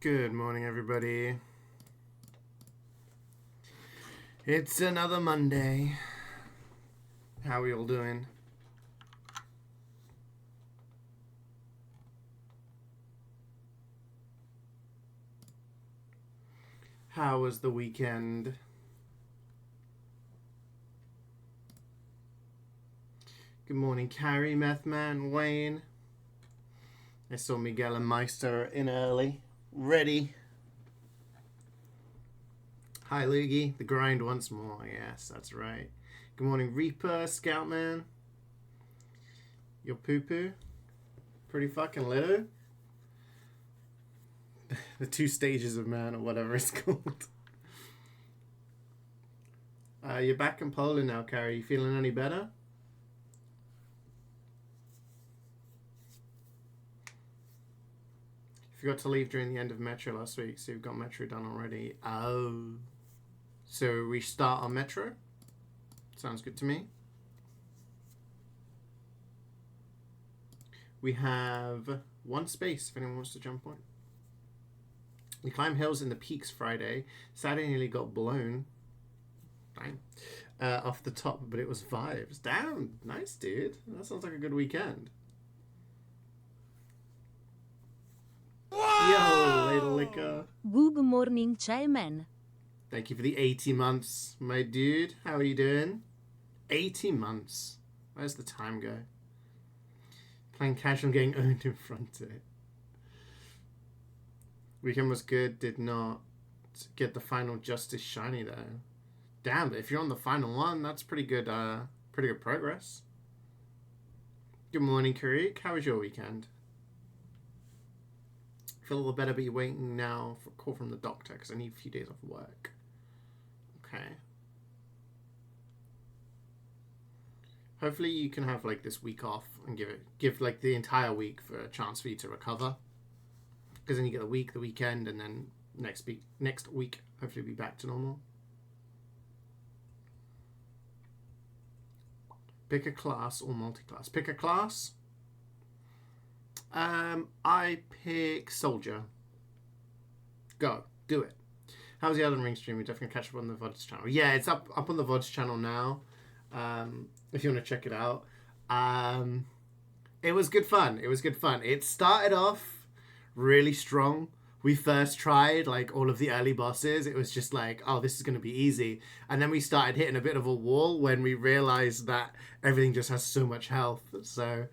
Good morning, everybody. It's another Monday. How are we all doing? How was the weekend? Good morning, Carrie, Methman, Wayne. I saw Miguel and Meister in early. Ready. Hi, Loogie. The grind once more. Yes, that's right. Good morning, Reaper, Scoutman. Your poo-poo. Pretty fucking little. The 2 stages of man, or whatever it's called. You're back in Poland now, Carrie. You feeling any better? Forgot to leave during the end of Metro last week, so you've got Metro done already. Oh. So we start on Metro? Sounds good to me. We have 1 space if anyone wants to jump on. We climb hills in the peaks Friday. Saturday nearly got blown. Dang. Off the top, but it was vibes. Damn, nice, dude. That sounds like a good weekend. Yo, little liquor. Good morning, Chairman. Thank you for the 80 months, my dude. How are you doing? 80 months. Where's the time go? Playing casual, getting owned in front of it. Weekend was good. Did not get the final Justice shiny though. Damn, but if you're on the final one, that's pretty good. Pretty good progress. Good morning, Karik. How was your weekend? Feel a little better, but you're waiting now for a call from the doctor because I need a few days off work. Okay. Hopefully you can have like this week off and give like the entire week for a chance for you to recover. Because then you get the week, the weekend, and then next week hopefully be back to normal. Pick a class or multi-class. Pick a class. I pick Soldier. Go. Do it. How's the Elden Ring stream? We're definitely catch up on the VODs channel. Yeah, it's up on the VODs channel now. If you want to check it out. It was good fun. It started off really strong. We first tried like all of the early bosses. It was just like, oh, this is going to be easy. And then we started hitting a bit of a wall when we realized that everything just has so much health. So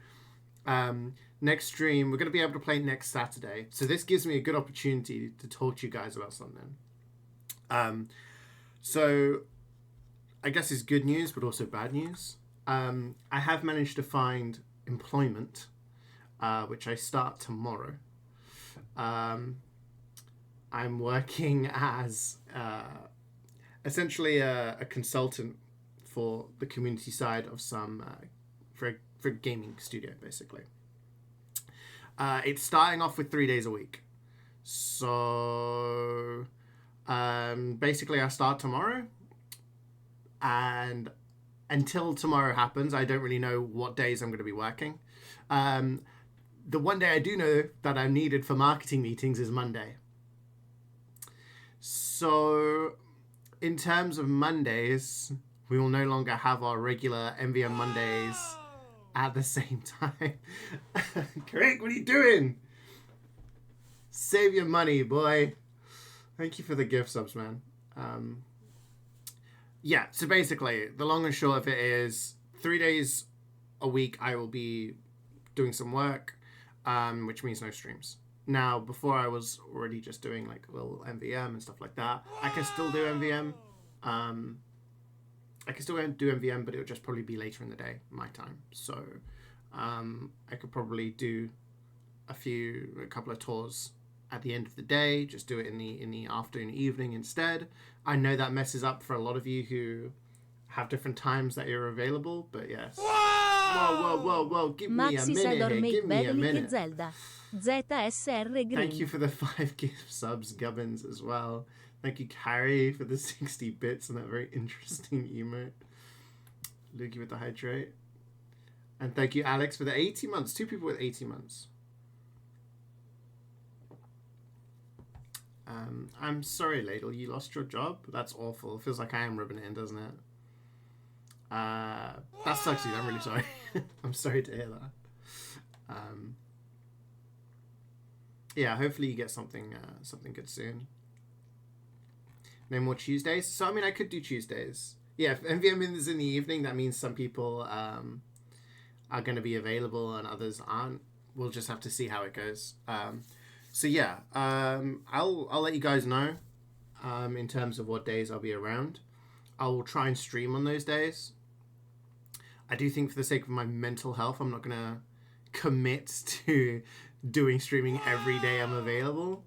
next stream, we're going to be able to play next Saturday. So this gives me a good opportunity to talk to you guys about something. So I guess it's good news, but also bad news. I have managed to find employment, which I start tomorrow. I'm working as essentially a consultant for the community side of some for a gaming studio, basically. It's starting off with 3 days a week. So basically I start tomorrow, and until tomorrow happens, I don't really know what days I'm going to be working. The one day I do know that I'm needed for marketing meetings is Monday. So in terms of Mondays, we will no longer have our regular MvM Mondays at the same time. Craig, what are you doing? Save your money, boy. Thank you for the gift subs, man. Yeah, so basically, the long and short of it is 3 days a week I will be doing some work, which means no streams. Now, before I was already just doing like a little MvM and stuff like that. I can still do MvM. I can still do MvM, but it would just probably be later in the day, my time. So I could probably do a couple of tours at the end of the day, just do it in the afternoon, evening instead. I know that messes up for a lot of you who have different times that you're available, but yes. Whoa. Give me a minute. Zelda. ZSR Green. Thank you for the 5 gift subs, Gubbins, as well. Thank you, Carrie, for the 60 bits and that very interesting emote. Lukey with the hydrate. And thank you, Alex, for the 80 months. 2 people with 80 months. I'm sorry, Ladle, you lost your job? That's awful. It feels like I am rubbing it in, doesn't it? That sucks, dude. I'm really sorry. I'm sorry to hear that. Yeah, hopefully you get something good soon. No more Tuesdays? So, I mean, I could do Tuesdays. Yeah, if MvM is in the evening, that means some people are going to be available and others aren't. We'll just have to see how it goes. So yeah, I'll let you guys know in terms of what days I'll be around. I will try and stream on those days. I do think for the sake of my mental health, I'm not going to commit to doing streaming every day I'm available.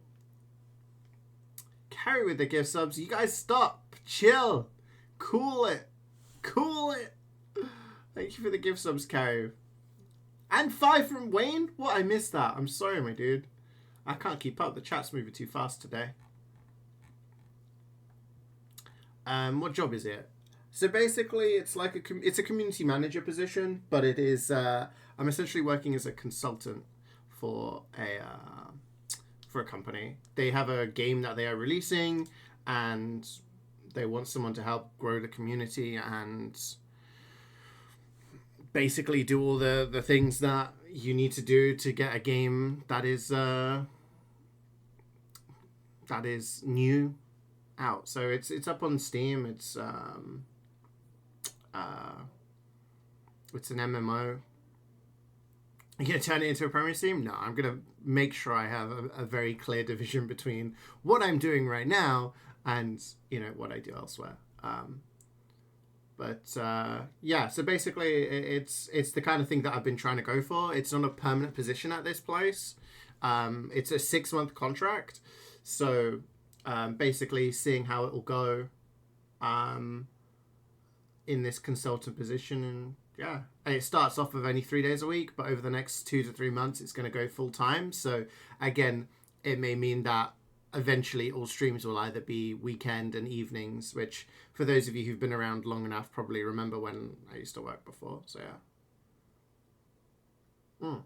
Carry with the gift subs. You guys stop. Chill. Cool it. Cool it. Thank you for the gift subs, Carry. And 5 from Wayne? What? I missed that. I'm sorry, my dude. I can't keep up. The chat's moving too fast today. What job is it? So basically, it's like it's a community manager position, but it is. I'm essentially working as a consultant for a company. They have a game that they are releasing, and they want someone to help grow the community and basically do all the things that you need to do to get a game that is new out. So it's up on Steam. It's an MMO. Are you gonna turn it into a primary Steam? No, I'm gonna make sure I have a very clear division between what I'm doing right now and what I do elsewhere. Yeah, so basically it's the kind of thing that I've been trying to go for. It's not a permanent position at this place. It's a 6-month contract. So basically seeing how it will go in this consultant position. And yeah, it starts off with only 3 days a week, but over the next 2 to 3 months, it's going to go full time. So again, it may mean that eventually all streams will either be weekend and evenings, which for those of you who've been around long enough probably remember when I used to work before. So yeah.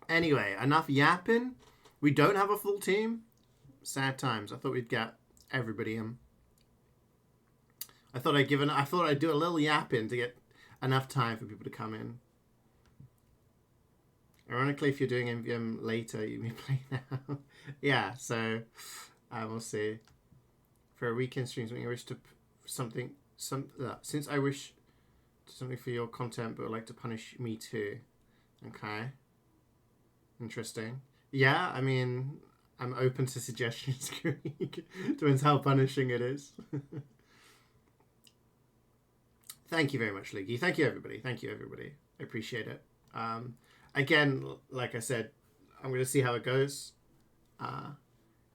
Anyway, enough yapping. We don't have a full team. Sad times. I thought we'd get everybody in. I thought I'd do a little yapping to get enough time for people to come in. Ironically, if you're doing MvM later, you may play now. Yeah, so we'll see. For a weekend stream, something I wish to since I wish to something for your content, but would like to punish me too. Okay. Interesting. Yeah, I mean, I'm open to suggestions. Depends how punishing it is. Thank you very much, Luigi. Thank you, everybody. Thank you, everybody. I appreciate it. Again, like I said, I'm going to see how it goes.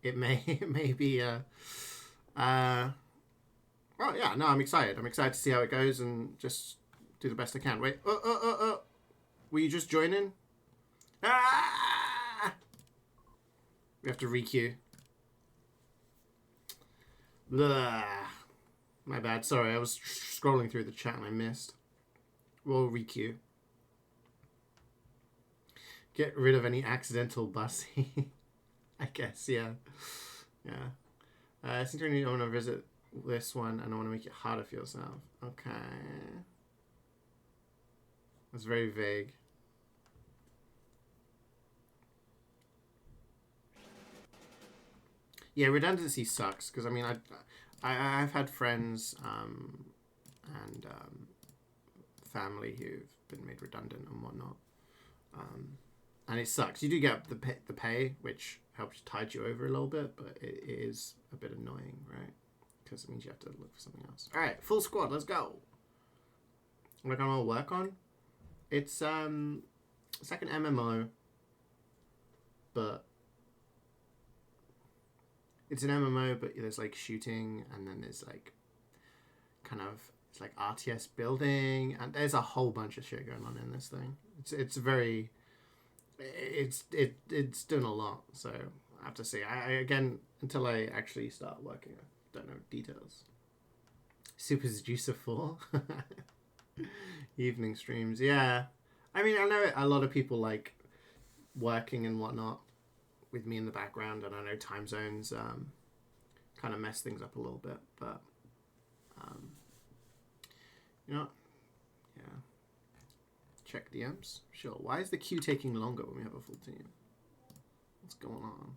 It may be. Well, yeah. No, I'm excited. I'm excited to see how it goes and just do the best I can. Wait. Were you just joining? Ah! We have to requeue. Blah. My bad. Sorry, I was scrolling through the chat and I missed. We'll requeue. Get rid of any accidental bussy. I guess, yeah. Yeah. Since you want to visit this one and I want to make it harder for yourself. Okay. That's very vague. Yeah, redundancy sucks because I mean I've had friends and family who've been made redundant and whatnot, and it sucks. You do get the pay, which helps tide you over a little bit, but it is a bit annoying, right? Because it means you have to look for something else. All right, full squad, let's go. What I'm gonna work on? It's like an MMO, but it's an MMO, but there's like shooting, and then there's like kind of it's like RTS building, and there's a whole bunch of shit going on in this thing. It's doing a lot. So I have to see. I again until I actually start working, I don't know details. Super Juicer 4 evening streams. Yeah, I mean I know a lot of people like working and whatnot. with me in the background, and I know time zones kind of mess things up a little bit, but you know, yeah. Check DMs. Sure. Why is the queue taking longer when we have a full team? What's going on?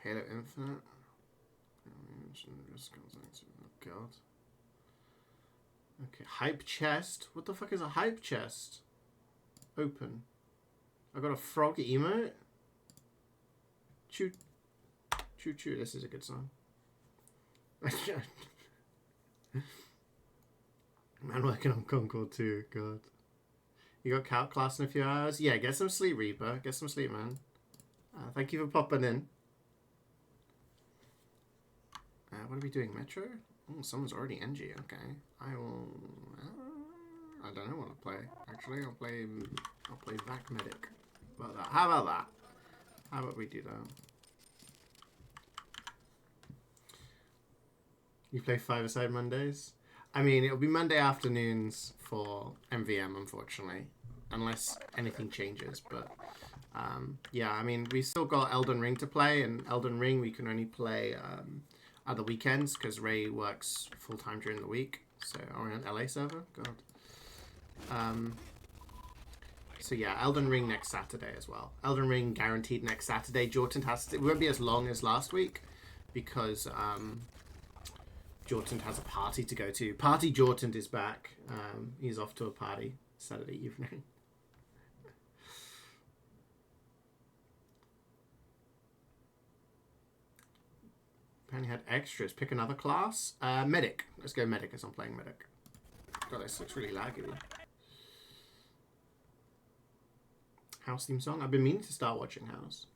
Halo Infinite. Oh god. Okay, hype chest. What the fuck is a hype chest? Open. I got a frog emote. Choo, choo, choo. This is a good song. Man, working on Concord too. God. You got calc class in a few hours? Yeah, get some sleep, Reaper. Get some sleep, man. Thank you for popping in. What are we doing? Metro? Oh, someone's already NG. Okay. I will... I don't know what to play. Actually, I'll play Vac Medic. How about that? How about we do that? You play five-a-side Mondays? I mean, it'll be Monday afternoons for MvM, unfortunately. Unless anything changes, but... yeah, I mean, we still got Elden Ring to play, and Elden Ring we can only play other weekends because Ray works full-time during the week. So, are we on LA server? God. So yeah, Elden Ring next Saturday as well. Elden Ring guaranteed next Saturday. Jordan has to... It won't be as long as last week because Jordan has a party to go to. Party Jordan is back. He's off to a party Saturday evening. Apparently had extras. Pick another class. Medic. Let's go Medic as I'm playing Medic. God, this looks really laggy. House theme song? I've been meaning to start watching House.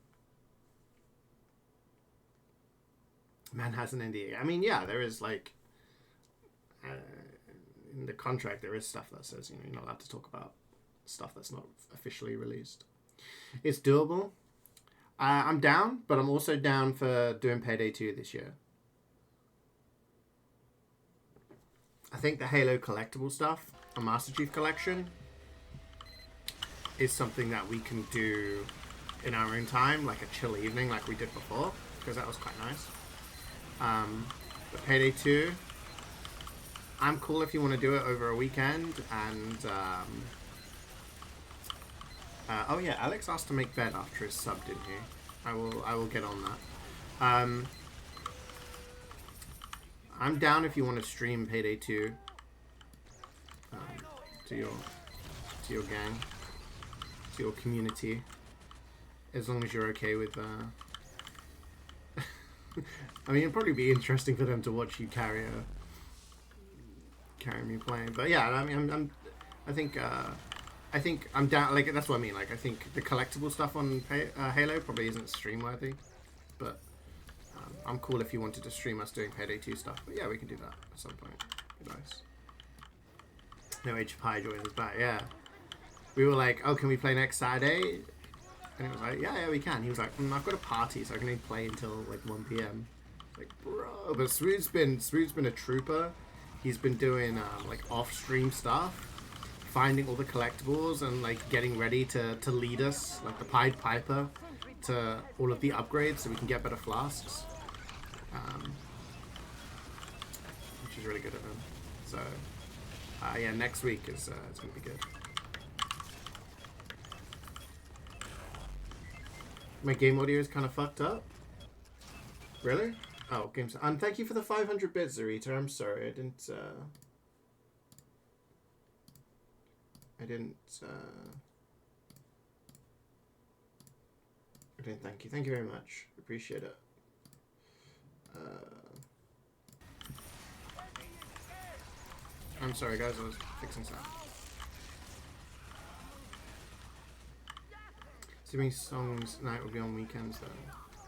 Man has an NDA. I mean, yeah, there is like... in the contract, there is stuff that says, you know, you're not allowed to talk about stuff that's not officially released. It's doable. I'm down, but I'm also down for doing Payday 2 this year. I think the Halo collectible stuff, a Master Chief Collection, is something that we can do in our own time, like a chill evening like we did before, because that was quite nice. But Payday 2, I'm cool if you want to do it over a weekend, and oh yeah, Alex asked to make bed after his sub, didn't he? I will get on that. I'm down if you want to stream Payday 2 to your gang, to your community, as long as you're okay with. I mean, it'd probably be interesting for them to watch you carry me playing, but yeah, I mean, I think I'm down. Like, that's what I mean. Like, I think the collectible stuff on Halo probably isn't stream worthy, but I'm cool if you wanted to stream us doing Payday 2 stuff. But yeah, we can do that at some point. Be nice. No Age of Pie joins us back. Yeah, we were like, oh, can we play next Saturday? And it was like, yeah, we can. He was like, I've got a party, so I can only play until like 1 PM. Like, bro, but Smooth's been a trooper. He's been doing like off-stream stuff, finding all the collectibles and like getting ready to lead us, like the Pied Piper, to all of the upgrades so we can get better flasks, which is really good of him. So yeah, next week is it's gonna be good. My game audio is kind of fucked up. Really? Oh, games. And thank you for the 500 bits, Zarita. I'm sorry, I didn't thank you. Thank you very much. Appreciate it. I'm sorry, guys. I was fixing something. Streaming songs night will be on weekends, though.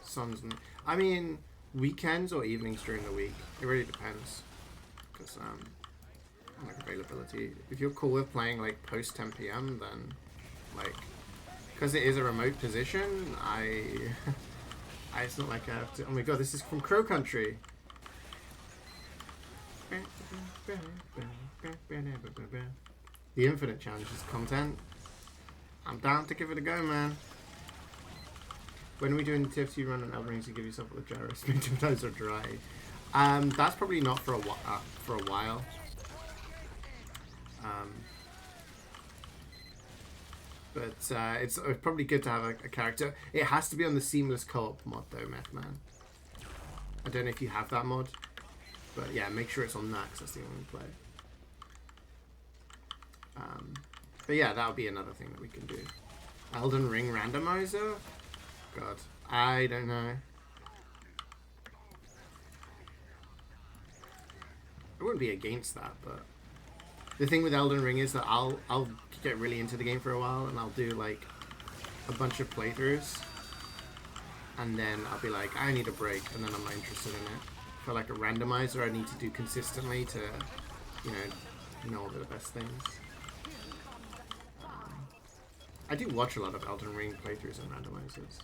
Songs, I mean, weekends or evenings during the week. It really depends. Because, like, availability. If you're cool with playing, like, post 10 PM, then, like... Because it is a remote position, it's not like I have to... Oh my god, this is from Crow Country! The The Infinite Challenge is content. I'm down to give it a go, man. When are we doing the TFT run on Elden Ring to give yourself a gyro spin sometimes or dry? That's probably not for a while. But it's probably good to have a character. It has to be on the seamless co-op mod though, Meth Man. I don't know if you have that mod, but yeah, make sure it's on that because that's the only one we play. But yeah, that'll be another thing that we can do. Elden Ring randomizer? God, I don't know. I wouldn't be against that, but the thing with Elden Ring is that I'll get really into the game for a while and I'll do like a bunch of playthroughs and then I'll be like, I need a break, and then I'm not interested in it. For like a randomizer, I need to do consistently to, you know the best things. I do watch a lot of Elden Ring playthroughs and randomizers.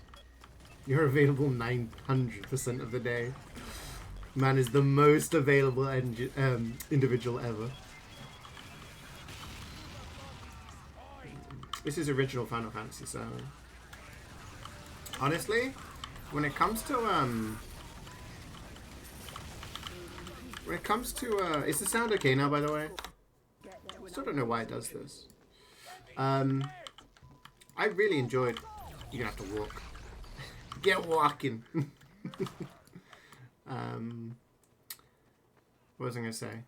You're available 900% of the day. Man is the most available individual ever. This is original Final Fantasy VII. Honestly, when it comes to is the sound okay now, by the way? I still don't know why it does this. I really enjoyed. You're gonna have to walk. Get walking. What was I gonna say?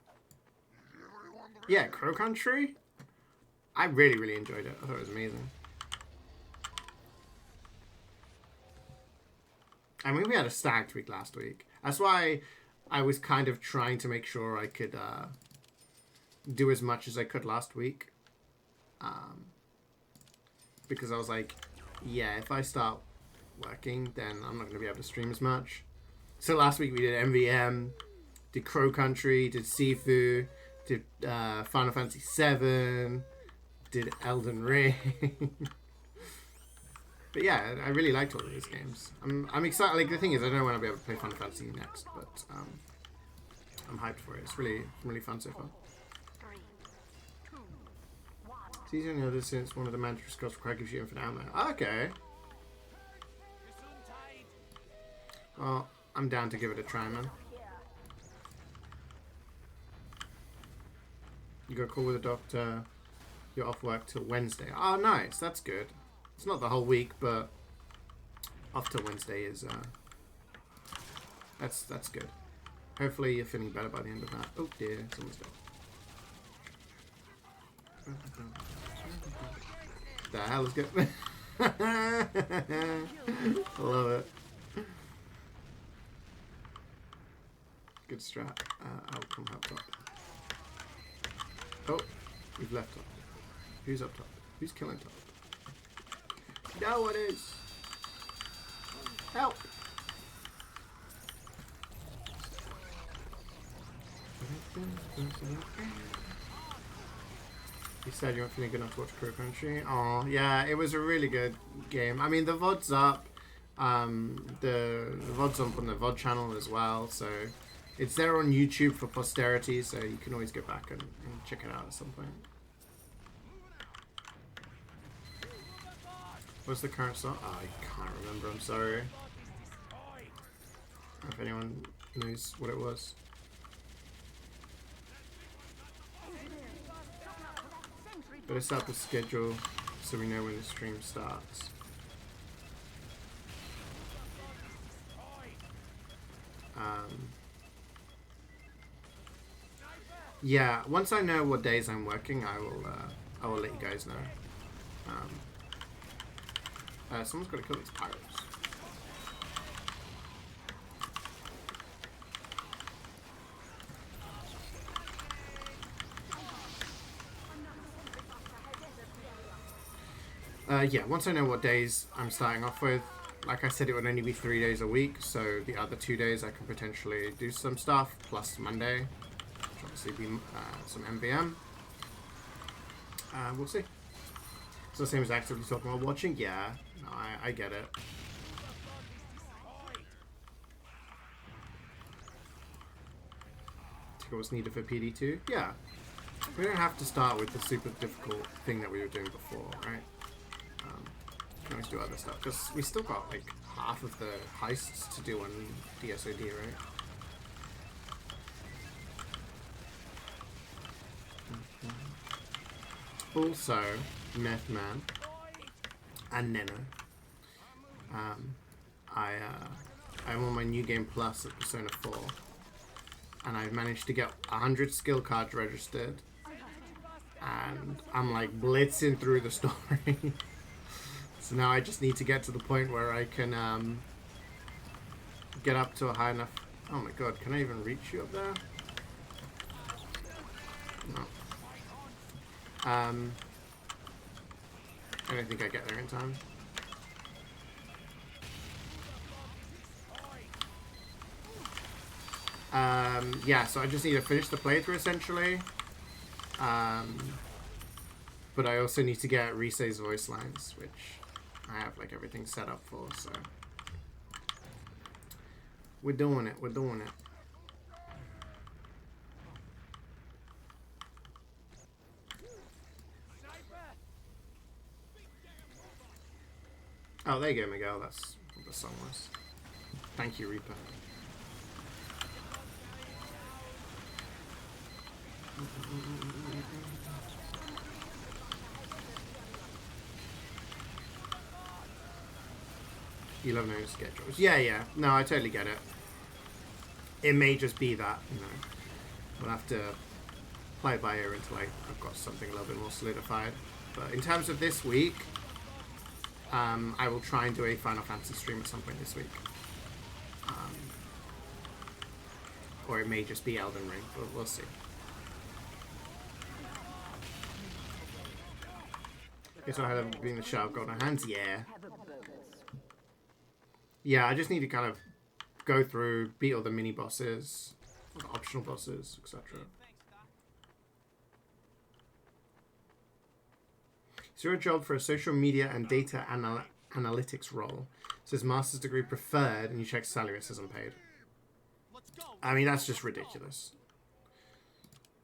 Yeah, Crow Country. I really enjoyed it. I thought it was amazing. I mean, we had a stacked week last week. That's why I was kind of trying to make sure I could do as much as I could last week. Because I was like, yeah, if I start working, then I'm not going to be able to stream as much. So last week we did MvM, did Crow Country, did Sifu, did Final Fantasy VII, did Elden Ring. But yeah, I really liked all of these games. I'm excited. Like, the thing is, I don't know when I'll be able to play Final Fantasy next, but I'm hyped for it. It's really fun so far. It's easier than the others since one of the mandatory skills required gives you infinite ammo. Okay. Well, I'm down to give it a try, man. You got a call with the doctor. You're off work till Wednesday. Oh, nice. That's good. It's not the whole week, but off till Wednesday is that's good. Hopefully you're feeling better by the end of that. Oh dear, someone's dead. The hell is good? I love it. Good strat. I'll come help top. Oh, we've left top. Who's up top? Who's killing top? No, it is. Help! You said you weren't feeling good enough to watch Crow Country. Oh, yeah, it was a really good game. I mean, the VOD's up. The VOD's up on the VOD channel as well, so it's there on YouTube for posterity, so you can always go back and check it out at some point. What's the current song? Oh, I can't remember, I'm sorry. If anyone knows what it was. Better set up a schedule so we know when the stream starts. Yeah, once I know what days I'm working, I will let you guys know. Someone's got to kill these pirates. Yeah, once I know what days I'm starting off with, like I said, it would only be 3 days a week, so the other 2 days I can potentially do some stuff, plus Monday, which obviously be some MvM. We'll see. So the same as actively talking while watching? Yeah, no, I get it. Take what's needed for PD2? Yeah. We don't have to start with the super difficult thing that we were doing before, right? We can always do other stuff, because we still got like half of the heists to do on DSOD, right? Also, Meth Man and Neno. I'm on my New Game Plus at Persona 4, and I've managed to get 100 skill cards registered, and I'm like blitzing through the story. So now I just need to get to the point where I can get up to a high enough. Oh my god, can I even reach you up there? No. I don't think I get there in time. Yeah, so I just need to finish the playthrough essentially. But I also need to get Risei's voice lines, which I have like everything set up for, so we're doing it, we're doing it. Oh, there you go, Miguel. That's what the song was. Thank you, Reaper. You love knowing schedules. Yeah, yeah. No, I totally get it. It may just be that, you know. We'll have to play it by ear until I've got something a little bit more solidified. But in terms of this week, I will try and do a Final Fantasy stream at some point this week. Or it may just be Elden Ring, but we'll see. Guess I had been the show I've got on hands, yeah. Yeah, I just need to kind of go through, beat all the mini bosses, the optional bosses, etc. Is there a job for a social media and data analytics role? It says master's degree preferred, and you check salary, it says unpaid. I mean, that's just ridiculous.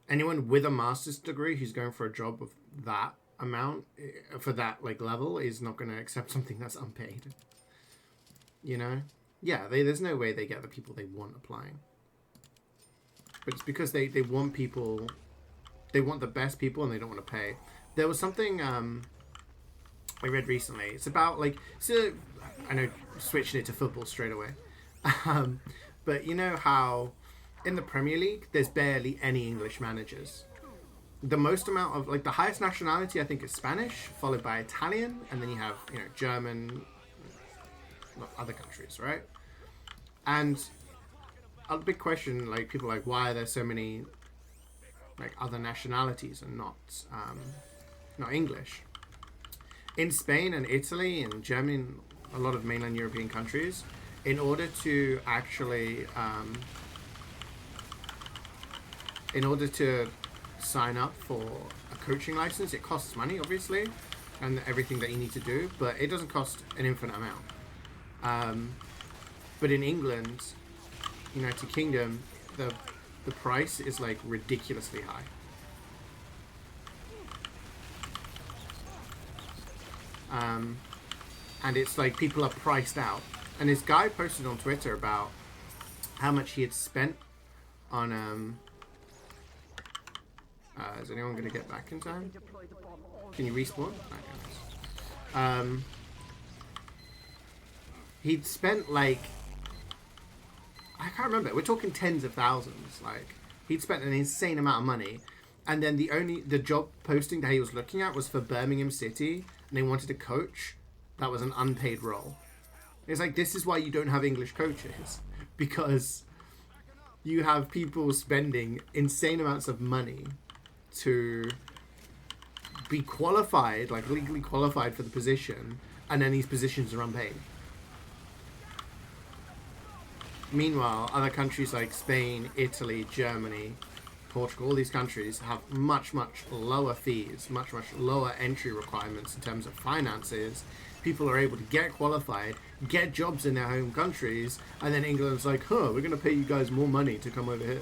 Anyone with a master's degree who's going for a job of that amount, for that like level, is not going to accept something that's unpaid. You know? Yeah, there's no way they get the people they want applying. But it's because they want people, they want the best people and they don't want to pay. There was something I read recently. It's about like, so I know switching it to football straight away. But you know how in the Premier League, there's barely any English managers. The most amount of, like, the highest nationality, I think, is Spanish, followed by Italian, and then you have, you know, German, other countries, right? And a big question, like, people are like, why are there so many, like, other nationalities and not English? In Spain and Italy and Germany, a lot of mainland European countries, in order to actually, in order to sign up for a coaching license, it costs money, obviously, and everything that you need to do, but it doesn't cost an infinite amount. But in England, United Kingdom, the price is like ridiculously high. And it's like people are priced out. And this guy posted on Twitter about how much he had spent on is anyone going to get back in time? Can you respawn? Okay. He'd spent like, I can't remember. We're talking tens of thousands. Like, he'd spent an insane amount of money, and then the job posting that he was looking at was for Birmingham City, and they wanted a coach that was an unpaid role. It's like, this is why you don't have English coaches, because you have people spending insane amounts of money to be qualified, like legally qualified for the position, and then these positions are unpaid. Meanwhile, other countries like Spain, Italy, Germany, Portugal, all these countries have much, much lower fees, much, much lower entry requirements in terms of finances. People are able to get qualified, get jobs in their home countries, and then England's like, we're going to pay you guys more money to come over here.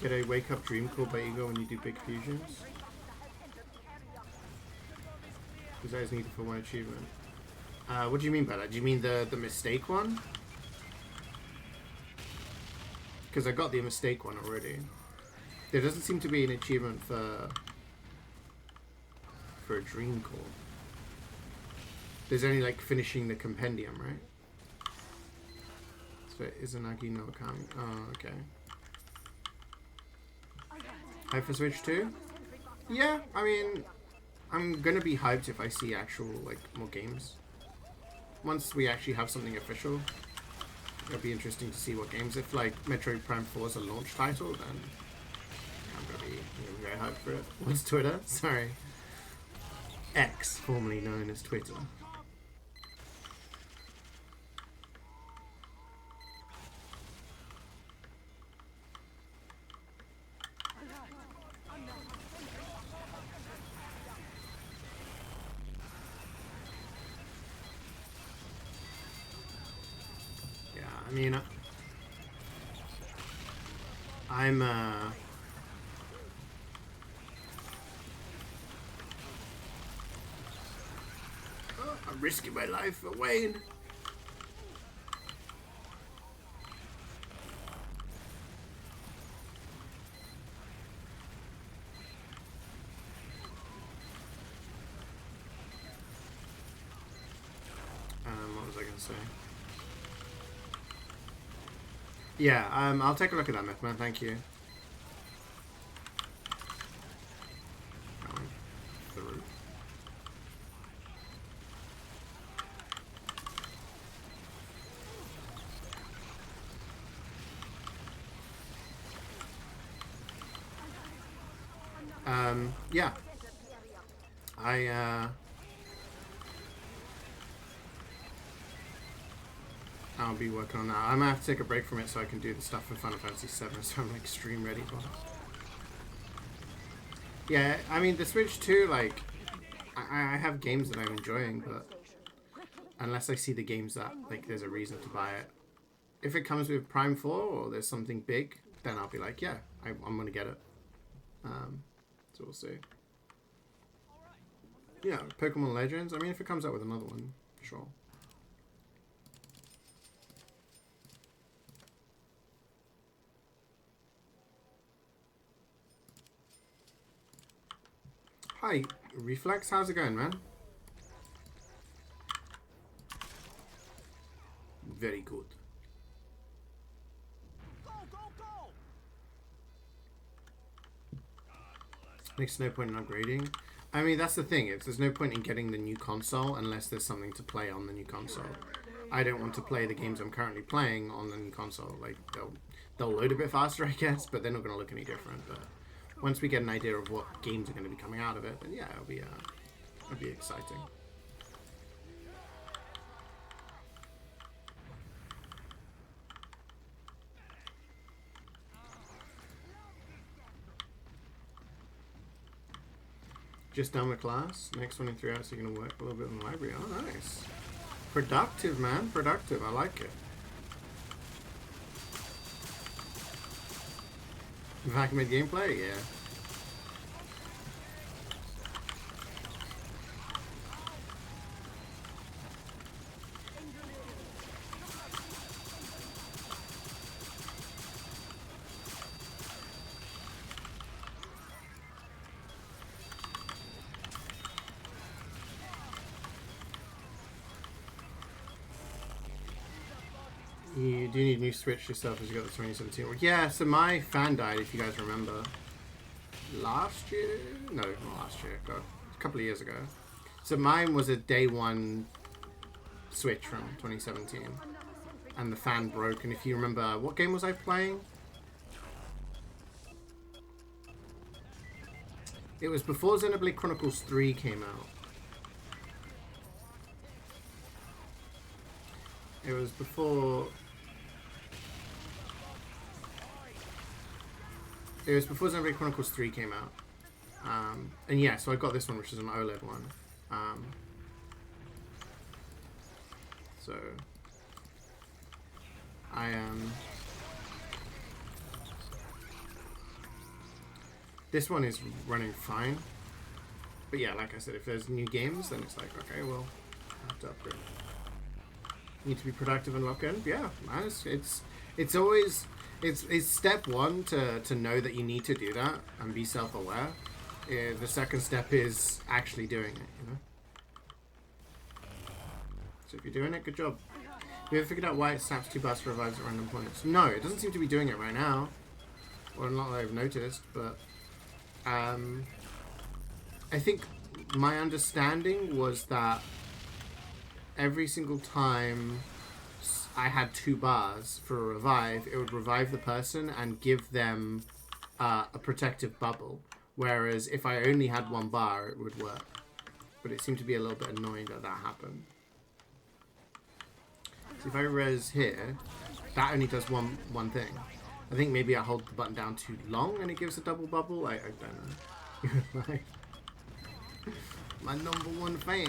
Get a wake up dream call by Ego when you do big fusions. Because that is needed for one achievement. What do you mean by that? Do you mean the mistake one? Because I got the mistake one already. There doesn't seem to be an achievement for a dream call. There's only like finishing the compendium, right? So Izanagi no Kami. Oh, okay. Hype for Switch 2? Yeah, I mean, I'm gonna be hyped if I see actual, like, more games. Once we actually have something official, it'll be interesting to see what games. If, like, Metroid Prime 4 is a launch title, then I'm gonna be very hyped for it. What's Twitter? Sorry. X, formerly known as Twitter. I mean, I'm risking my life for Wayne. What was I gonna say? Yeah, I'll take a look at that, Mythman, thank you. Going through. Yeah. I'll be working on that. I might have to take a break from it so I can do the stuff for Final Fantasy VII, so I'm like stream ready for it. Yeah, I mean the Switch 2, like, I have games that I'm enjoying, but unless I see the games that, like, there's a reason to buy it. If it comes with Prime 4 or there's something big, then I'll be like, yeah, I'm gonna get it. So we'll see. Yeah, Pokemon Legends, I mean, if it comes out with another one, sure. Hi, Reflex, how's it going, man? Very good. Makes no point in upgrading. I mean, that's the thing. There's no point in getting the new console unless there's something to play on the new console. I don't want to play the games I'm currently playing on the new console. Like, they'll load a bit faster, I guess, but they're not going to look any different. But once we get an idea of what games are going to be coming out of it, then yeah, it'll be exciting. Just done with class. Next one in 3 hours, you're going to work a little bit in the library. Oh, nice. Productive, man. Productive. I like it. Vacuum gameplay? Yeah. You do need a new Switch yourself as you got the 2017 one. Yeah, so my fan died, if you guys remember. Last year? No, not last year. God, a couple of years ago. So mine was a day one Switch from 2017. And the fan broke. And if you remember, what game was I playing? It was before Xenoblade Chronicles 3 came out. It was before... It was before Xenoblade Chronicles 3 came out. And yeah, so I got this one, which is an OLED one. So... This one is running fine. But yeah, like I said, if there's new games, then it's like, okay, well, I have to upgrade. Need to be productive and lock in. Yeah, man, it's always it's step one to know that you need to do that and be self-aware. The second step is actually doing it, you know. So if you're doing it, good job. Have you ever figured out why it snaps 2 bars for revives at random points? No, it doesn't seem to be doing it right now. Or not that I've noticed, but I think my understanding was that every single time I had 2 bars for a revive, it would revive the person and give them a protective bubble. Whereas if I only had 1 bar, it would work. But it seemed to be a little bit annoying that that happened. So if I res here, that only does one thing. I think maybe I hold the button down too long and it gives a double bubble. I don't know. Like, my #1 fan.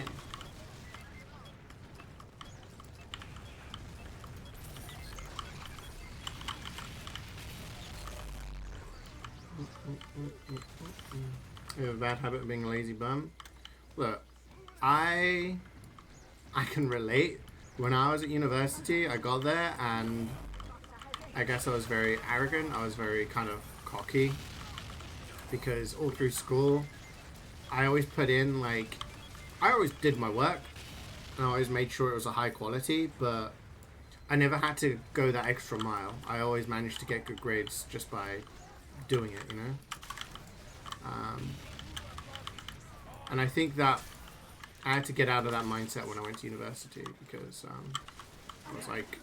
You have a bad habit of being a lazy bum. Look, I can relate. When I was at university, I got there and I guess I was very arrogant. I was very kind of cocky because all through school, I always put in like, I always did my work and I always made sure it was a high quality, but I never had to go that extra mile. I always managed to get good grades just by doing it, you know? And I think that I had to get out of that mindset when I went to university because I was like,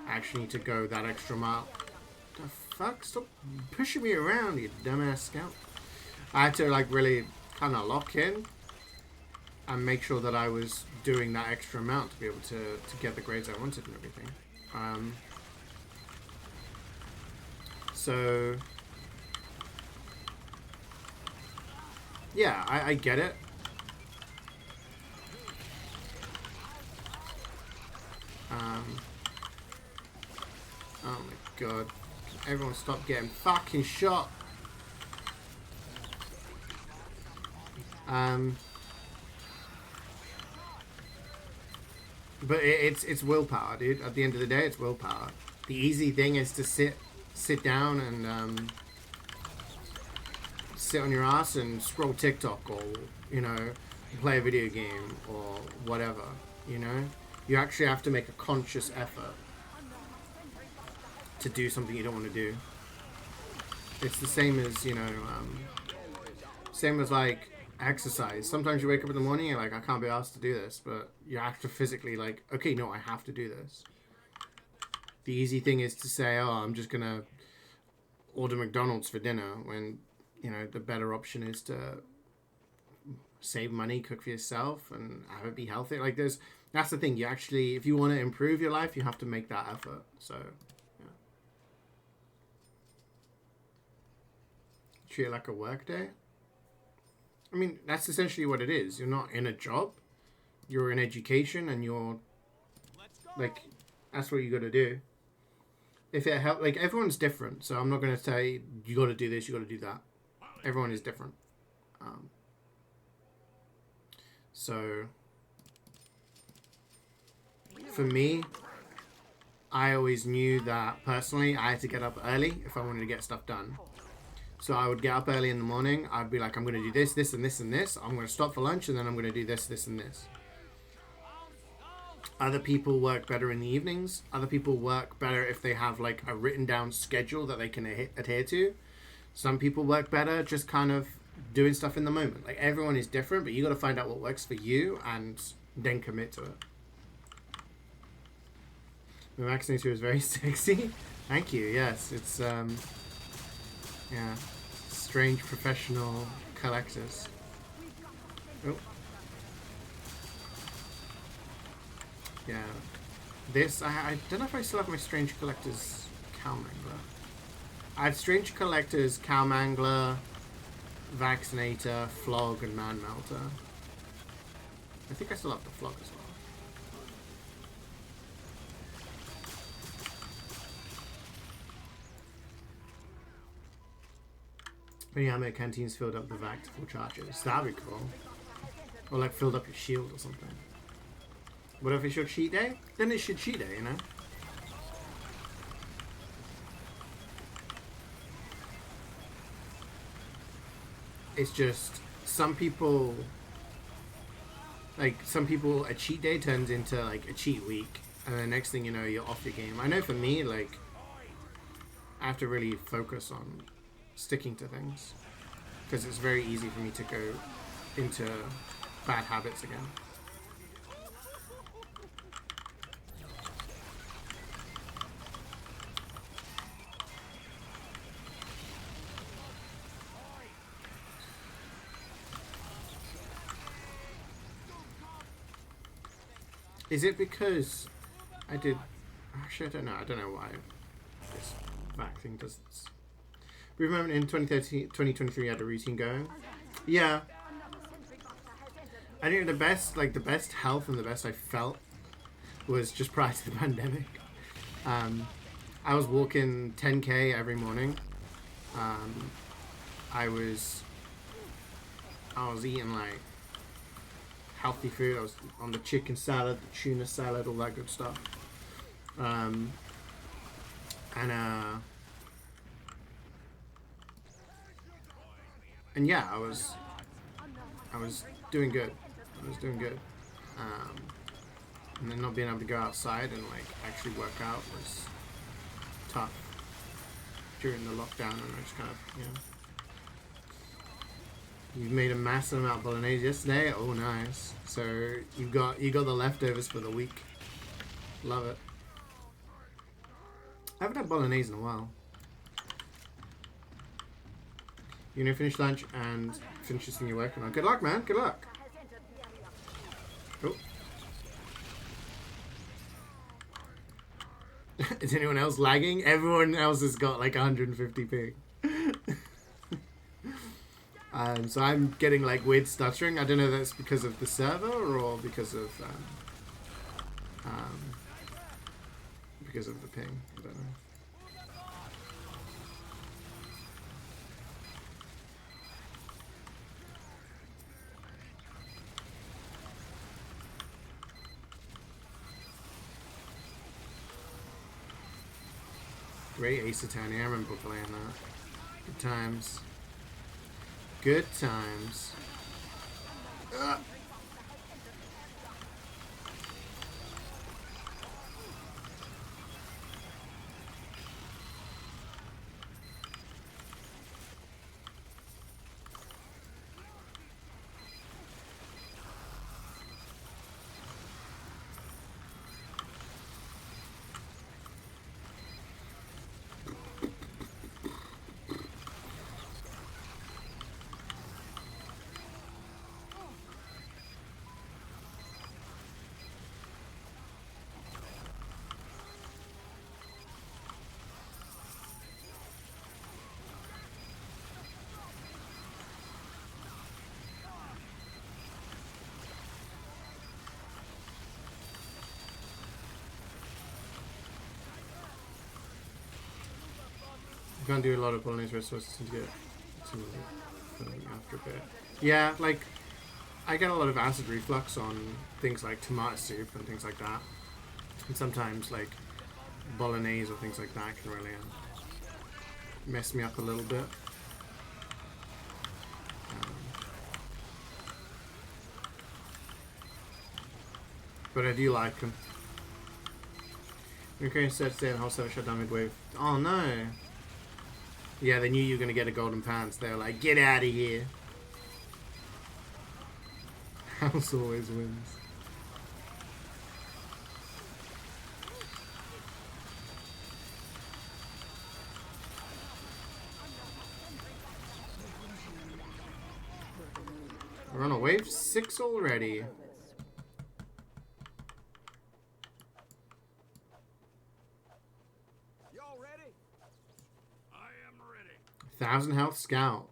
I actually need to go that extra mile. The fuck? Stop pushing me around, you dumbass scout. I had to like really kind of lock in and make sure that I was doing that extra amount to be able to get the grades I wanted and everything. So yeah, I get it. Oh my god. Everyone stop getting fucking shot. But it's willpower, dude. At the end of the day, it's willpower. The easy thing is to sit down and sit on your ass and scroll TikTok or, you know, play a video game or whatever, you know? You actually have to make a conscious effort to do something you don't want to do. It's the same as, you know, same as like exercise. Sometimes you wake up in the morning and you're like, I can't be asked to do this, but you have to physically like, okay, no, I have to do this. The easy thing is to say, oh, I'm just gonna order McDonald's for dinner, when, you know, the better option is to save money, cook for yourself, and have it be healthy. Like that's the thing. You actually, if you want to improve your life, you have to make that effort. So yeah. Treat it like a work day. I mean, that's essentially what it is. You're not in a job. You're in education, and you're like, that's what you got to do. If it helps, like, everyone's different, so I'm not going to say you got to do this, you got to do that. Everyone is different. So for me, I always knew that personally I had to get up early if I wanted to get stuff done. So I would get up early in the morning. I'd be like, I'm going to do this, this, and this, and this. I'm going to stop for lunch, and then I'm going to do this, this, and this. Other people work better in the evenings. Other people work better if they have like a written down schedule that they can adhere to. Some people work better just kind of doing stuff in the moment. Like, everyone is different, but you got to find out what works for you and then commit to it. The vaccinator is very sexy. Thank you. Yes, it's yeah, strange professional collectors. Oh. Yeah, this, I don't know if I still have my Strange Collector's Cow Mangler. I had Strange Collector's Cow Mangler, Vaccinator, Flog, and Man Melter. I think I still have the Flog as well. When your ammo canteens filled up the vac to full charges. That'd be cool. Or like filled up your shield or something. What if it's your cheat day? Then it's your cheat day, you know? It's just some people, like some people, a cheat day turns into like a cheat week, and the next thing you know, you're off your game. I know for me, like, I have to really focus on sticking to things because it's very easy for me to go into bad habits again. Is it because I did... Actually, I don't know. I don't know why this back thing does this. Remember in 2023 I had a routine going? Yeah. I think the best health and the best I felt was just prior to the pandemic. I was walking 10K every morning. I was eating like healthy food. I was on the chicken salad, the tuna salad, all that good stuff. And yeah, I was doing good. I was doing good. And then not being able to go outside and like actually work out was tough during the lockdown, and I just kind of, you know. You've made a massive amount of bolognese yesterday. Oh, nice. So you got the leftovers for the week. Love it. I haven't had bolognese in a while. You're gonna finish lunch and finish this thing you're working on. Good luck, man. Good luck. Oh. Is anyone else lagging? Everyone else has got like 150 ping. So I'm getting like weird stuttering. I don't know if that's because of the server or because of the ping. I don't know. Great Ace Attorney. I remember playing that. Good times. Good times. You can't do a lot of bolognese resources to get some after a bit. Yeah, like I get a lot of acid reflux on things like tomato soup and things like that, and sometimes like bolognese or things like that can really mess me up a little bit. But I do like them. Okay, instead stay in whole server shut down midway. Oh no. Yeah, they knew you were going to get a golden pants. They were like, get out of here. House always wins. We're on a wave 6 already. Y'all ready? I am ready. 1,000 health scout.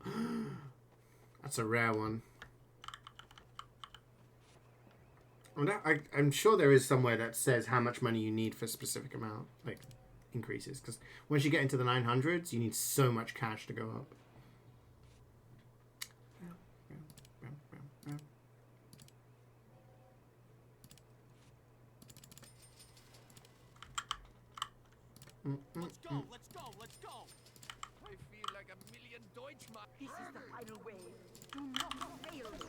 That's a rare one. I'm sure there is somewhere that says how much money you need for a specific amount, like increases. Because once you get into the 900s, you need so much cash to go up. Let's go, let's go, let's go. I feel like a million Deutschmark. This is the final wave. Do not fail me.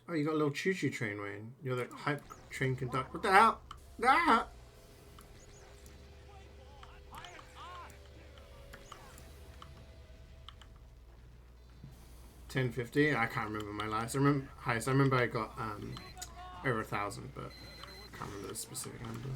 Oh, you got a little choo-choo train, Wayne. You're the hype train conductor. What the hell? Ah! $10.50. I can't remember my last. I remember highest. I remember I got over 1,000, but I can't remember the specific number.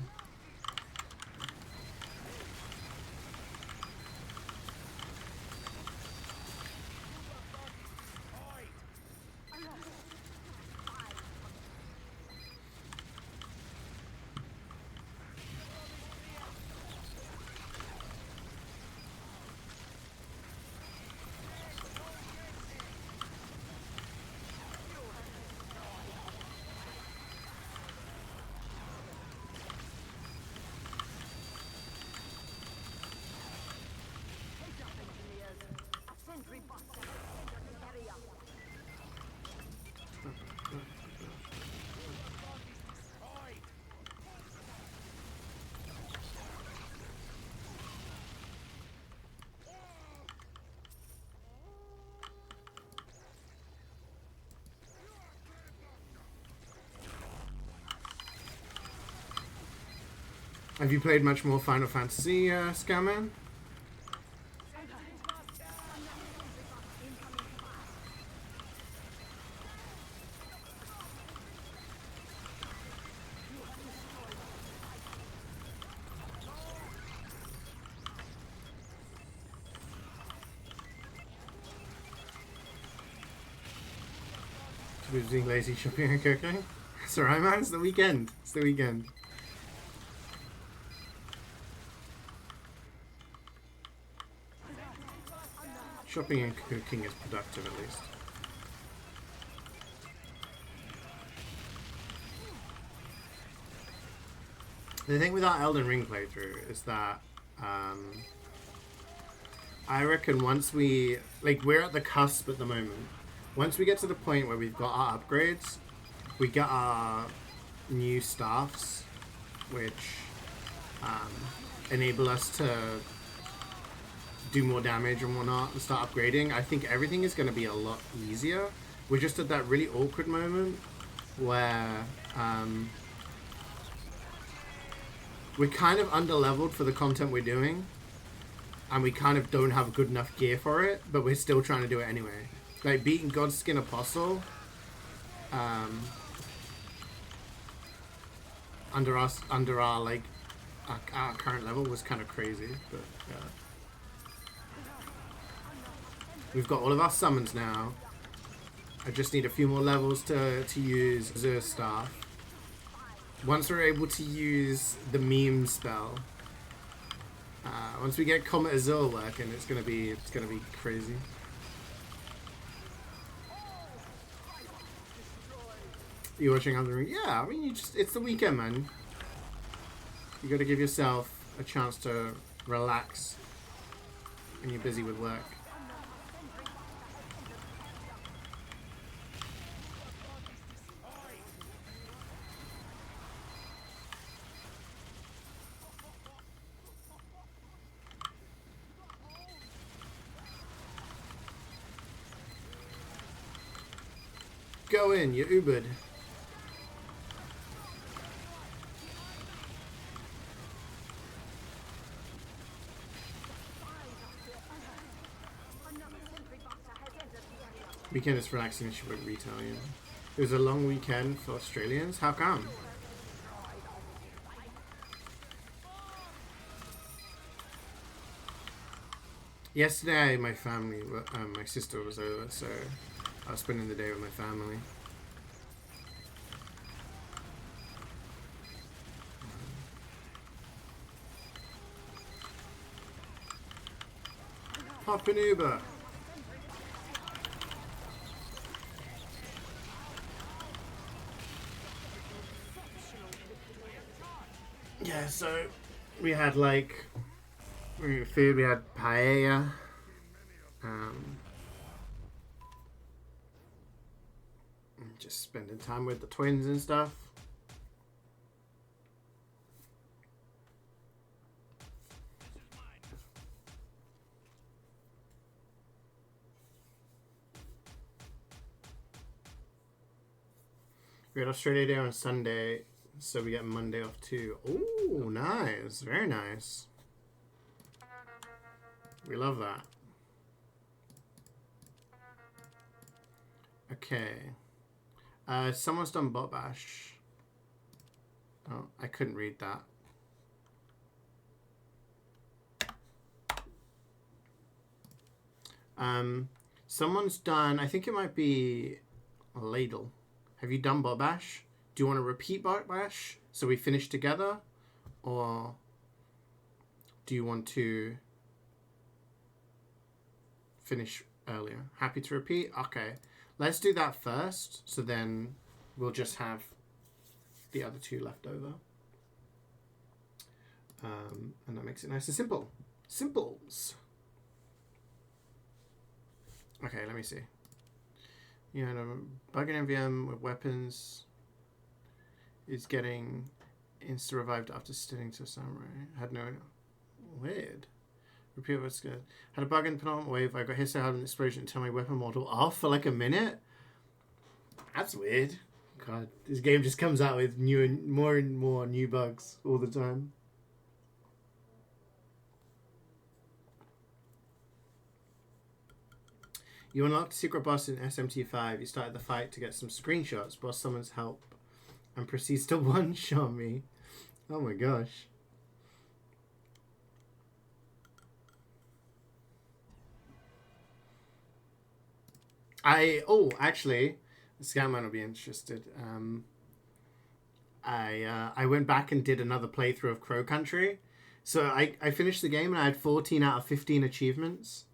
Sentry buster has entered the area. Have you played much more Final Fantasy, Scaman? Being lazy shopping and cooking. It's alright, man. It's the weekend. It's the weekend. Shopping and cooking is productive, at least. The thing with our Elden Ring playthrough is that I reckon once we we're at the cusp at the moment. Once we get to the point where we've got our upgrades, we get our new staffs, which enable us to do more damage and whatnot and start upgrading. I think everything is going to be a lot easier. We're just at that really awkward moment where we're kind of underleveled for the content we're doing, and we kind of don't have good enough gear for it, but we're still trying to do it anyway. Like beating Godskin Apostle under our current level was kind of crazy, but yeah. We've got all of our summons now. I just need a few more levels to use Azure Staff. Once we're able to use the meme spell, once we get Comet Azure working, it's gonna be crazy. You watching Elden Ring? Yeah, I mean, it's the weekend, man. You gotta give yourself a chance to relax when you're busy with work. Go in, you're Ubered. Weekend is relaxing, she went retail, yeah. It was a long weekend for Australians. How come? Yesterday, my family, my sister was over, so I was spending the day with my family. Hop an Uber. Yeah, so we had food, we had paella. Just spending time with the twins and stuff. We got Australia Day on Sunday, so we get Monday off too. Oh, nice. Very nice. We love that. Okay. Someone's done bot bash. Oh, I couldn't read that. Someone's done, I think it might be a ladle. Have you done bot bash? Do you want to repeat bot bash so we finish together? Or do you want to finish earlier? Happy to repeat? Okay. Let's do that first. So then we'll just have the other two left over. And that makes it nice and simple. Simples. Okay, let me see. Yeah, no, bug in MvM with weapons is getting insta-revived after sitting to samurai. Had no... Weird. Repeat what's good. Had a bug in the penultimate wave. I got hit so hard in the explosion until my weapon model off for like a minute. That's weird. God, this game just comes out with new and more new bugs all the time. You unlocked a secret boss in SMT5. You started the fight to get some screenshots. Boss summons help and proceeds to one-shot me. Oh my gosh. Actually, the Scatman will be interested. I went back and did another playthrough of Crow Country. So I finished the game and I had 14 out of 15 achievements.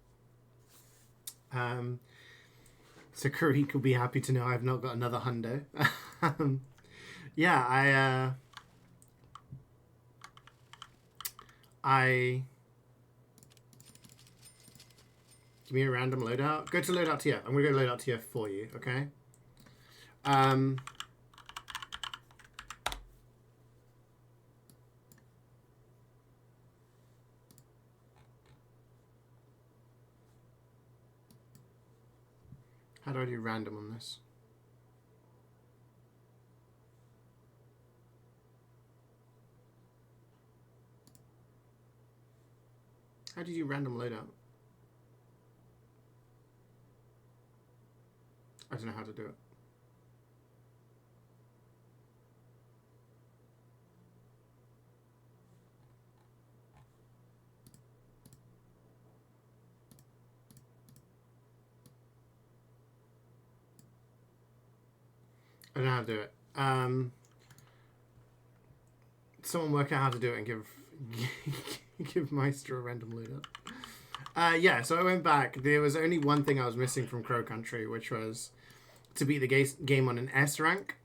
So Karik will be happy to know I've not got another hundo. Yeah, give me a random loadout. Go to loadout tier. I'm gonna go loadout tier for you, okay? How do I do random on this? How do you do random loadout? I don't know how to do it. I don't know how to do it. Someone work out how to do it and give Meister a random loadout. Yeah, so I went back. There was only one thing I was missing from Crow Country, which was to beat the game on an S rank.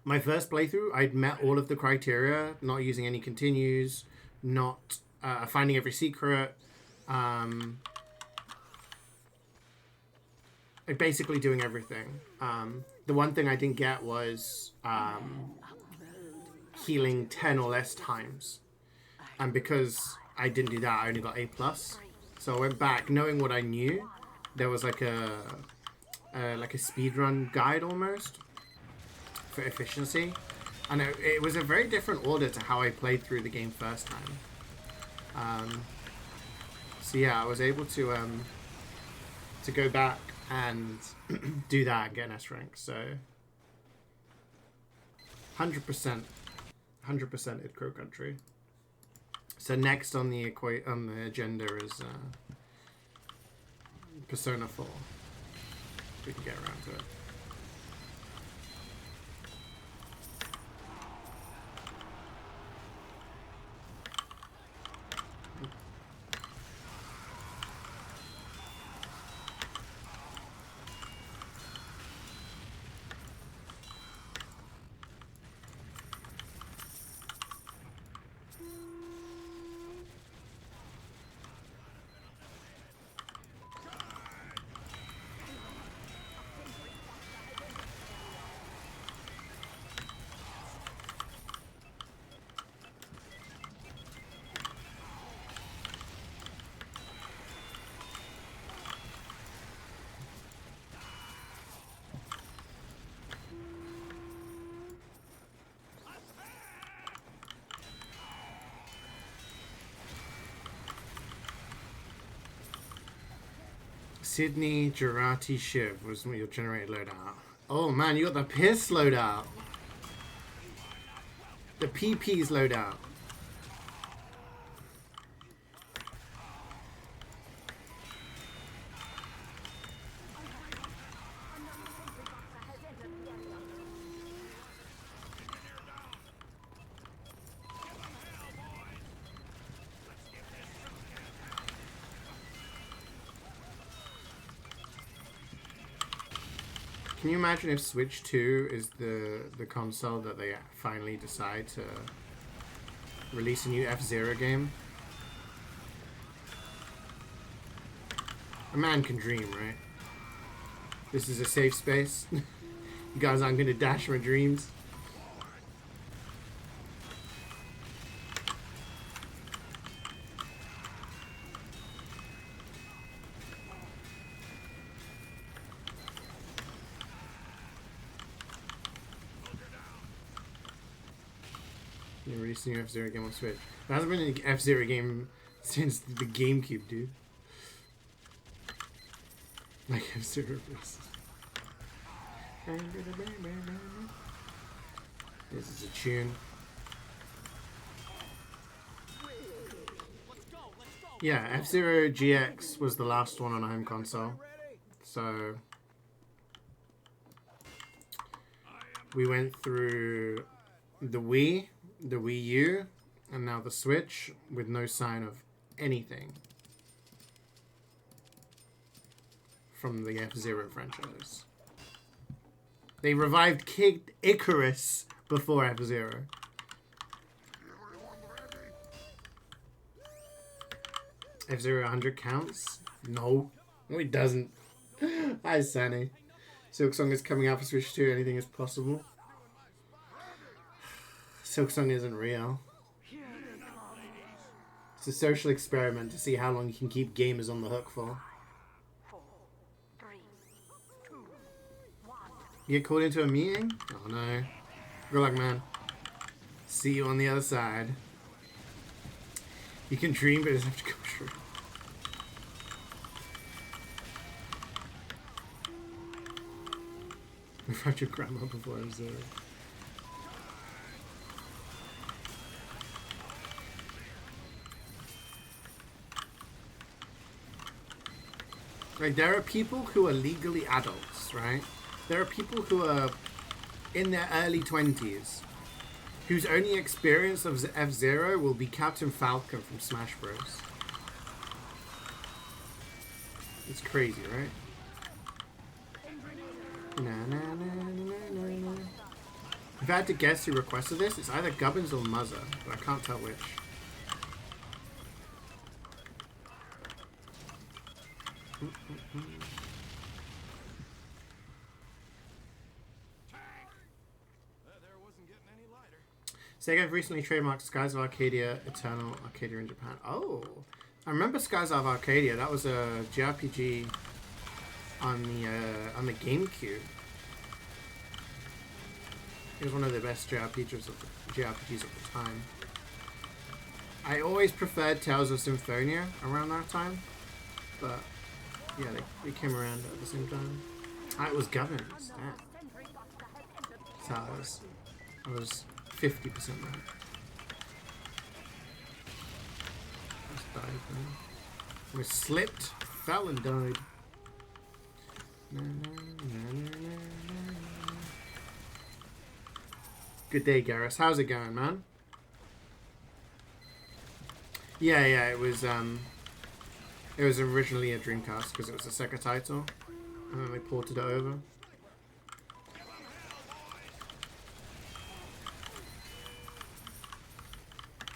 My first playthrough, I'd met all of the criteria, not using any continues, not finding every secret, basically doing everything. The one thing I didn't get was healing 10 or less times. And because I didn't do that, I only got A+. So I went back knowing what I knew. There was like a speedrun guide almost for efficiency. And it was a very different order to how I played through the game first time. So yeah, I was able to go back and do that and get an S rank. So 100% at Crow Country. So next on the agenda is Persona 4. If we can get around to it. Sydney Girati Shiv was your generated loadout. Oh man, you got the piss loadout. The PP's loadout. Can you imagine if Switch 2 is the console that they finally decide to release a new F-Zero game? A man can dream, right? This is a safe space. You guys aren't gonna dash my dreams. Releasing F-Zero game on Switch. There hasn't been an F-Zero game since the GameCube, dude. Like F-Zero Plus. This is a tune. Yeah, F-Zero GX was the last one on a home console. So we went through the Wii, the Wii U, and now the Switch with no sign of anything from the F-Zero franchise. They revived Kid Icarus before F-Zero. F-Zero 100 counts? No. No, it doesn't. Hi, Sunny. Silksong is coming out for Switch 2. Anything is possible. Silksong isn't real. It's a social experiment to see how long you can keep gamers on the hook for. 4, 3, 2, 1. You get called into a meeting? Oh no. Good luck, man. See you on the other side. You can dream, but it doesn't have to come true. We found your grandma before I was there. Like, there are people who are legally adults, right? There are people who are in their early 20s whose only experience of F-Zero will be Captain Falcon from Smash Bros. It's crazy, right? Na, na, na, na, na, na. If I had to guess who requested this, it's either Gubbins or Muzzer, but I can't tell which. Sega have recently trademarked Skies of Arcadia, Eternal Arcadia in Japan. Oh, I remember Skies of Arcadia. That was a JRPG on the GameCube. It was one of the best JRPGs of the time. I always preferred Tales of Symphonia around that time, but yeah, they came around at the same time. Ah, it was Governance. Damn. So I was 50% right. Just died then. We slipped, fell and died. Na, na, na, na, na, na. Good day, Garrus. How's it going, man? Yeah, it was originally a Dreamcast because it was a Sega title, and then they ported it over.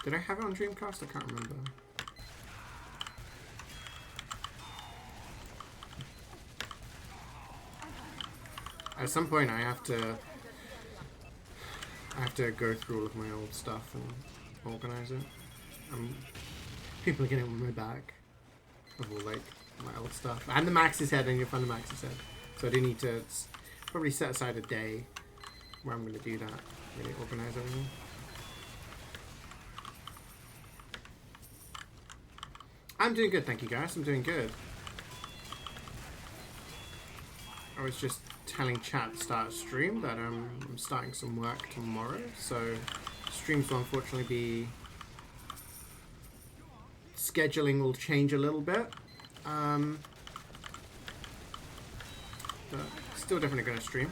Did I have it on Dreamcast? I can't remember. At some point, I have to go through all of my old stuff and organize it. People are getting on my back of all like my old stuff and the Max's head. And you'll find the Max's head. So I do need to probably set aside a day where I'm going to do that. Really organize everything. I'm doing good, thank you guys. I'm doing good. was just telling chat to start a stream that I'm starting some work tomorrow, so streams will unfortunately be... scheduling will change a little bit. But still definitely going to stream.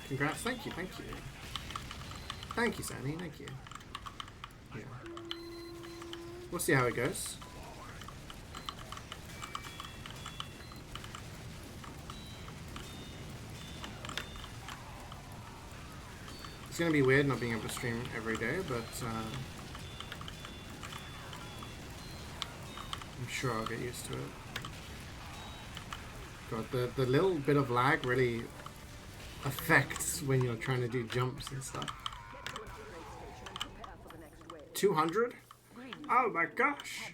Congrats, thank you, thank you. Thank you, Sandy, thank you. Yeah. We'll see how it goes. It's going to be weird not being able to stream every day, but I'm sure I'll get used to it. God, the little bit of lag really affects when you're trying to do jumps and stuff. 200? Oh my gosh!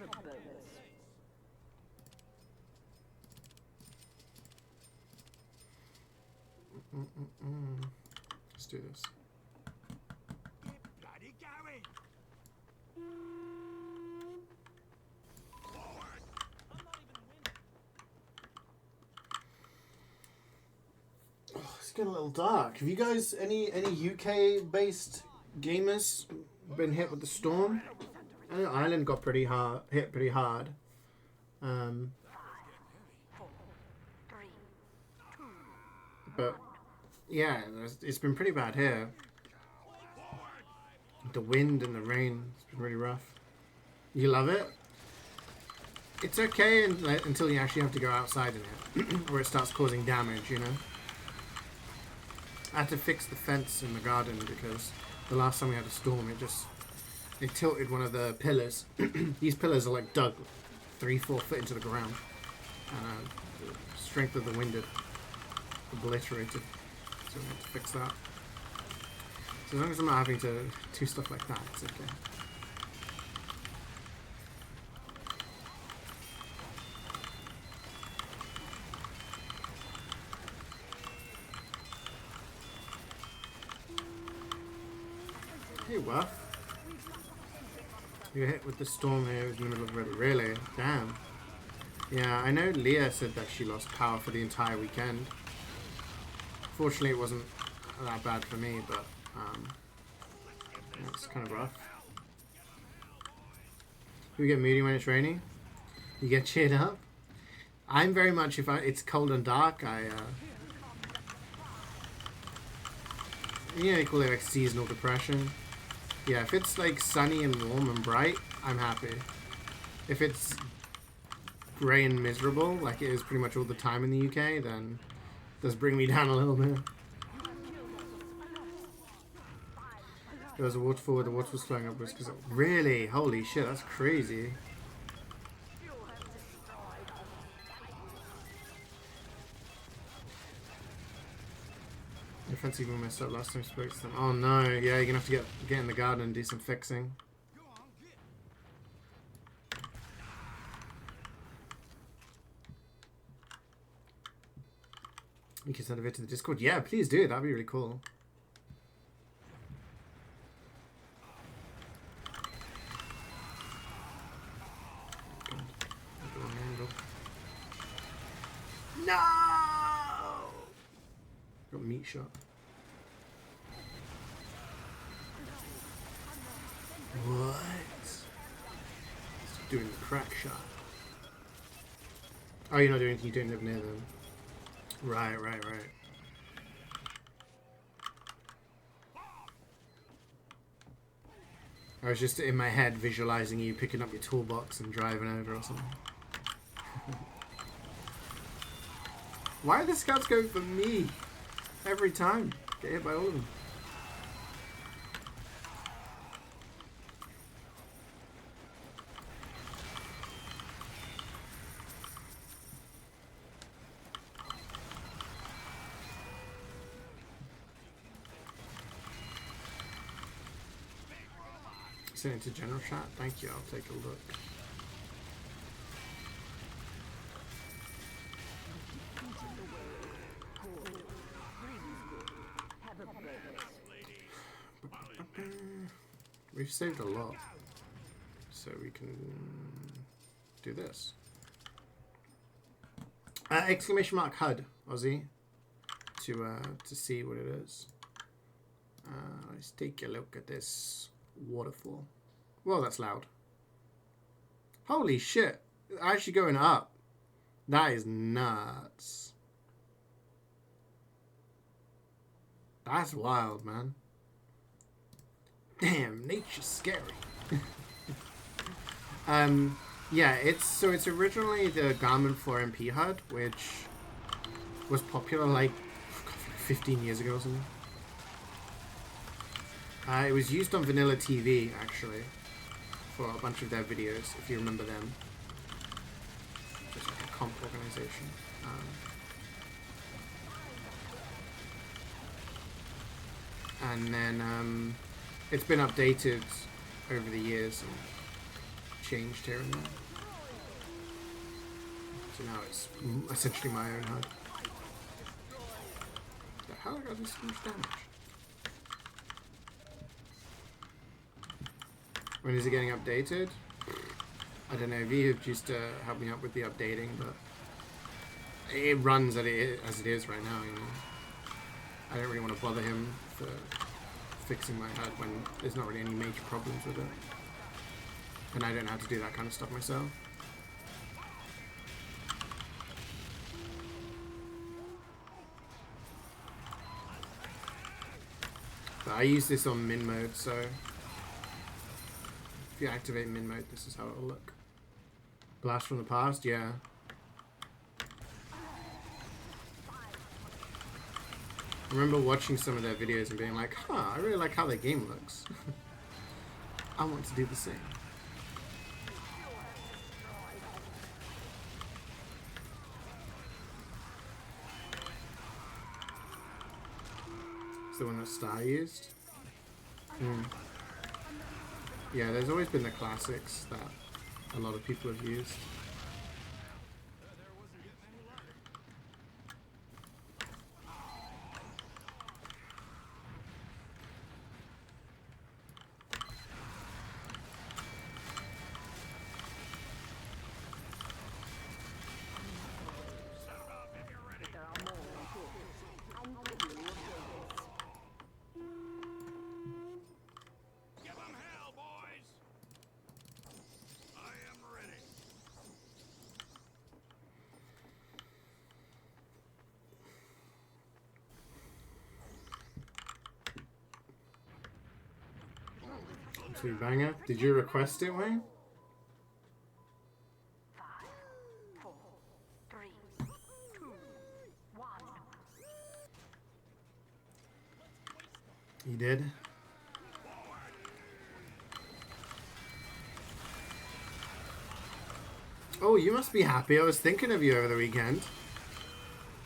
Let's do this. Bloody going. Oh, it's getting a little dark. Have you guys, any UK based gamers been hit with the storm? I know Ireland got hit pretty hard. 4, 3, 2, But yeah, it's been pretty bad here. The wind and the rain, it's been really rough. You love it? It's okay until you actually have to go outside in it, where it starts causing damage, you know? I had to fix the fence in the garden because the last time we had a storm, it tilted one of the pillars. These pillars are like dug 3-4 foot into the ground. And the strength of the wind had obliterated. So we had to fix that. So as long as I'm not having to do stuff like that, it's okay. Hey, what? You got hit with the storm here in the middle of the road. Really? Damn. Yeah, I know Leah said that she lost power for the entire weekend. Fortunately, it wasn't that bad for me, but yeah, it's kind of rough. You get moody when it's raining? You get cheered up? I'm very much, if it's cold and dark, you know, they call it like seasonal depression. Yeah, if it's like sunny and warm and bright, I'm happy. If it's grey and miserable, like it is pretty much all the time in the UK, then it does bring me down a little bit. There was a waterfall where the water was flowing upwards because really? Holy shit, that's crazy. Your fence even messed up last time I spoke to them. Oh no, yeah, you're gonna have to get in the garden and do some fixing. You can send a vid to the Discord. Yeah, please do. That'd be really cool. No! Got meat shot. What? It's doing the crack shot. Oh, you're not doing anything. You don't live near them. Right. I was just in my head visualizing you picking up your toolbox and driving over or something. Why are the scouts going for me? Every time. Get hit by all of them. Send it to general chat. Thank you. I'll take a look. We've saved a lot, so we can do this. Exclamation mark HUD, Aussie, to see what it is. Let's take a look at this waterfall. Whoa, that's loud. Holy shit. Actually going up. That is nuts. That's wild, man. Damn, nature's scary. Yeah, it's originally the Garmin 4MP HUD, which was popular like 15 years ago or something. It was used on Vanilla TV, actually, for a bunch of their videos, if you remember them. Just like a comp organization. And then it's been updated over the years and changed here and there. So now it's essentially my own HUD. The hell got this much damage? When is it getting updated? I don't know. V have used to help me out with the updating, but it runs as it is right now. You know, I don't really want to bother him for fixing my HUD when there's not really any major problems with it, and I don't know how to do that kind of stuff myself. But I use this on min mode, so if you activate min mode, this is how it'll look. Blast from the past, yeah. I remember watching some of their videos and being like, huh, I really like how their game looks. I want to do the same. It's the one that Star used. Yeah, there's always been the classics that a lot of people have used. Sweet banger. Did you request it, Wayne? 5, 4, 3, 2, 1. You did? Oh, you must be happy. I was thinking of you over the weekend.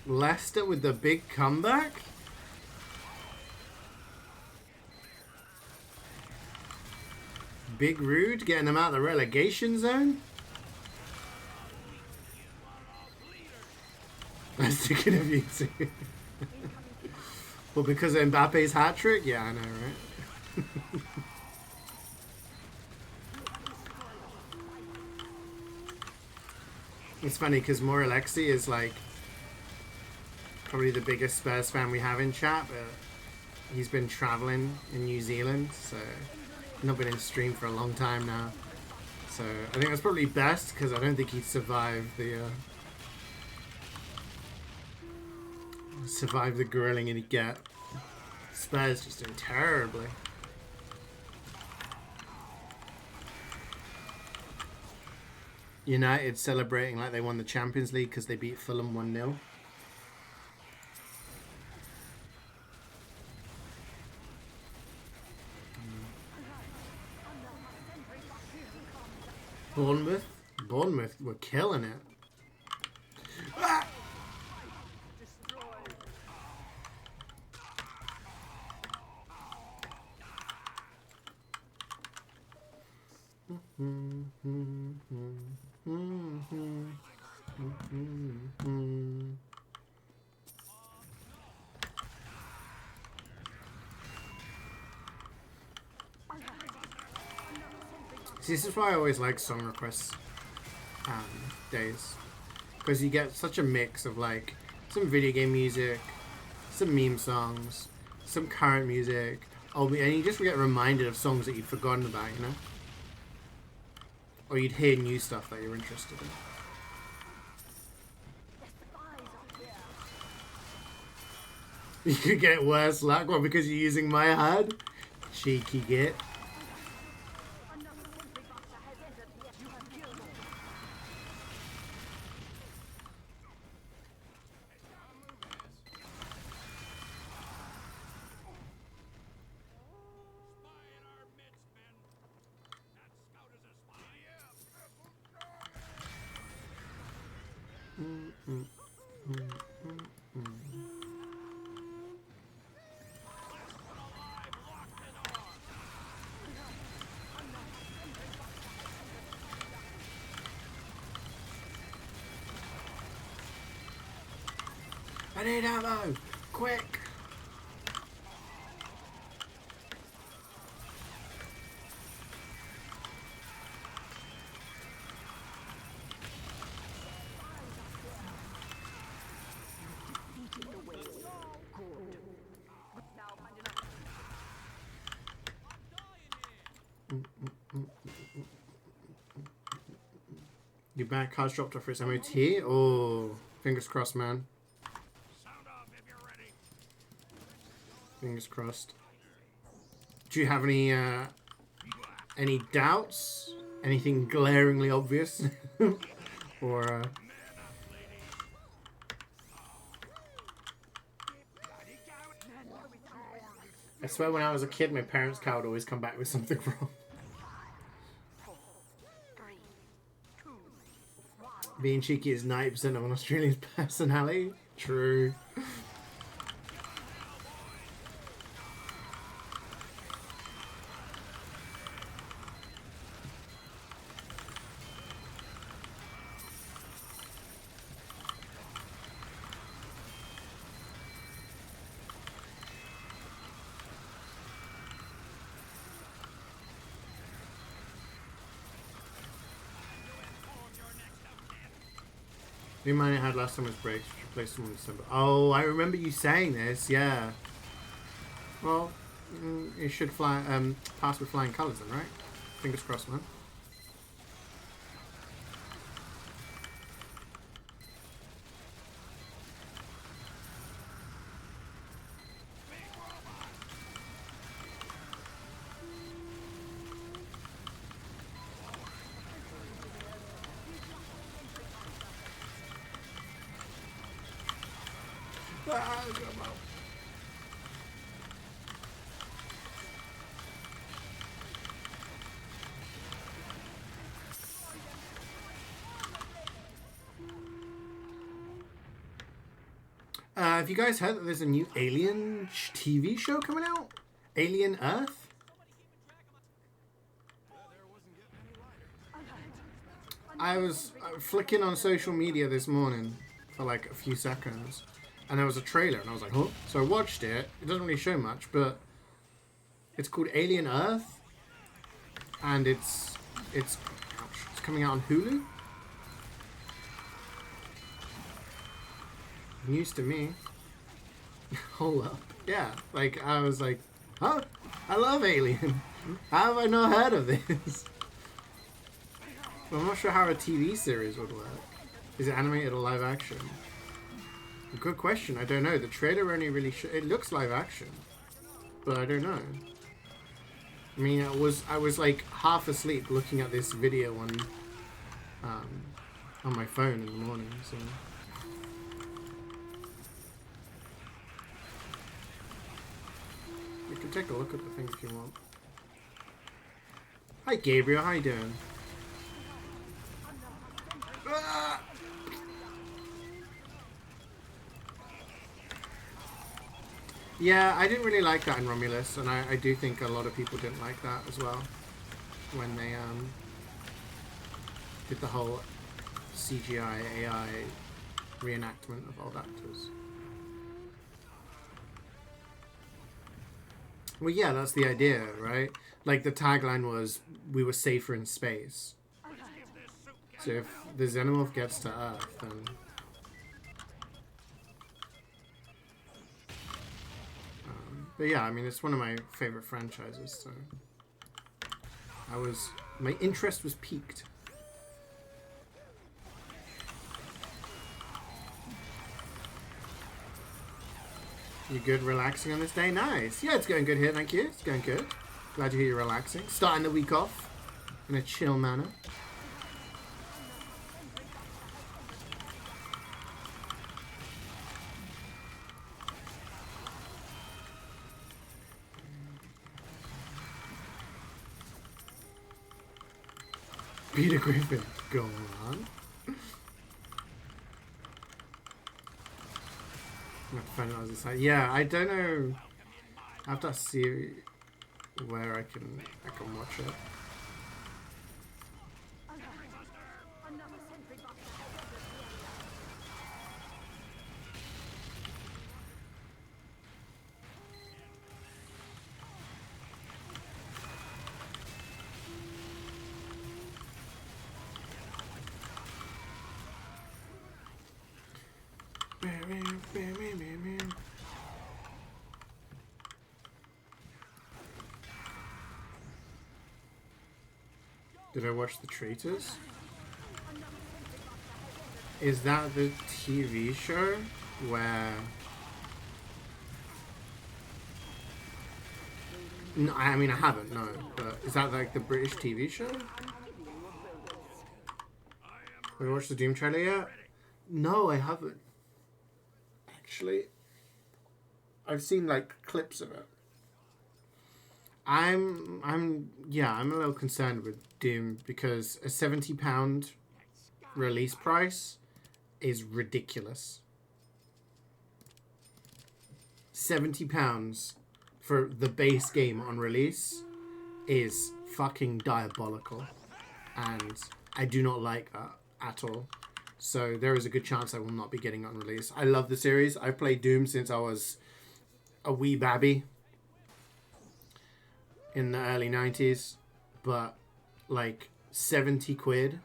Leicester with the big comeback? Big Rude getting them out of the relegation zone? I was thinking of you too. Well, because of Mbappe's hat-trick? Yeah, I know, right? It's funny because More Alexi is like probably the biggest Spurs fan we have in chat, but he's been traveling in New Zealand, so not been in stream for a long time now. So I think that's probably best because I don't think he'd survive the grilling he'd get. Spurs just doing terribly. United celebrating like they won the Champions League because they beat Fulham 1-0. Bournemouth were killing it. Ah! See, this is why I always like song requests days, because you get such a mix of like some video game music, some meme songs, some current music, and you just get reminded of songs that you'd forgotten about, you know, or you'd hear new stuff that you're interested in. You could get worse luck, well, because you're using my HUD? Cheeky git. I need ammo! Quick! Your back car's dropped off for its MOT? Oh, fingers crossed, man. Sound off if you're ready. Fingers crossed. Do you have any doubts? Anything glaringly obvious? Or I swear when I was a kid, my parents' car would always come back with something wrong. 4, 3, 2, 1. Being cheeky is 90% of an Australian's personality. True. The mine I had last time was brakes, which replaced them in December. Oh, I remember you saying this, yeah. Well, it should fly, pass with flying colours then, right? Fingers crossed, man. Have you guys heard that there's a new Alien TV show coming out? Alien Earth? I was flicking on social media this morning for like a few seconds, and there was a trailer, and I was like, huh? So I watched it. It doesn't really show much, but it's called Alien Earth, and it's coming out on Hulu. News to me. Hold up. Yeah, like I was like, huh? I love Alien. How have I not heard of this? I'm not sure how a TV series would work. Is it animated or live action? Good question. I don't know. The trailer only really it looks live action, but I don't know. I mean, I was like half asleep looking at this video on my phone in the morning. So you can take a look at the thing if you want. Hi Gabriel, how you doing? Ah! Yeah, I didn't really like that in Romulus, and I do think a lot of people didn't like that as well when they did the whole CGI AI reenactment of old actors. Well, yeah, that's the idea, right? Like the tagline was, "We were safer in space." So if the Xenomorph gets to Earth, then... but yeah, I mean, it's one of my favorite franchises, so... my interest was piqued. You good relaxing on this day? Nice. Yeah, it's going good here, thank you. It's going good. Glad to hear you're relaxing. Starting the week off in a chill manner. Peter Griffin, go on. I have to find it on the side. Yeah, I don't know. I have to see where I can watch it. Another sentry box. Did I watch The Traitors? Is that the TV show where... No, I mean I haven't, no. But is that like the British TV show? Have you watched the Doom trailer yet? No, I haven't. Actually, I've seen like clips of it. I'm a little concerned with Doom because a £70 release price is ridiculous. £70 for the base game on release is fucking diabolical, and I do not like that at all. So there is a good chance I will not be getting it on release. I love the series. I've played Doom since I was a wee babby in the early 90s, but like 70 quid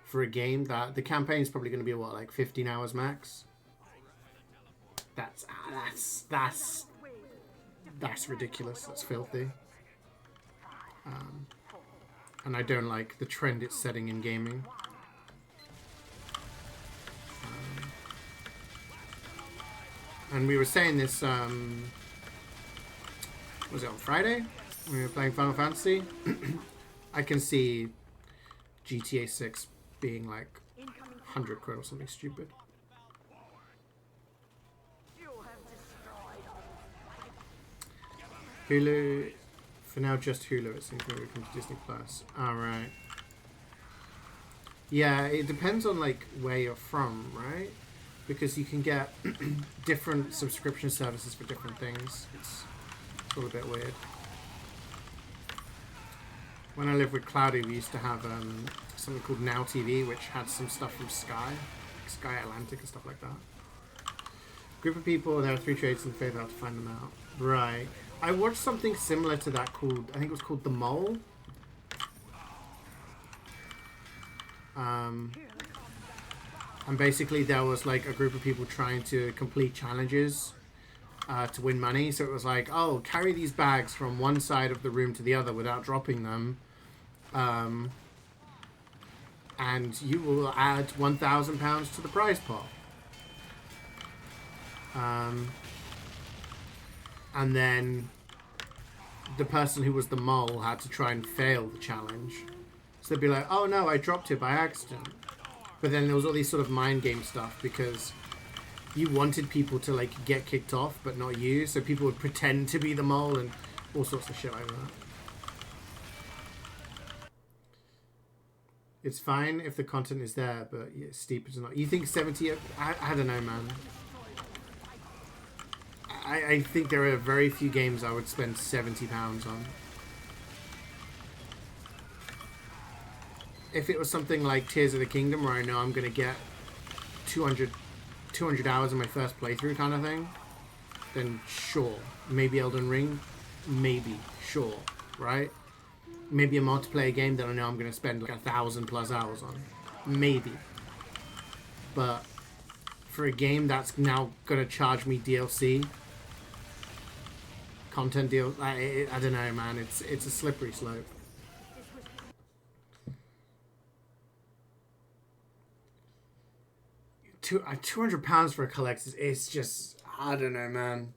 for a game that the campaign is probably going to be what, like 15 hours max. That's ridiculous. That's filthy. And I don't like the trend it's setting in gaming. And we were saying this, was it on Friday? When we were playing Final Fantasy? I can see GTA 6 being like 100 quid or something stupid. Hulu, for now just Hulu, it seems maybe come to Disney Plus. Alright. Yeah, it depends on like where you're from, right? Because you can get different subscription services for different things. It's all a bit weird. When I lived with Cloudy, we used to have something called Now TV, which had some stuff from Sky Atlantic and stuff like that. Group of people, there are 3 trades in favor, I have to find them out. Right. I watched something similar to that called, I think it was called The Mole. And basically there was like a group of people trying to complete challenges to win money. So it was like, oh, carry these bags from one side of the room to the other without dropping them. And you will add £1,000 to the prize pot. And then the person who was the mole had to try and fail the challenge. So they'd be like, oh no, I dropped it by accident. But then there was all these sort of mind game stuff because you wanted people to like get kicked off, but not you. So people would pretend to be the mole and all sorts of shit like that. It's fine if the content is there, but yeah, steep is not. You think 70? I don't know, man. I think there are very few games I would spend £70 on. If it was something like Tears of the Kingdom, where I know I'm going to get 200 hours in my first playthrough kind of thing, then sure. Maybe Elden Ring, maybe, sure, right? Maybe a multiplayer game that I know I'm going to spend like 1,000+ hours on, maybe. But for a game that's now gonna charge me DLC content deal, I don't know, man. It's a slippery slope. £200 for a collector's, it's just, I don't know, man.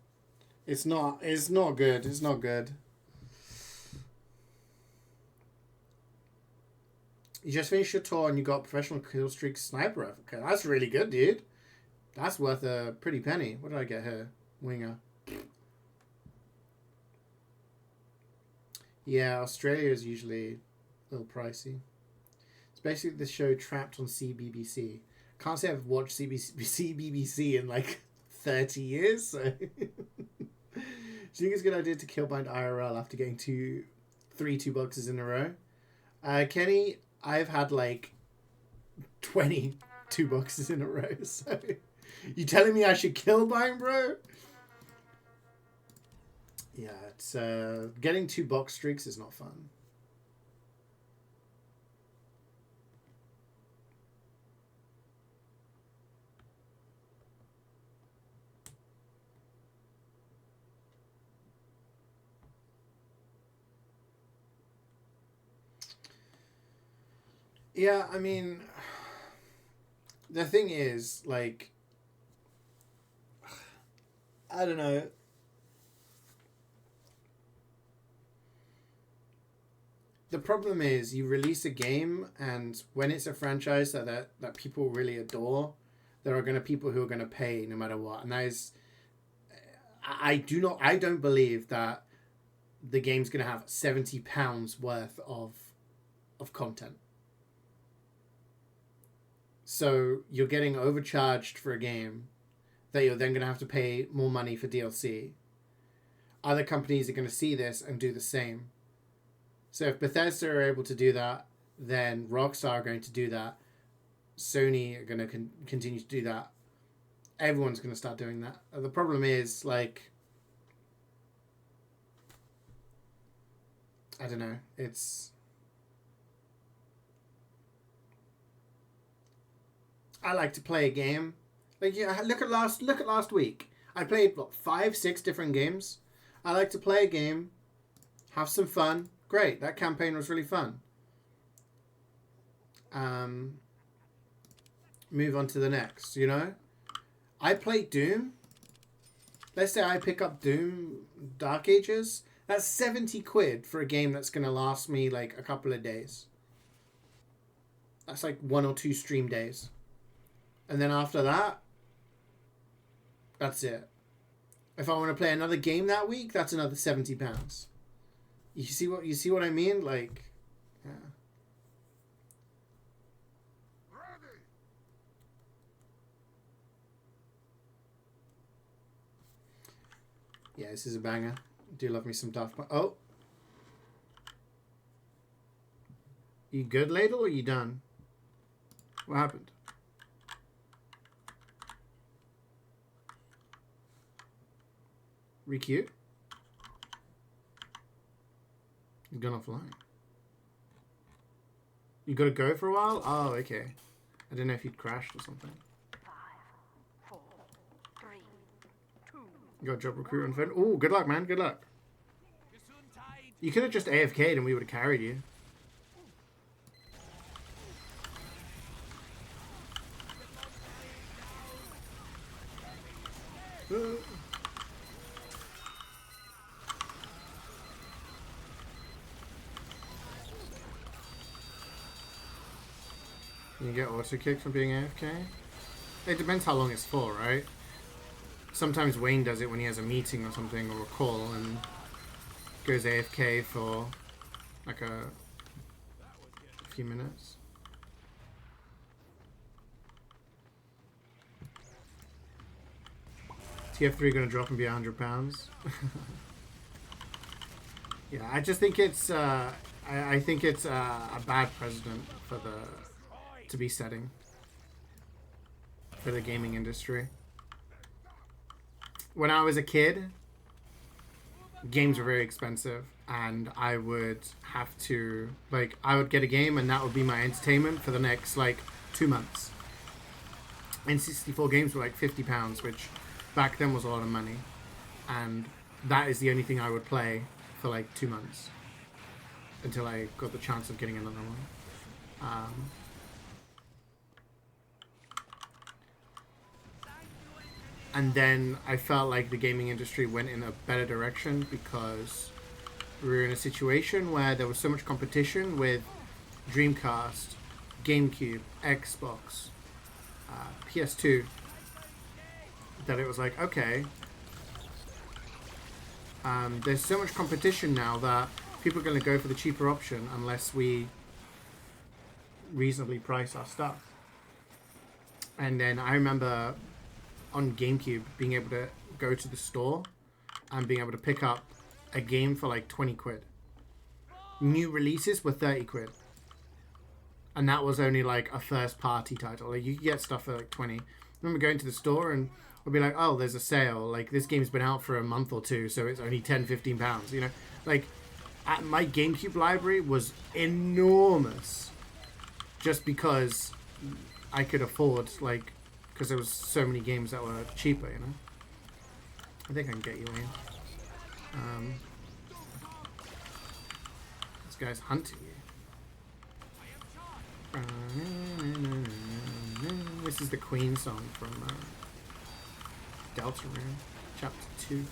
It's not good. It's not good. You just finished your tour and you got professional kill streak sniper. Okay, that's really good, dude. That's worth a pretty penny. What did I get here? Winger. Yeah, Australia is usually a little pricey. It's basically the show Trapped on CBBC. Can't say I've watched CBBC in like 30 years, so... Do you think it's a good idea to killbind IRL after getting 3 2-boxes in a row? Kenny, I've had like 20 2-boxes in a row, so... You telling me I should killbind, bro? Yeah, it's... getting 2-box streaks is not fun. Yeah, I mean, the thing is, like, I don't know. The problem is you release a game, and when it's a franchise that people really adore, there are going to people who are going to pay no matter what. And that is, I don't believe that the game's going to have £70 worth of content. So you're getting overcharged for a game that you're then going to have to pay more money for DLC. Other companies are going to see this and do the same. So if Bethesda are able to do that, then Rockstar are going to do that. Sony are going to continue to do that. Everyone's going to start doing that. The problem is, like, I don't know. I like to play a game. Like, yeah, look at last week. I played 5-6 different games. I like to play a game, have some fun. Great, that campaign was really fun. Move on to the next. You know, I played Doom. Let's say I pick up Doom Dark Ages. That's 70 quid for a game that's gonna last me like a couple of days. That's like 1 or 2 stream days. And then after that, that's it. If I want to play another game that week, that's another £70. You see what I mean? Like, yeah. Yeah, this is a banger. Do love me some Daft Punk. Oh. You good, Ladle, or you done? What happened? Requeue? You've gone offline. You gotta go for a while? Oh, okay. I didn't know if you'd crashed or something. 5, 4, 3, 2. You got job recruit on phone. Oh, good luck, man. Good luck. You could have just AFK'd and we would have carried you. You get auto kick for being AFK? It depends how long it's for, right? Sometimes Wayne does it when he has a meeting or something or a call and goes AFK for like a few minutes. TF3 gonna drop and be £100. Yeah, I just think it's I think it's a bad precedent for to be setting for the gaming industry. When I was a kid, games were very expensive, and I would have to, like, I would get a game and that would be my entertainment for the next like 2 months. N64 games were like £50, which back then was a lot of money. And that is the only thing I would play for like 2 months. Until I got the chance of getting another one. And then I felt like the gaming industry went in a better direction because we were in a situation where there was so much competition with Dreamcast, GameCube, Xbox, PS2, that it was like, okay, there's so much competition now that people are going to go for the cheaper option unless we reasonably price our stuff. And then I remember on GameCube being able to go to the store and being able to pick up a game for like 20 quid. New releases were 30 quid. And that was only like a first party title. Like you could get stuff for like 20. I remember going to the store and I'd be like, oh, there's a sale. Like this game's been out for a month or two, so it's only 10, 15 pounds, you know? Like my GameCube library was enormous just because I could afford, like, because there was so many games that were cheaper, you know? I think I can get you in. This guy's hunting you. This is the Queen song from Deltarune, Chapter 2.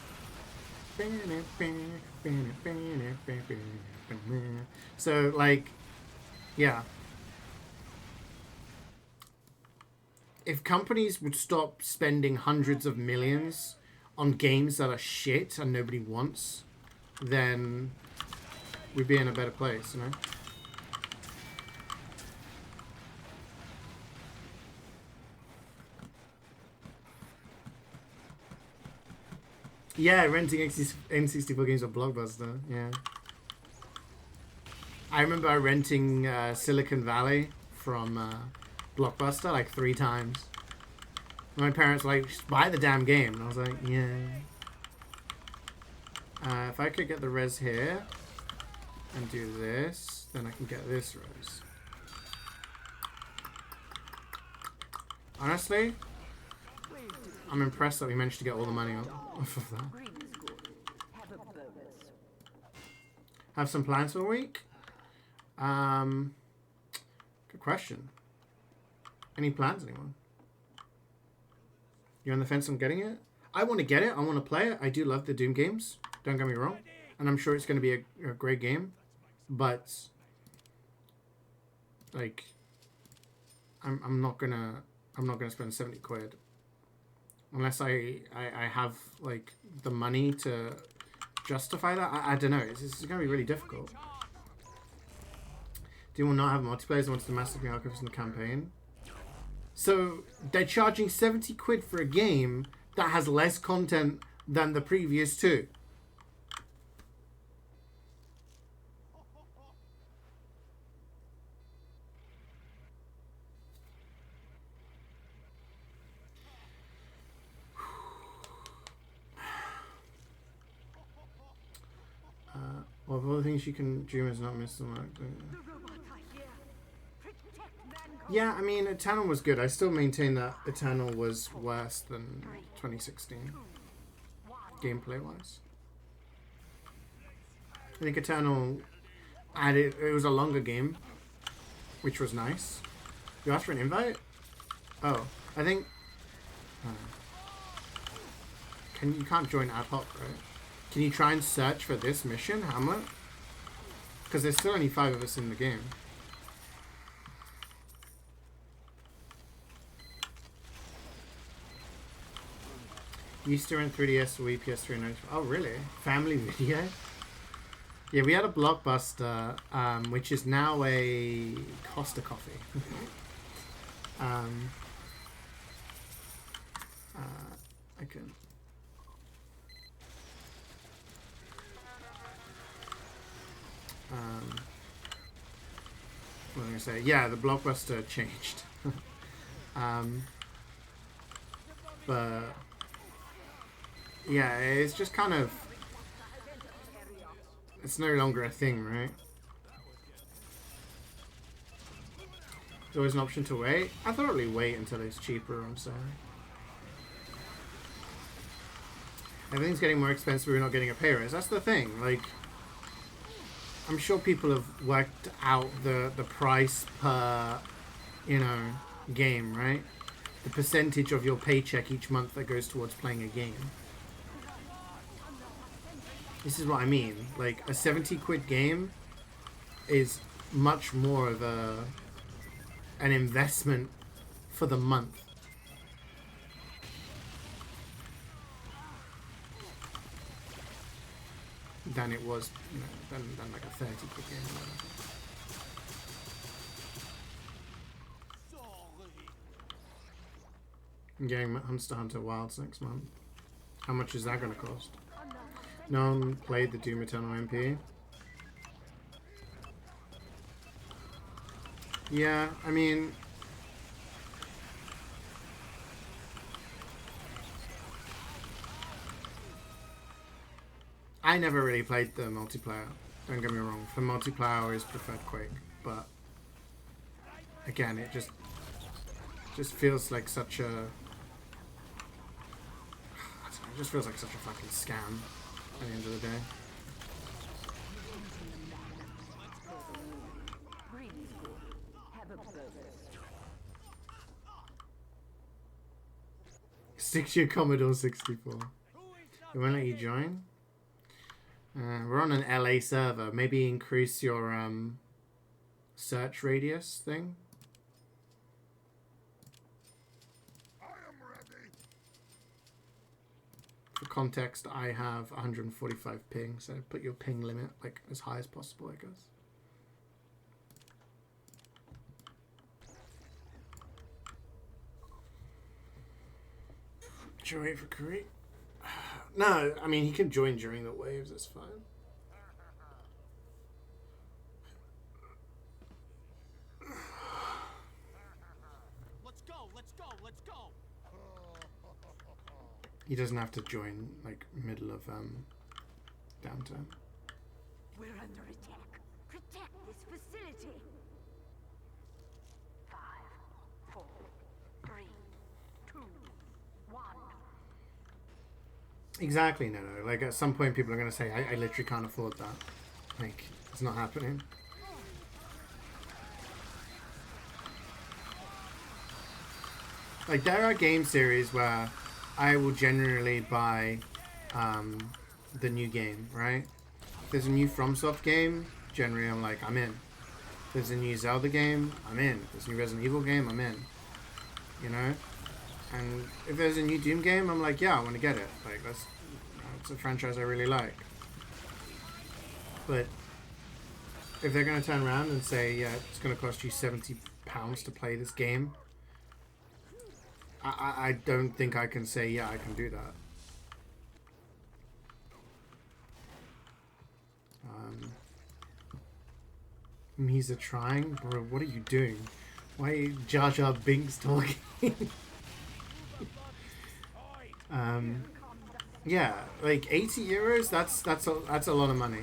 So, like, yeah. If companies would stop spending hundreds of millions on games that are shit and nobody wants, then we'd be in a better place, you know? Yeah, renting N64 games at Blockbuster, yeah. I remember renting Silicon Valley from Blockbuster like 3 times. My parents were like, just buy the damn game. And I was like, yeah. If I could get the res here and do this, then I can get this res. Honestly, I'm impressed that we managed to get all the money off of that. Have some plans for the week? Good question. Any plans, anyone? You on the fence on getting it? I want to get it. I want to play it. I do love the Doom games. Don't get me wrong. And I'm sure it's going to be a great game. But, like, I'm not gonna spend 70 quid. Unless I have, like, the money to justify that. I don't know. It's going to be really difficult. Do you not have multiplayer? I want to massively archives in the campaign. So they're charging 70 quid for a game that has less content than the previous 2. Well, of all the things you can dream is not miss the mark. Yeah, I mean, Eternal was good. I still maintain that Eternal was worse than 2016, gameplay-wise. I think Eternal added... It was a longer game, which was nice. You asked for an invite? Oh, I think... You can't join ad hoc, right? Can you try and search for this mission, Hamlet? Because there's still only 5 of us in the game. Used to run 3DS, Wii, PS3, and oh really? Family Video? Yeah, we had a Blockbuster, which is now a Costa Coffee. I can. What was I gonna say? Yeah, the Blockbuster changed. But yeah, it's just kind of... It's no longer a thing, right? There's always an option to wait. I thought I'd wait until it's cheaper, I'm sorry. Everything's getting more expensive, we're not getting a pay raise. That's the thing, like... I'm sure people have worked out the price per, you know, game, right? The percentage of your paycheck each month that goes towards playing a game. This is what I mean. Like, a 70 quid game is much more of an investment for the month. Than it was, you know, than like a 30 quid game or whatever. I'm getting Monster Hunter Wilds next month. How much is that going to cost? No one played the Doom Eternal MP. Yeah, I mean... I never really played the multiplayer. Don't get me wrong. For multiplayer, I always preferred Quake. But... again, it just feels like such a... I don't know, it just feels like such a fucking scam at the end of the day. Six-year Commodore 64. It won't let you join? We're on an LA server. Maybe increase your search radius thing. For context, I have 145 ping, so put your ping limit like as high as possible, I guess. Should I wait for Kareem? No, I mean, he can join during the waves, that's fine. Let's go, let's go, let's go. He doesn't have to join, like, middle of, downtime. We're under attack. Protect this facility. 5, 4, 3, 2, 1. Exactly, no. Like, at some point, people are going to say, I literally can't afford that. Like, it's not happening. Like, there are game series where I will generally buy the new game, right? If there's a new FromSoft game, generally I'm like, I'm in. If there's a new Zelda game, I'm in. If there's a new Resident Evil game, I'm in. You know? And if there's a new Doom game, I'm like, yeah, I want to get it. Like, that's a franchise I really like. But if they're going to turn around and say, yeah, it's going to cost you £70 to play this game, I don't think I can say, yeah, I can do that. Misa trying? Bro, what are you doing? Why are Jar Jar Binks talking? Yeah, like 80 euros, that's a lot of money.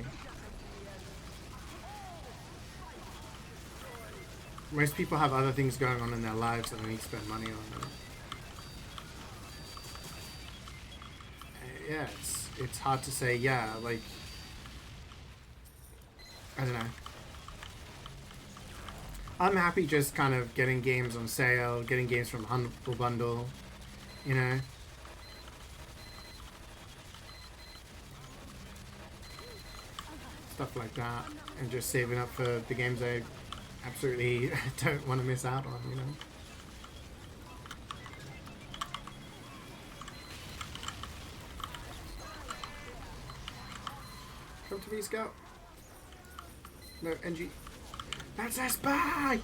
Most people have other things going on in their lives that they need to spend money on. Yeah, it's hard to say, yeah, like, I don't know. I'm happy just kind of getting games on sale, getting games from Humble Bundle, you know. Stuff like that, and just saving up for the games I absolutely don't want to miss out on, you know. Come to me, Scout. No, NG. That's a spy!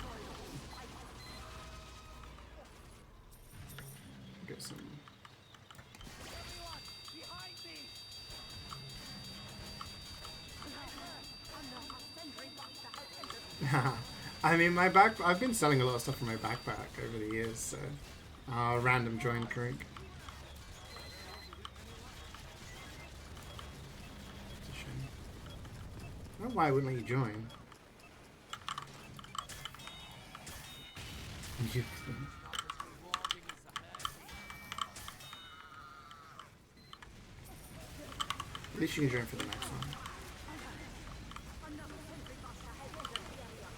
Get some. I mean, my I've been selling a lot of stuff from my backpack over the years, so. Random join, Karink. I don't know why I wouldn't let you join. You- At least you can join for the next one.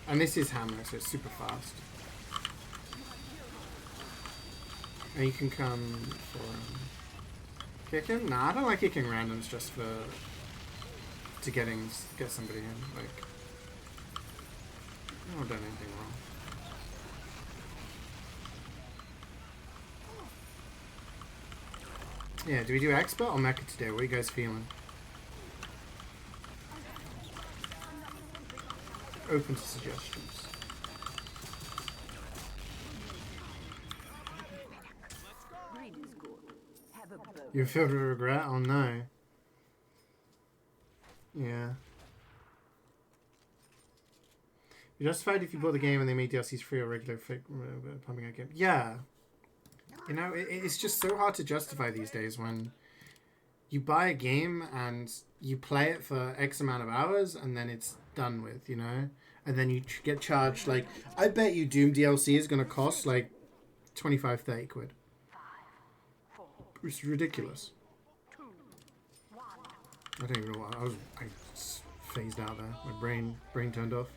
And this is hammer, so it's super fast. And you can come for kicking? Nah, I don't like kicking randoms just for to get somebody in. Like, I haven't done anything wrong. Yeah, do we do expert or mecha today? What are you guys feeling? Open to suggestions. Greed is good. Have a bow. You feel regret? Oh no. Yeah. You're justified if you bought the game and they made DLCs free or regular pumping out game. Yeah. You know, it's just so hard to justify these days when you buy a game and you play it for X amount of hours and then it's done with, you know? And then you get charged, like, I bet you Doom DLC is going to cost, like, 25, 30 quid. It's ridiculous. I don't even know what, I phased out there. My brain turned off.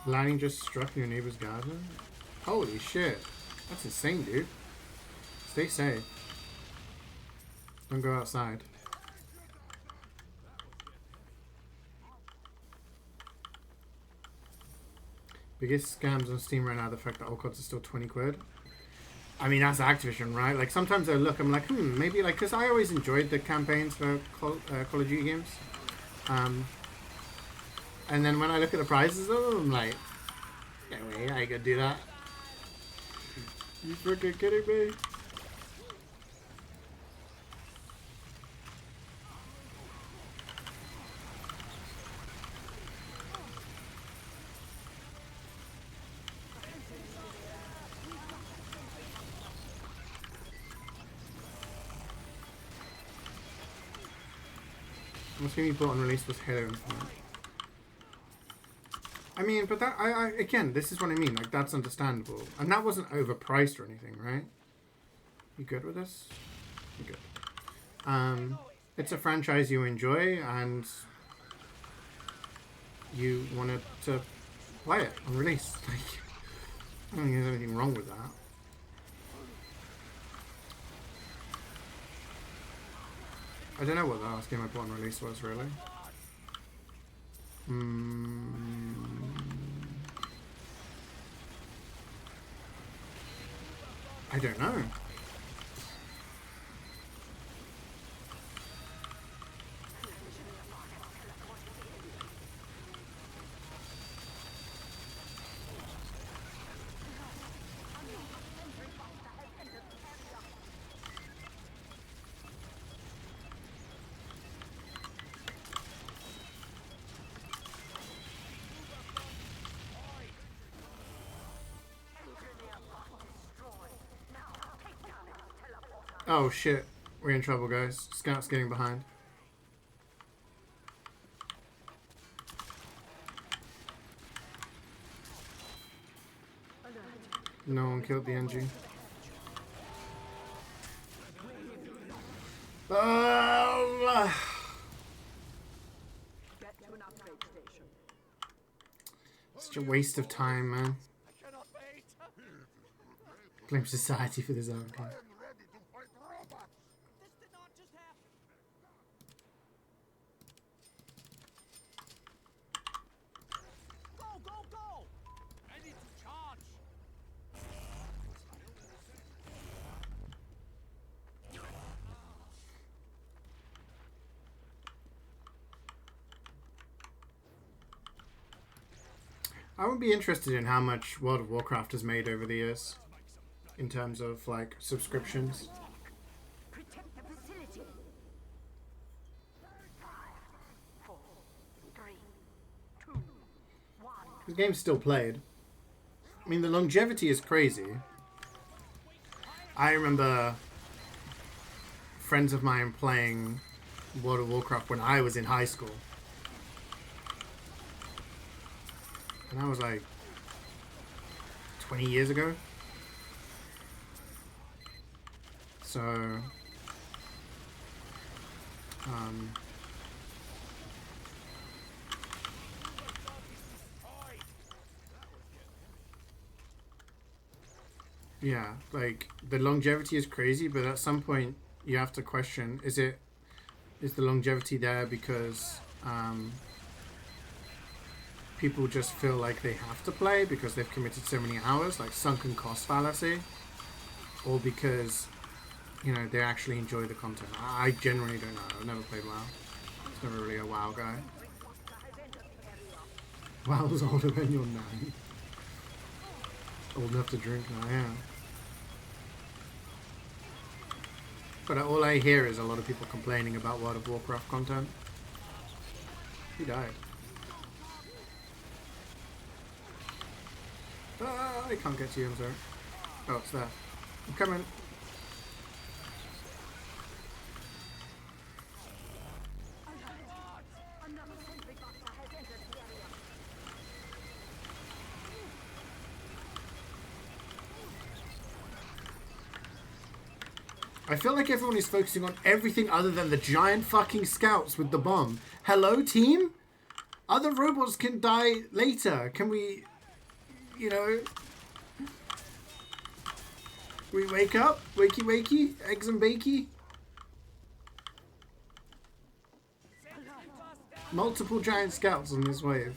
Lightning just struck your neighbor's garden? Holy shit. That's insane, dude. Stay safe. Don't go outside. Biggest scams on Steam right now, the fact that all cards are still 20 quid. I mean, that's Activision, right? Like, sometimes I look, I'm like, maybe, like, because I always enjoyed the campaigns for Call of Duty games. And then when I look at the prices of them, I'm like, no way, I could do that. You freaking kidding me? Most game you bought on release was Halo Infinite. I mean, but that I again, this is what I mean. Like, that's understandable, and that wasn't overpriced or anything, right? You good with this? You good. It's a franchise you enjoy, and you wanted to play it on release. Like, I don't think there's anything wrong with that. I don't know what the last game I bought on release was, really. I don't know. Oh shit, we're in trouble, guys. Scout's getting behind. No one killed the NG. Such a waste of time, man. Blame society for this outcome. I would be interested in how much World of Warcraft has made over the years in terms of, like, subscriptions. Protect the facility. 5, 4, 3, 2, 1. The game's still played. I mean, the longevity is crazy. I remember friends of mine playing World of Warcraft when I was in high school. And that was like 20 years ago. So, yeah, like the longevity is crazy, but at some point you have to question, is the longevity there because people just feel like they have to play because they've committed so many hours, like sunken cost fallacy, or because, you know, they actually enjoy the content. I generally don't know. I've never played WoW. I was never really a WoW guy. WoW's older than you're 9. Old enough to drink now, yeah. But all I hear is a lot of people complaining about World of Warcraft content. He died. I can't get to you, I'm sorry. Oh, it's there. I'm coming. I feel like everyone is focusing on everything other than the giant fucking scouts with the bomb. Hello, team? Other robots can die later. Can we, you know... We wake up? Wakey wakey? Eggs and bakey? Multiple giant scouts on this wave.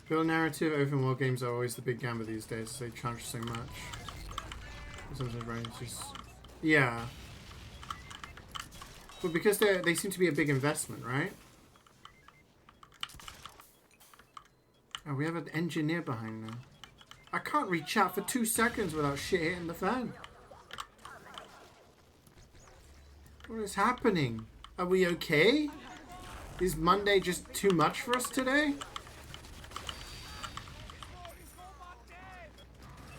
Build narrative open world games are always the big gamble these days. They charge so much. Sometimes right, it's just yeah. But because they seem to be a big investment, right? Oh, we have an engineer behind now. I can't read chat for 2 seconds without shit hitting the fan. What is happening? Are we okay? Is Monday just too much for us today?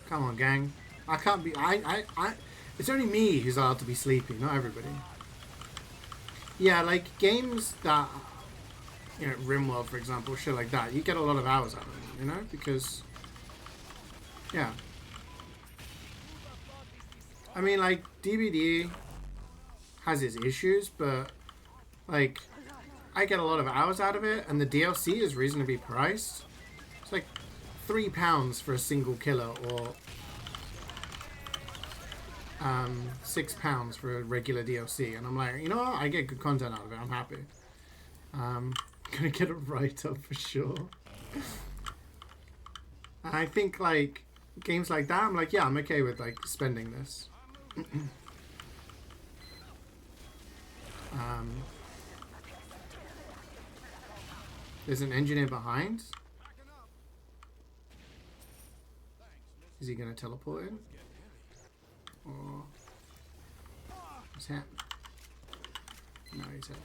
Come on, gang. I can't be... It's only me who's allowed to be sleepy, not everybody. Yeah, like, games that... You know, RimWorld, for example, shit like that. You get a lot of hours out of them, you know? Because... Yeah. I mean, like, DBD has its issues, but... Like, I get a lot of hours out of it, and the DLC is reasonably priced. It's like... £3 for a single killer, or £6 for a regular DLC, and I'm like, you know what? I get good content out of it. I'm happy. Gonna get a write-up for sure. I think like games like that, I'm like, yeah, I'm okay with like spending this. There's an engineer behind. Is he going to teleport in? Or... What's happening? No, he's out.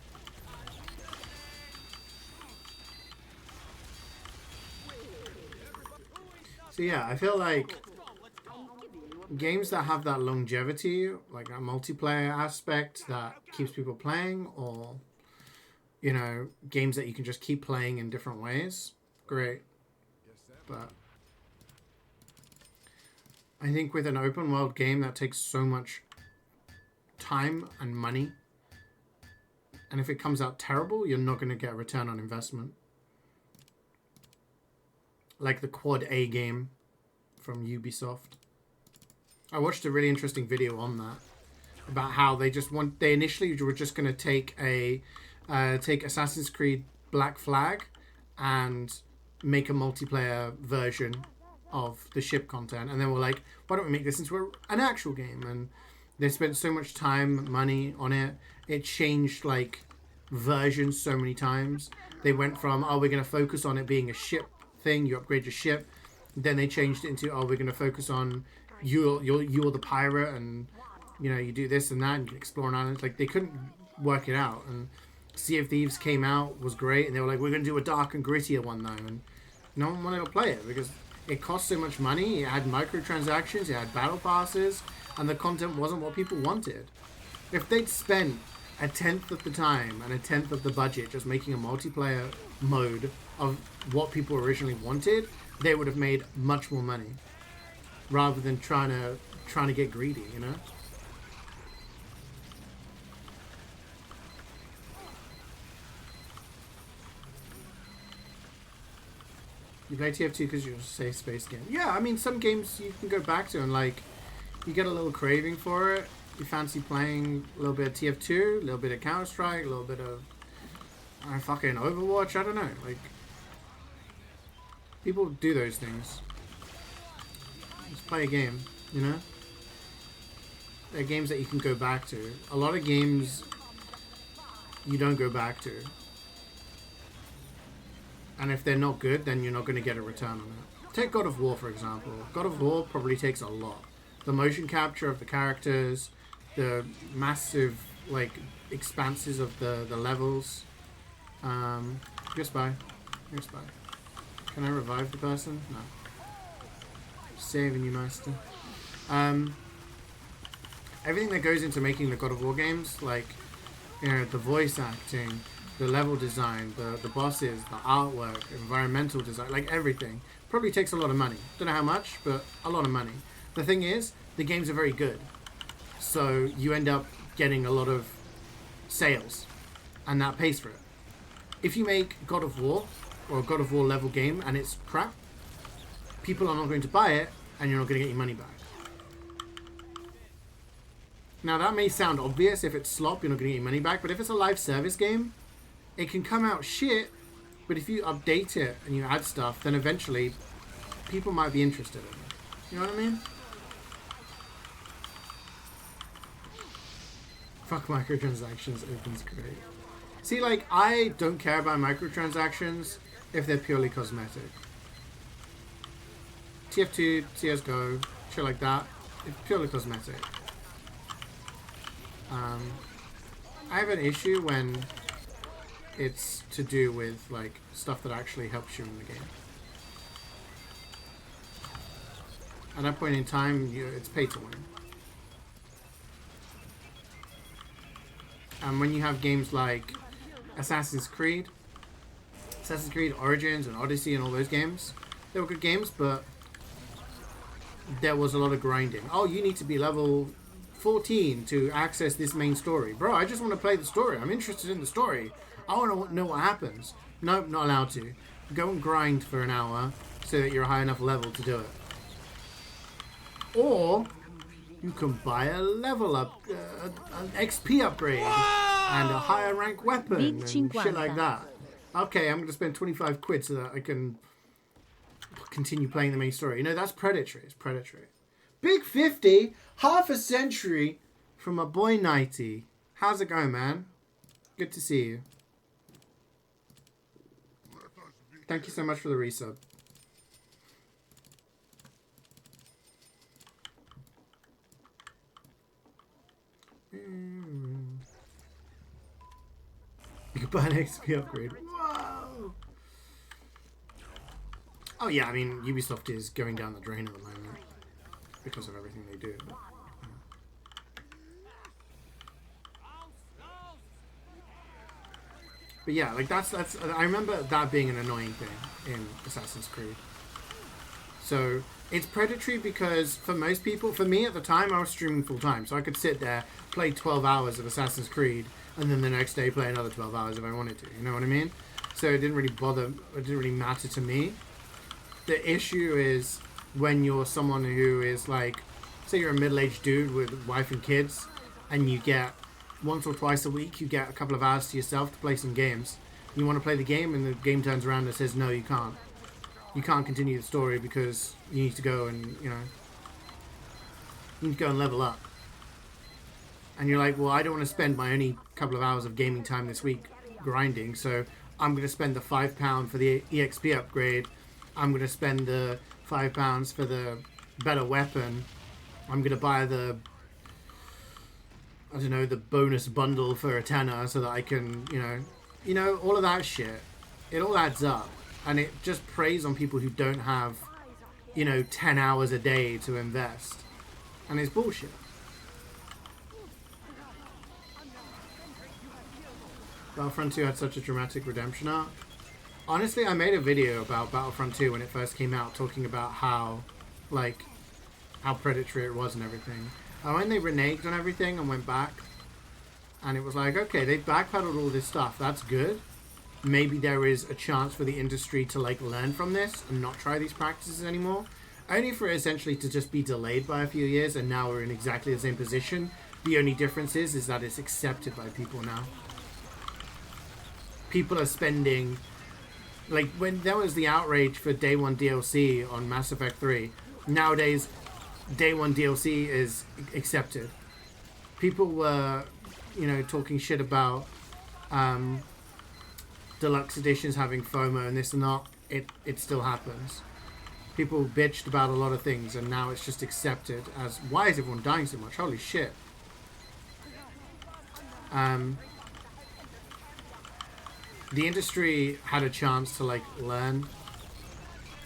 So yeah, I feel like games that have that longevity, like a multiplayer aspect that keeps people playing, or, you know, games that you can just keep playing in different ways, great. But... I think with an open world game that takes so much time and money, and if it comes out terrible, you're not going to get a return on investment. Like the Quad A game from Ubisoft. I watched a really interesting video on that about how they initially were just going to take take Assassin's Creed Black Flag and make a multiplayer version of the ship content, and then we're like, why don't we make this into an actual game? And they spent so much time, money on it. It changed like versions so many times. They went from, oh, we're going to focus on it being a ship thing, you upgrade your ship. Then they changed it into, oh, we're going to focus on you're the pirate, and you know, you do this and that, and you can explore an island. Like, they couldn't work it out. And Sea of Thieves came out, was great, and they were like, we're going to do a dark and grittier one though, and no one wanted to play it because it cost so much money. It had microtransactions, it had battle passes, and the content wasn't what people wanted. If they'd spent a tenth of the time and a tenth of the budget just making a multiplayer mode of what people originally wanted, they would have made much more money rather than trying to get greedy, you know? You play TF2 because you're a safe space game. Yeah, I mean, some games you can go back to and like you get a little craving for it. You fancy playing a little bit of TF2, a little bit of Counter-Strike, a little bit of fucking Overwatch, I don't know. Like, people do those things. Just play a game, you know? They're games that you can go back to. A lot of games you don't go back to. And if they're not good, then you're not going to get a return on it. Take God of War, for example. God of War probably takes a lot. The motion capture of the characters, the massive, like, expanses of the levels. Go spy. Go spy. Can I revive the person? No. Saving you, master. Everything that goes into making the God of War games, like, you know, the voice acting, the level design, the bosses, the artwork, environmental design, like everything, probably takes a lot of money. Don't know how much, but a lot of money. The thing is, the games are very good. So you end up getting a lot of sales, and that pays for it. If you make God of War, or a God of War level game, and it's crap, people are not going to buy it, and you're not going to get your money back. Now that may sound obvious. If it's slop, you're not going to get your money back, but if it's a live service game, it can come out shit, but if you update it and you add stuff, then eventually people might be interested in it. You know what I mean? Fuck microtransactions, opens great. See, like, I don't care about microtransactions if they're purely cosmetic. TF2, CSGO, shit like that, it's purely cosmetic. I have an issue when it's to do with, like, stuff that actually helps you in the game. At that point in time, it's pay to win. And when you have games like Assassin's Creed Origins and Odyssey and all those games, they were good games, but there was a lot of grinding. Oh, you need to be level 14 to access this main story. Bro, I just want to play the story. I'm interested in the story. I want to know what happens. Nope, not allowed to. Go and grind for an hour so that you're a high enough level to do it. Or you can buy a level up, an XP upgrade, and a higher rank weapon, and shit like that. Okay, I'm going to spend 25 quid so that I can continue playing the main story. You know, that's predatory. It's predatory. Big 50, half a century from my boy Nighty. How's it going, man? Good to see you. Thank you so much for the resub. You can buy an XP upgrade. Whoa! Oh yeah, I mean, Ubisoft is going down the drain at the moment because of everything they do. But yeah, like that's I remember that being an annoying thing in Assassin's Creed. So it's predatory because for most people, for me at the time, I was streaming full time, so I could sit there, play 12 hours of Assassin's Creed, and then the next day play another 12 hours if I wanted to. You know what I mean? So it didn't really bother. It didn't really matter to me. The issue is when you're someone who is like, say you're a middle-aged dude with wife and kids, and you get once or twice a week, you get a couple of hours to yourself to play some games. You want to play the game, and the game turns around and says, no, you can't. you can't continue the story because you need to go and, you need to go and level up. And you're like, well, I don't want to spend my only couple of hours of gaming time this week grinding, so I'm going to spend the £5 for the EXP upgrade. I'm going to spend the £5 for the better weapon. I'm going to buy the, I don't know, the bonus bundle for a tenner so that I can, all of that shit. It all adds up. And it just preys on people who don't have, 10 hours a day to invest. And it's bullshit. Battlefront 2 had such a dramatic redemption arc. Honestly, I made a video about Battlefront 2 when it first came out, talking about how predatory it was and everything. And when they reneged on everything and went back, and it was like, okay, they've backpedaled all this stuff, that's good. Maybe there is a chance for the industry to learn from this and not try these practices anymore. Only for it essentially to just be delayed by a few years, and now we're in exactly the same position. The only difference is that it's accepted by people now. People are spending, when there was the outrage for Day 1 DLC on Mass Effect 3, nowadays Day 1 DLC is accepted. People were, talking shit about deluxe editions having FOMO and this and that. It still happens. People bitched about a lot of things, and now it's just accepted as, why is everyone dying so much? Holy shit. The industry had a chance to learn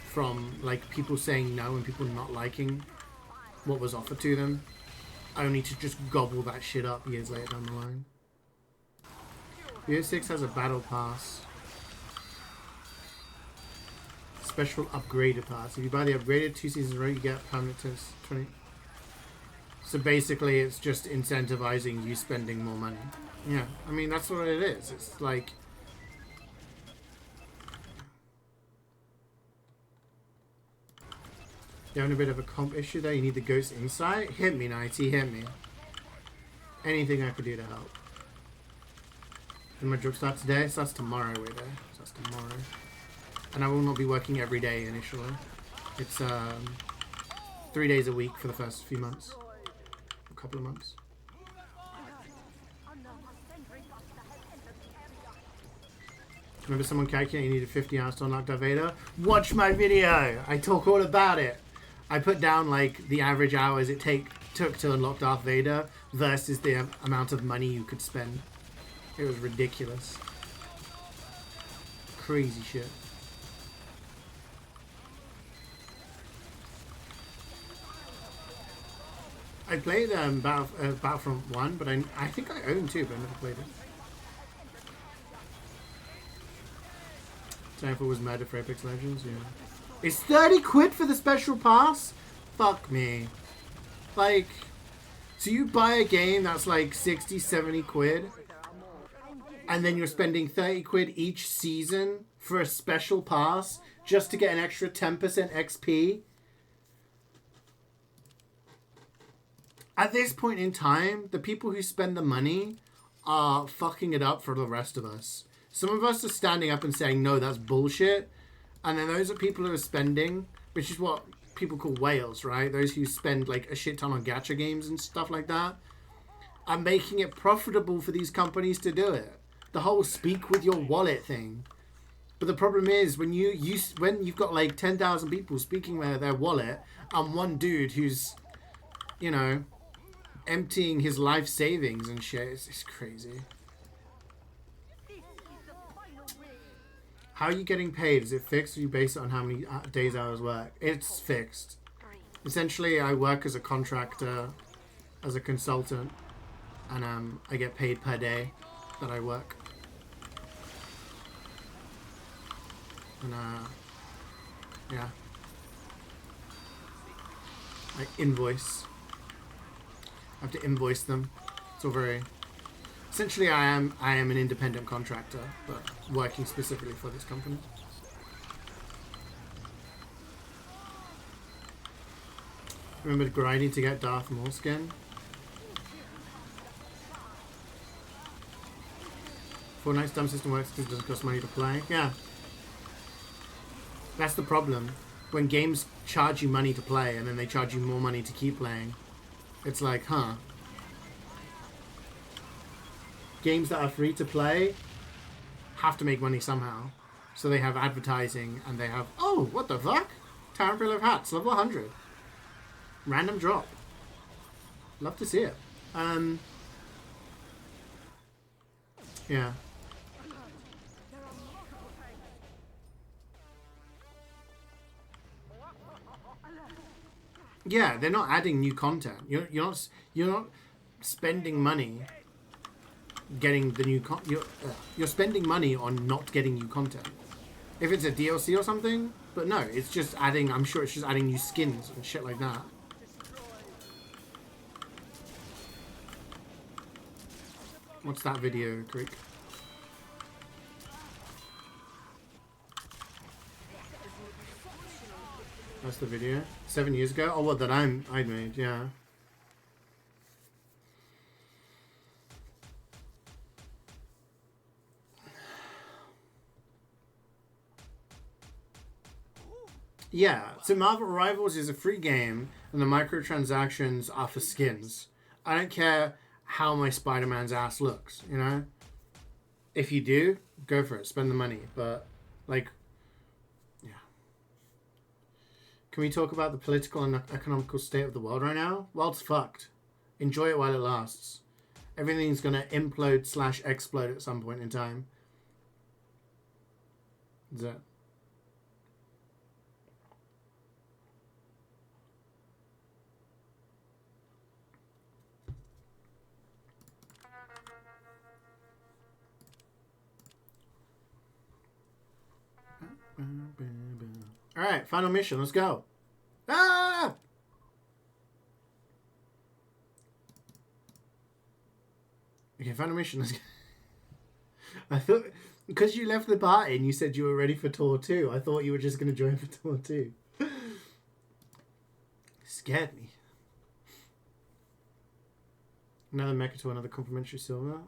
from people saying no and people not liking what was offered to them, only to just gobble that shit up years later down the line. BO6 has a battle pass. Special upgraded pass. If you buy the upgraded 2 seasons in a row, you get permanent 20. So basically it's just incentivizing you spending more money. Yeah, I mean that's what it is. It's like, you're having a bit of a comp issue there. You need the Ghost Insight. Hit me, Nighty. Hit me. Anything I could do to help. And my job starts today, so that's tomorrow we're there. So that's tomorrow. And I will not be working every day initially. It's 3 days a week for the first few months. A couple of months. Remember someone calculating you needed 50 hours to unlock Darth Vader? Watch my video! I talk all about it. I put down the average hours it took to unlock Darth Vader versus the amount of money you could spend. It was ridiculous. Crazy shit. I played Battlefront 1, but I think I own 2, but I never played it. Time for was mad for Apex Legends, yeah. It's 30 quid for the special pass? Fuck me. So you buy a game that's 60, 70 quid, and then you're spending 30 quid each season for a special pass just to get an extra 10% XP? At this point in time, the people who spend the money are fucking it up for the rest of us. Some of us are standing up and saying, no, that's bullshit. And then those are people who are spending, which is what people call whales, right? Those who spend a shit ton on gacha games and stuff like that, are making it profitable for these companies to do it. The whole speak with your wallet thing. But the problem is when you've got 10,000 people speaking with their wallet and one dude who's, emptying his life savings and shit, it's crazy. How are you getting paid? Is it fixed or you base it on how many days hours work? It's fixed. Essentially, I work as a contractor, as a consultant, and I get paid per day that I work. And yeah, I invoice. I have to invoice them. It's all very. Essentially, I am an independent contractor, but working specifically for this company. Remember grinding to get Darth Maul skin? Fortnite's dumb system works because it doesn't cost money to play. Yeah. That's the problem. When games charge you money to play and then they charge you more money to keep playing, it's like, huh. Games that are free to play have to make money somehow. So they have advertising and they have, oh, what the fuck? Tower of Hats, level 100. Random drop. Love to see it. Yeah. Yeah, they're not adding new content. You're not spending money getting the new you're spending money on not getting new content. If it's a DLC or something, but no, it's just adding. I'm sure it's just adding new skins and shit like that. What's that video, Greek? That's the video. 7 years ago? Oh, what, that I made, yeah. Yeah, so Marvel Rivals is a free game, and the microtransactions are for skins. I don't care how my Spider-Man's ass looks, you know? If you do, go for it, spend the money, but, like, yeah. Can we talk about the political and economical state of the world right now? World's fucked. Enjoy it while it lasts. Everything's gonna implode / explode at some point in time. Is that... Alright, final mission. Let's go. Ah! Okay, final mission. Let's go. I thought... Because you left the party and you said you were ready for Tour 2, I thought you were just going to join for Tour 2. Scared me. Another mecha to another complimentary silver.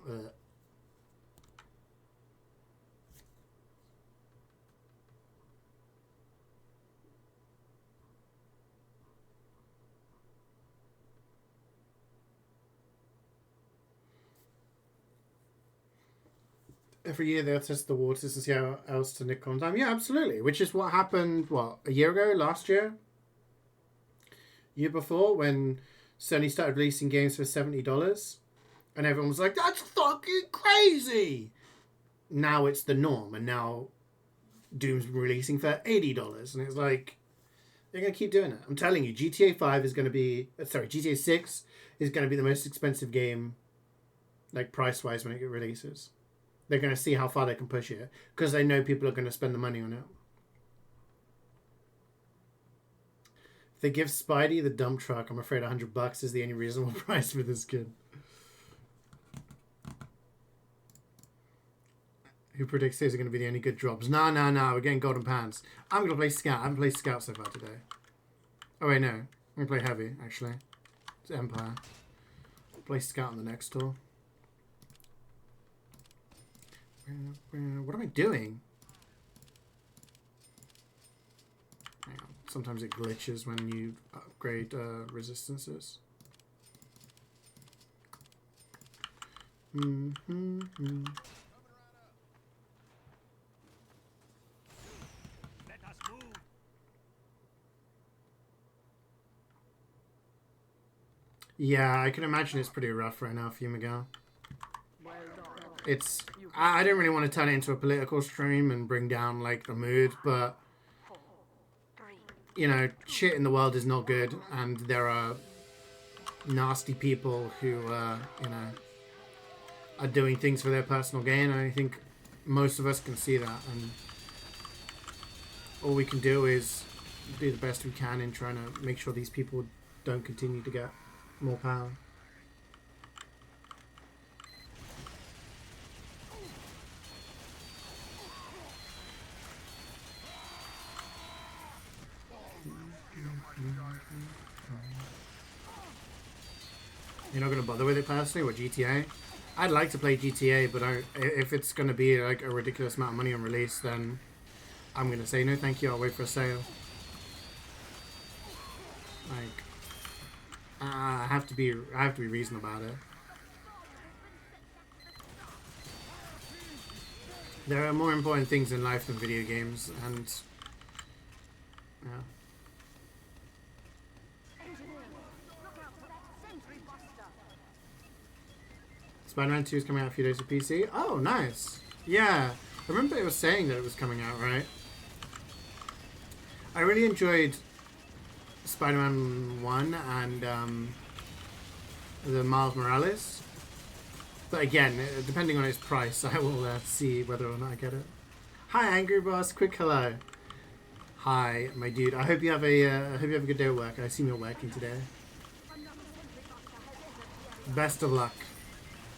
Every year they'll test the waters and see how else to nick on time. Yeah, absolutely. Which is what happened, what, a year ago? Last year? Year before, when Sony started releasing games for $70. And everyone was like, that's fucking crazy! Now it's the norm, and now Doom's releasing for $80. And it's like, they're going to keep doing it. I'm telling you, GTA 5 is going to be... Sorry, GTA 6 is going to be the most expensive game, like, price-wise when it releases. They're going to see how far they can push it, because they know people are going to spend the money on it. If they give Spidey the dump truck, I'm afraid $100 is the only reasonable price for this kid. Who predicts these are going to be the only good drops? No, we're getting golden pants. I'm going to play Scout. I haven't played Scout so far today. Oh wait, no. I'm going to play Heavy, actually. It's Empire. I'll play Scout on the next tour. What am I doing? Hang on. Sometimes it glitches when you upgrade resistances. Yeah, I can imagine it's pretty rough right now for you, Miguel. It's... I don't really want to turn it into a political stream and bring down, like, the mood, but... You know, shit in the world is not good, and there are nasty people who, you know, are doing things for their personal gain, and I think most of us can see that, and all we can do is do the best we can in trying to make sure these people don't continue to get more power. You're not going to bother with it personally? What, GTA? I'd like to play GTA, but if it's going to be like a ridiculous amount of money on release, then I'm gonna say no thank you, I'll wait for a sale. Like, I have to be reasonable about it. There are more important things in life than video games, and yeah. Spider-Man 2 is coming out a few days for PC. Oh, nice. Yeah, I remember it was saying that it was coming out, right? I really enjoyed Spider-Man 1 and the Miles Morales. But again, depending on its price, I will see whether or not I get it. Hi, Angry Boss. Quick hello. Hi, my dude. I hope you have a good day at work. I assume you're working today. Best of luck.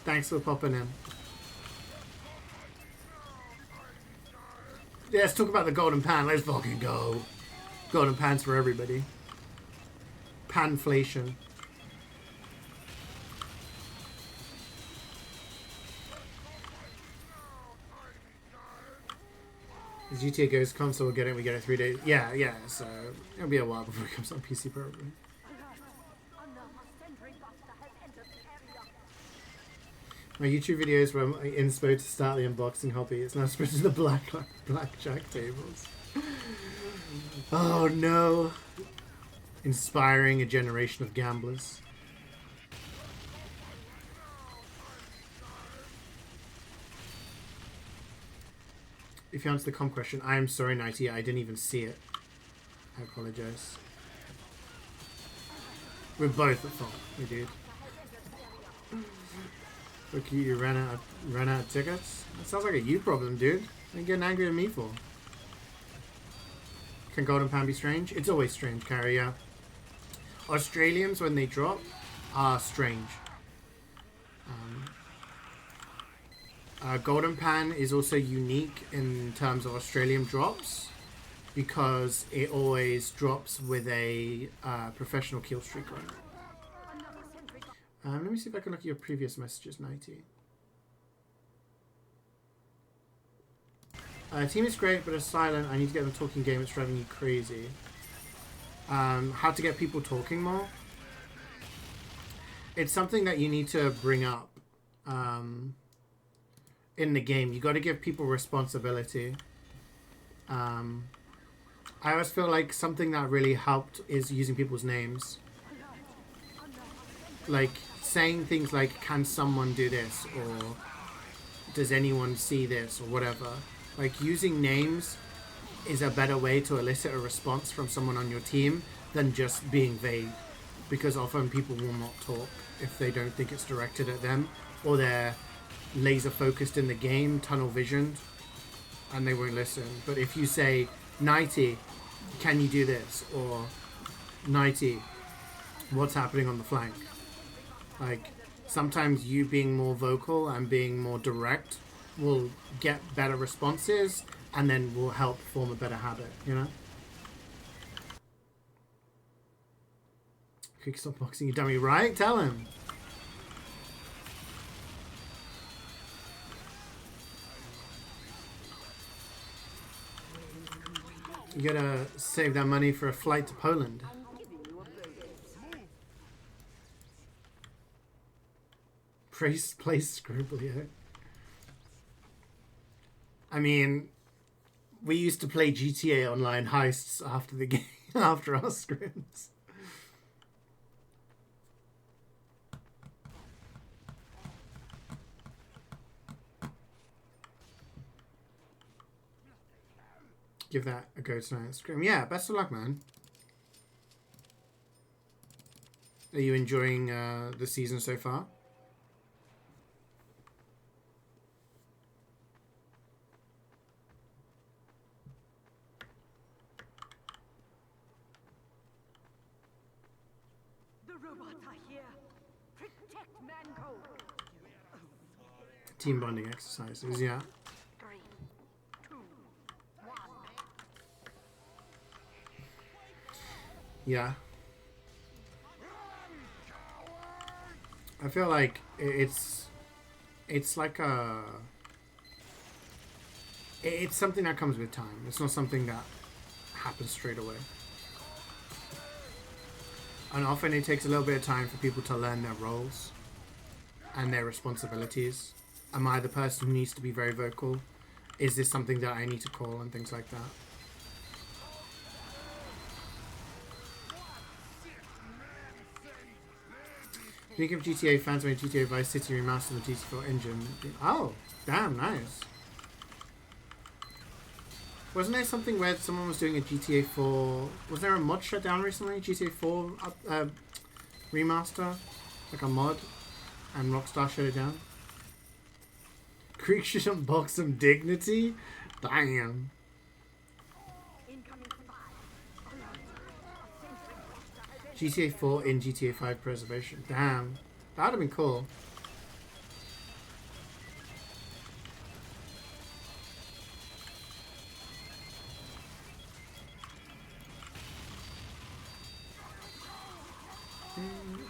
Thanks for popping in. Yeah, let's talk about the golden pan. Let's fucking go. Golden pans for everybody. Panflation. As GTA goes console, we get it 3 days. Yeah, so it'll be a while before it comes on PC probably. My YouTube videos were inspo to start the unboxing hobby. It's now spread to the blackjack tables. Oh no. Inspiring a generation of gamblers. If you answer the comp question, I am sorry, Nighty, I didn't even see it. I apologize. We're both at fault, we did. Look, you ran out of tickets? That sounds like a you problem, dude. What are you getting angry at me for? Can Golden Pan be strange? It's always strange, Carrie, yeah. Australians, when they drop, are strange. Golden Pan is also unique in terms of Australian drops because it always drops with a professional kill streak on it. Let me see if I can look at your previous messages, Nighty. Team is great, but it's silent. I need to get them talking game. It's driving you crazy. How to get people talking more? It's something that you need to bring up in the game. You got to give people responsibility. I always feel like something that really helped is using people's names. Like saying things like, can someone do this? Or does anyone see this? Or whatever. Like using names is a better way to elicit a response from someone on your team than just being vague. Because often people will not talk if they don't think it's directed at them. Or they're laser focused in the game, tunnel visioned, and they won't listen. But if you say, Nighty, can you do this? Or Nighty, what's happening on the flank? Like, sometimes you being more vocal and being more direct will get better responses and then will help form a better habit, you know? Quick, stop boxing, you dummy, right? Tell him. You gotta save that money for a flight to Poland. Play Scribblio. I mean, we used to play GTA Online heists after the game, after our scrims. Give that a go tonight. Scrim. Yeah, best of luck, man. Are you enjoying the season so far? The robots are here. Protect Mango. Team bonding exercises, yeah. 3, 2, 1. Yeah. I feel like it's like a It's something that comes with time. It's not something that happens straight away. And often it takes a little bit of time for people to learn their roles and their responsibilities. Am I the person who needs to be very vocal? Is this something that I need to call and things like that? Speaking of GTA, fans made GTA Vice City remastered the GT4 engine. Oh, damn, nice. Wasn't there something where someone was doing a GTA 4... Was there a mod shut down recently? GTA 4 remaster? Like a mod? And Rockstar shut it down? Creek should unbox some dignity? Damn. GTA 4 in GTA 5 preservation. Damn. That would have been cool.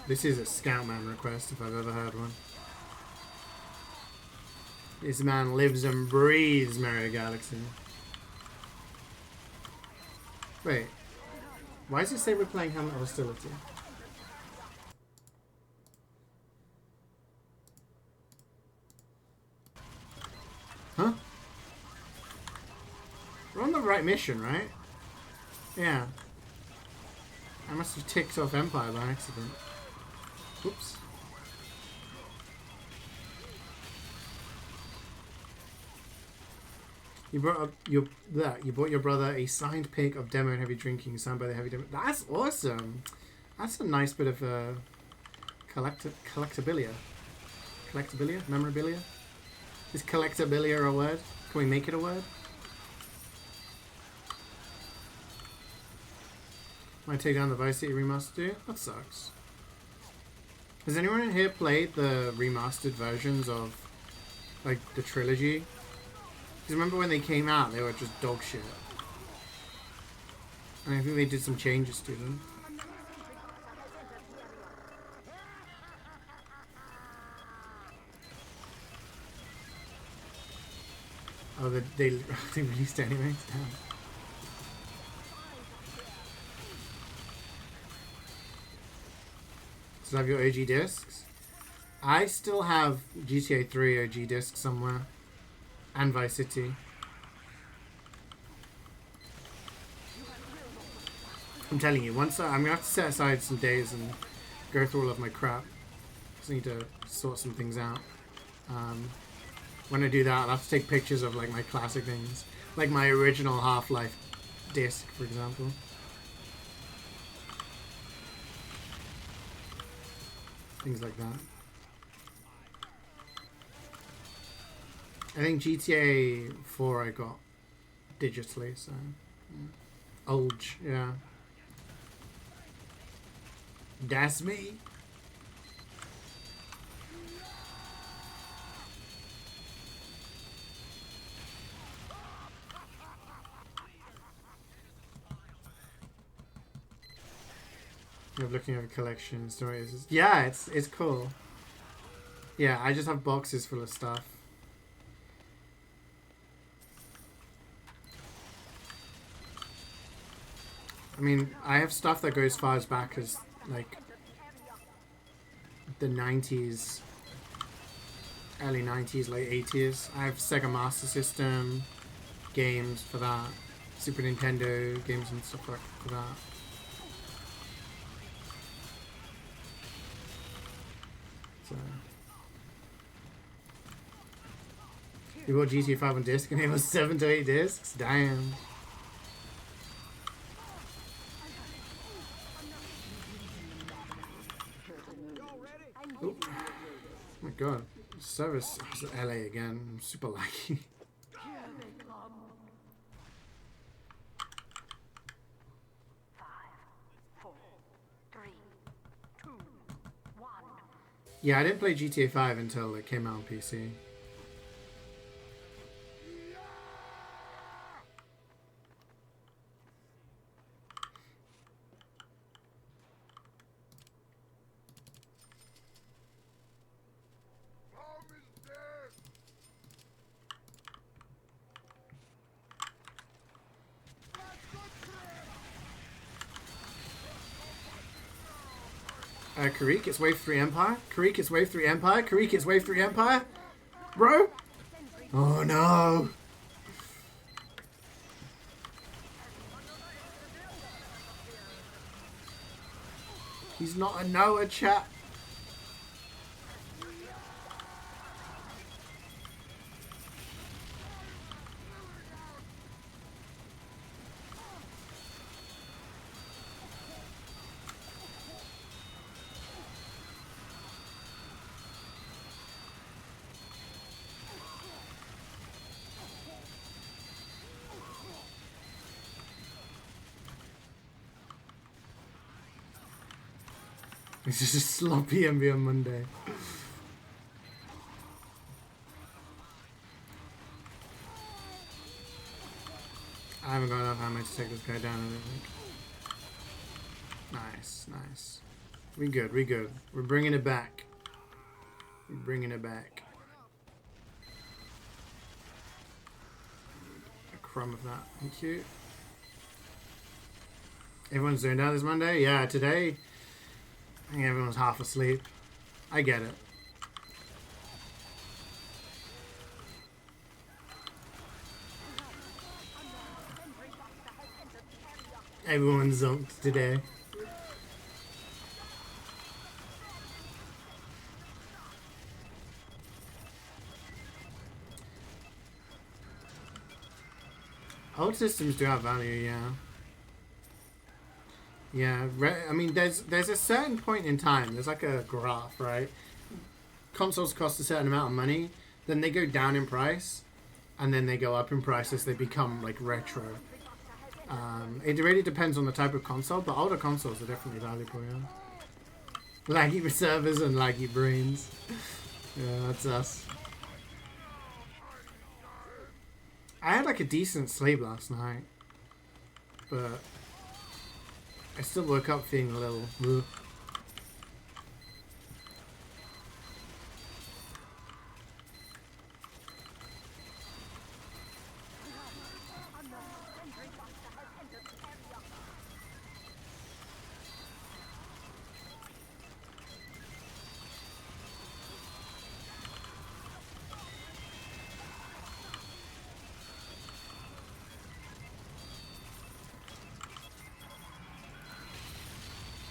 This is a Scoutman request if I've ever heard one. This man lives and breathes Mario Galaxy. Wait. Why does it say we're playing Helmet Hostility? Huh? We're on the right mission, right? Yeah. I must have ticked off Empire by accident. Oops. You brought your brother a signed pic of Demo and Heavy Drinking signed by the Heavy Demo. That's awesome. That's a nice bit of collectabilia. Collectabilia? Memorabilia? Is collectabilia a word? Can we make it a word? Might take down the Vice City remaster too? That sucks. Has anyone in here played the remastered versions of, like, the trilogy? Because remember when they came out, they were just dog shit. And I think they did some changes to them. Oh, they released it anyways? Damn. Still have your OG discs? I still have GTA 3 OG discs somewhere. And Vice City. I'm telling you, once I'm gonna have to set aside some days and go through all of my crap. Just need to sort some things out. When I do that, I'll have to take pictures of like my classic things, like my original Half-Life disc, for example. Things like that. I think GTA 4 I got digitally, so yeah. Old, yeah. That's me. You're looking at collection stories. Yeah, it's cool. Yeah, I just have boxes full of stuff. I mean, I have stuff that goes far as back as, like, the 90s, early 90s, late 80s. I have Sega Master System games for that, Super Nintendo games and stuff like for that. So, you bought GTA 5 on disc and it was 7 to 8 discs? Damn. Oh my god, service is LA again. I'm super lucky. Yeah, I didn't play GTA 5 until it came out on PC. Karik, it's wave 3 Empire. Karik, it's wave 3 Empire. Karik, it's wave 3 Empire. Bro! Oh no! He's not a Noah, chat. It's just a sloppy MvM Monday. I haven't got enough ammo to take this guy down, I don't think. Nice, nice. We good, we good. We're bringing it back. We're bringing it back. A crumb of that. Thank you. Everyone's zoned out this Monday? Yeah, today, I think everyone's half asleep. I get it. Everyone's zonked today. Old systems do have value, yeah. Yeah, I mean, there's a certain point in time. There's like a graph, right? Consoles cost a certain amount of money, then they go down in price, and then they go up in price as they become like retro. It really depends on the type of console, but older consoles are definitely valuable, yeah. Laggy servers and laggy brains. Yeah, that's us. I had like a decent sleep last night, but I still woke up feeling a little blue.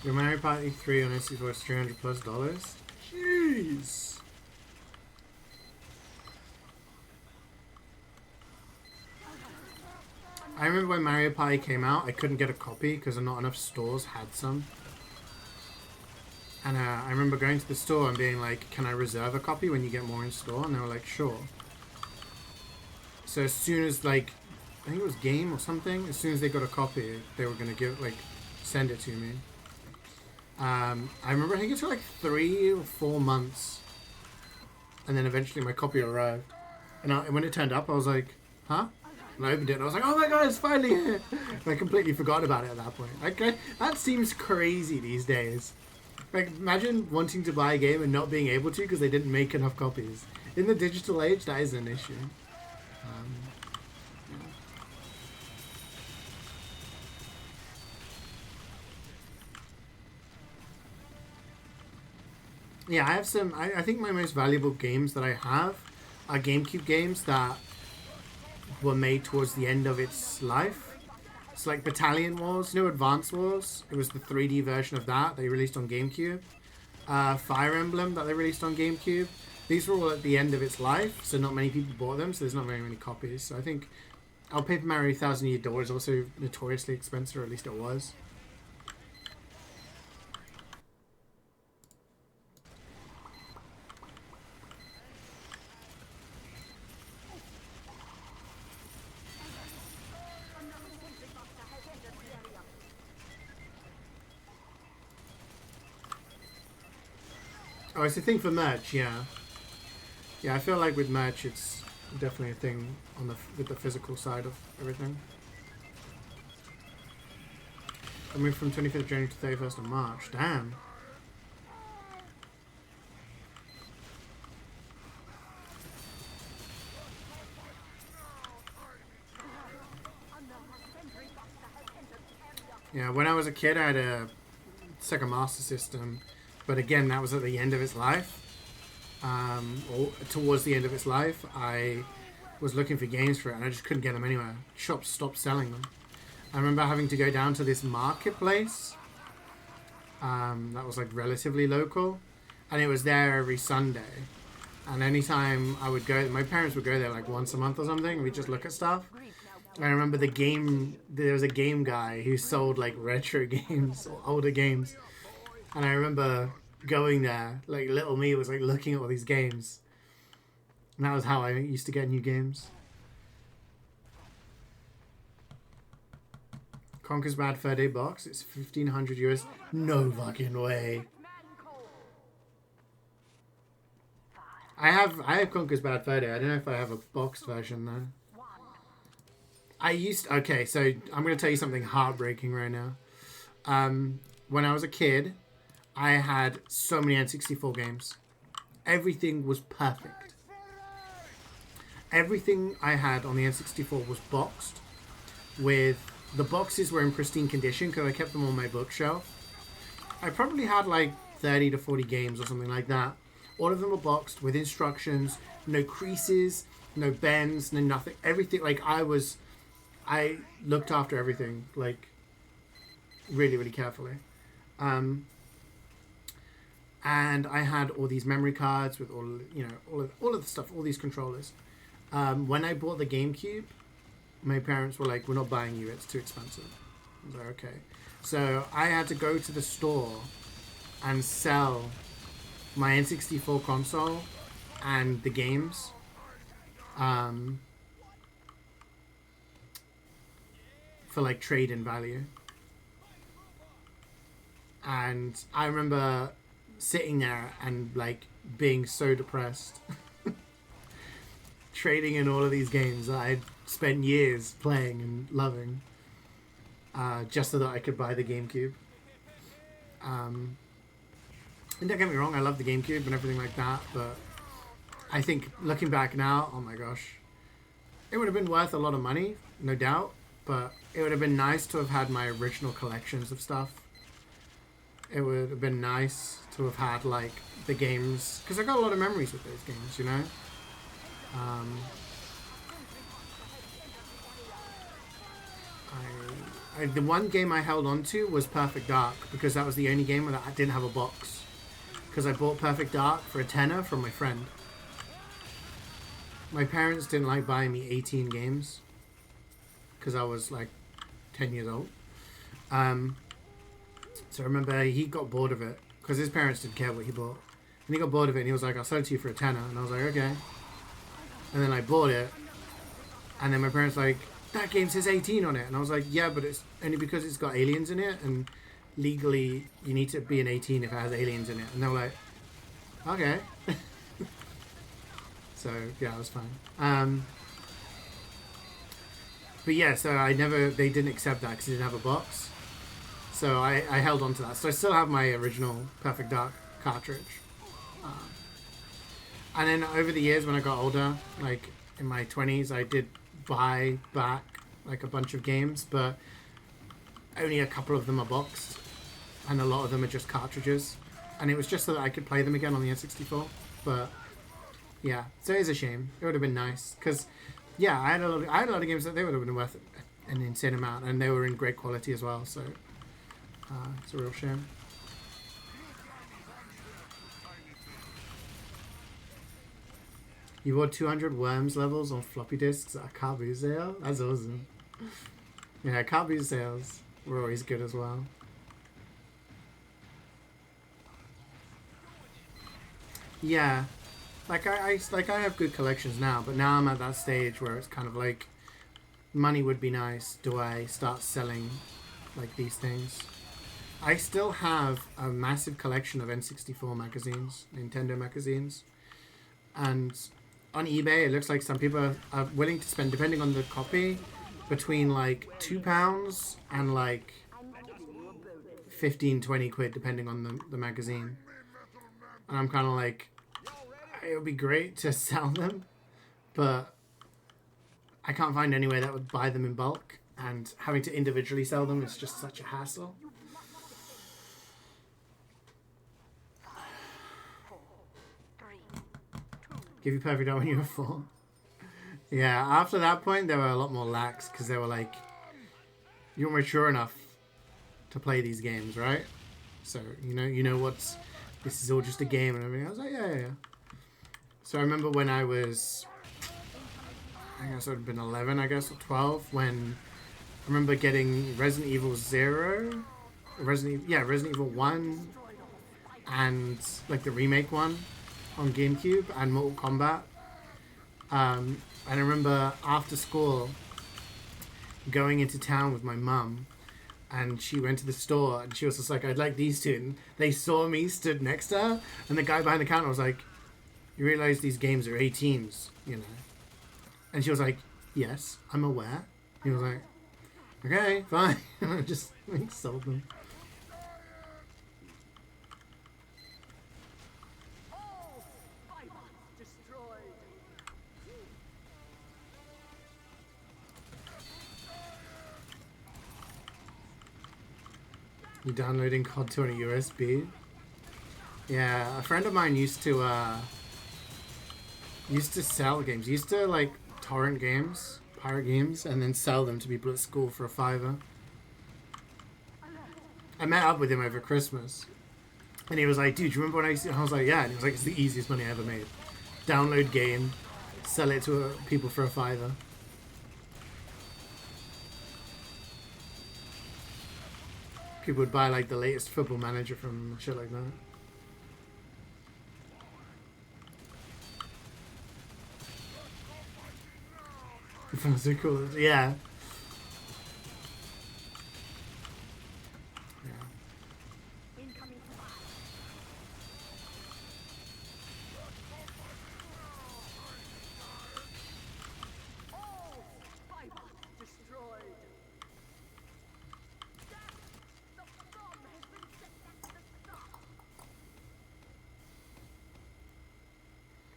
Your Mario Party 3 on NC was $300+. Jeez. I remember when Mario Party came out, I couldn't get a copy because not enough stores had some. And I remember going to the store and being like, can I reserve a copy when you get more in store? And they were like, sure. So as soon as like, I think it was Game or something, as soon as they got a copy, they were going to send it to me. I remember I think it took like 3 or 4 months, and then eventually my copy arrived. And when it turned up, I was like, "Huh?" And I opened it, and I was like, "Oh my god, it's finally here!" And I completely forgot about it at that point. Like that seems crazy these days. Like imagine wanting to buy a game and not being able to because they didn't make enough copies. In the digital age, that is an issue. Yeah, I have some. I think my most valuable games that I have are GameCube games that were made towards the end of its life. It's like Battalion Wars, Advance Wars. It was the 3D version of that they released on GameCube. Fire Emblem that they released on GameCube. These were all at the end of its life, so not many people bought them, so there's not very many copies. So I think Paper Mario 1000 Year Door is also notoriously expensive, or at least it was. Oh, it's a thing for merch, yeah. Yeah, I feel like with merch, it's definitely a thing with the physical side of everything. I moved from 25th of January to 31st of March. Damn. Yeah, when I was a kid, I had a Sega Master System. But again, that was at the end of its life. Or towards the end of its life, I was looking for games for it and I just couldn't get them anywhere. Shops stopped selling them. I remember having to go down to this marketplace that was like relatively local, and it was there every Sunday. And anytime I would go, my parents would go there like once a month or something, and we'd just look at stuff. I remember there was a game guy who sold like retro games or older games. And I remember going there, like little me was like looking at all these games. And that was how I used to get new games. Conker's Bad Fur Day box, it's 1500 US. No fucking way. I have Conker's Bad Fur Day. I don't know if I have a boxed version though. Okay, so I'm going to tell you something heartbreaking right now. When I was a kid, I had so many N64 games. Everything was perfect. Everything I had on the N64 was boxed. The boxes were in pristine condition because I kept them on my bookshelf. I probably had like 30 to 40 games or something like that. All of them were boxed with instructions, no creases, no bends, no nothing. Everything, like I looked after everything, like, really, really carefully. And I had all these memory cards with all of the stuff, all these controllers. When I bought the GameCube, my parents were like, we're not buying you, it's too expensive. I was like, okay. So I had to go to the store and sell my N64 console and the games. For like trade-in value. And I remember sitting there and like being so depressed. Trading in all of these games that I'd spent years playing and loving. Just so that I could buy the GameCube. And don't get me wrong, I love the GameCube and everything like that, but I think looking back now, oh my gosh, it would have been worth a lot of money, no doubt. But it would have been nice to have had my original collections of stuff. It would have been nice to have had, like, the games. Because I got a lot of memories with those games, you know? The one game I held on to was Perfect Dark. Because that was the only game that I didn't have a box. Because I bought Perfect Dark for a tenner from my friend. My parents didn't like buying me 18 games. Because I was like 10 years old. So I remember he got bored of it. Because his parents didn't care what he bought. And he got bored of it and he was like, I'll sell it to you for a tenner. And I was like, okay. And then I bought it. And then my parents were like, that game says 18 on it. And I was like, yeah, but it's only because it's got aliens in it. And legally, you need to be an 18 if it has aliens in it. And they were like, okay. So, yeah, it was fine. But yeah, so they didn't accept that because it didn't have a box. So I held on to that. So I still have my original Perfect Dark cartridge. And then over the years when I got older, like in my 20s, I did buy back like a bunch of games, but only a couple of them are boxed. And a lot of them are just cartridges. And it was just so that I could play them again on the N64. But yeah, so it is a shame. It would have been nice. Because yeah, I had a lot of games that they would have been worth an insane amount, and they were in great quality as well. So it's a real shame. You bought 200 Worms levels on floppy disks at a car boot sale? That's awesome. Yeah, car boot sales were always good as well. Yeah. Like I have good collections now, but now I'm at that stage where it's kind of like, money would be nice. Do I start selling like these things? I still have a massive collection of N64 magazines, Nintendo magazines, and on eBay it looks like some people are willing to spend, depending on the copy, between like £2 and like 15-20 quid depending on the magazine. And I'm kind of like, it would be great to sell them, but I can't find anywhere that would buy them in bulk, and having to individually sell them is just such a hassle. Give you perfect art when you were 4. Yeah, after that point, they were a lot more lax because they were like, you're mature enough to play these games, right? So, you know what's, this is all just a game and everything. I was like, yeah. So I remember when I was, I guess it would have been 11, I guess, or 12, when I remember getting Resident Evil 0, Resident Evil 1, and like the remake one on GameCube, and Mortal Kombat. And I remember after school going into town with my mum, and she went to the store and she was just like, I'd like these two. And they saw me stood next to her, and the guy behind the counter was like, you realize these games are 18s, you know? And she was like, yes, I'm aware. He was like, okay, fine. And I just like sold them. You downloading COD 2 on a USB? Yeah, a friend of mine used to sell games. Used to like torrent games, pirate games, and then sell them to people at school for a $5. I met up with him over Christmas, and he was like, "Dude, do you remember when I used to?" I was like, "Yeah." And he was like, "It's the easiest money I ever made. Download game, sell it to people for a $5." People would buy like the latest Football Manager from shit like that. So cool. Yeah.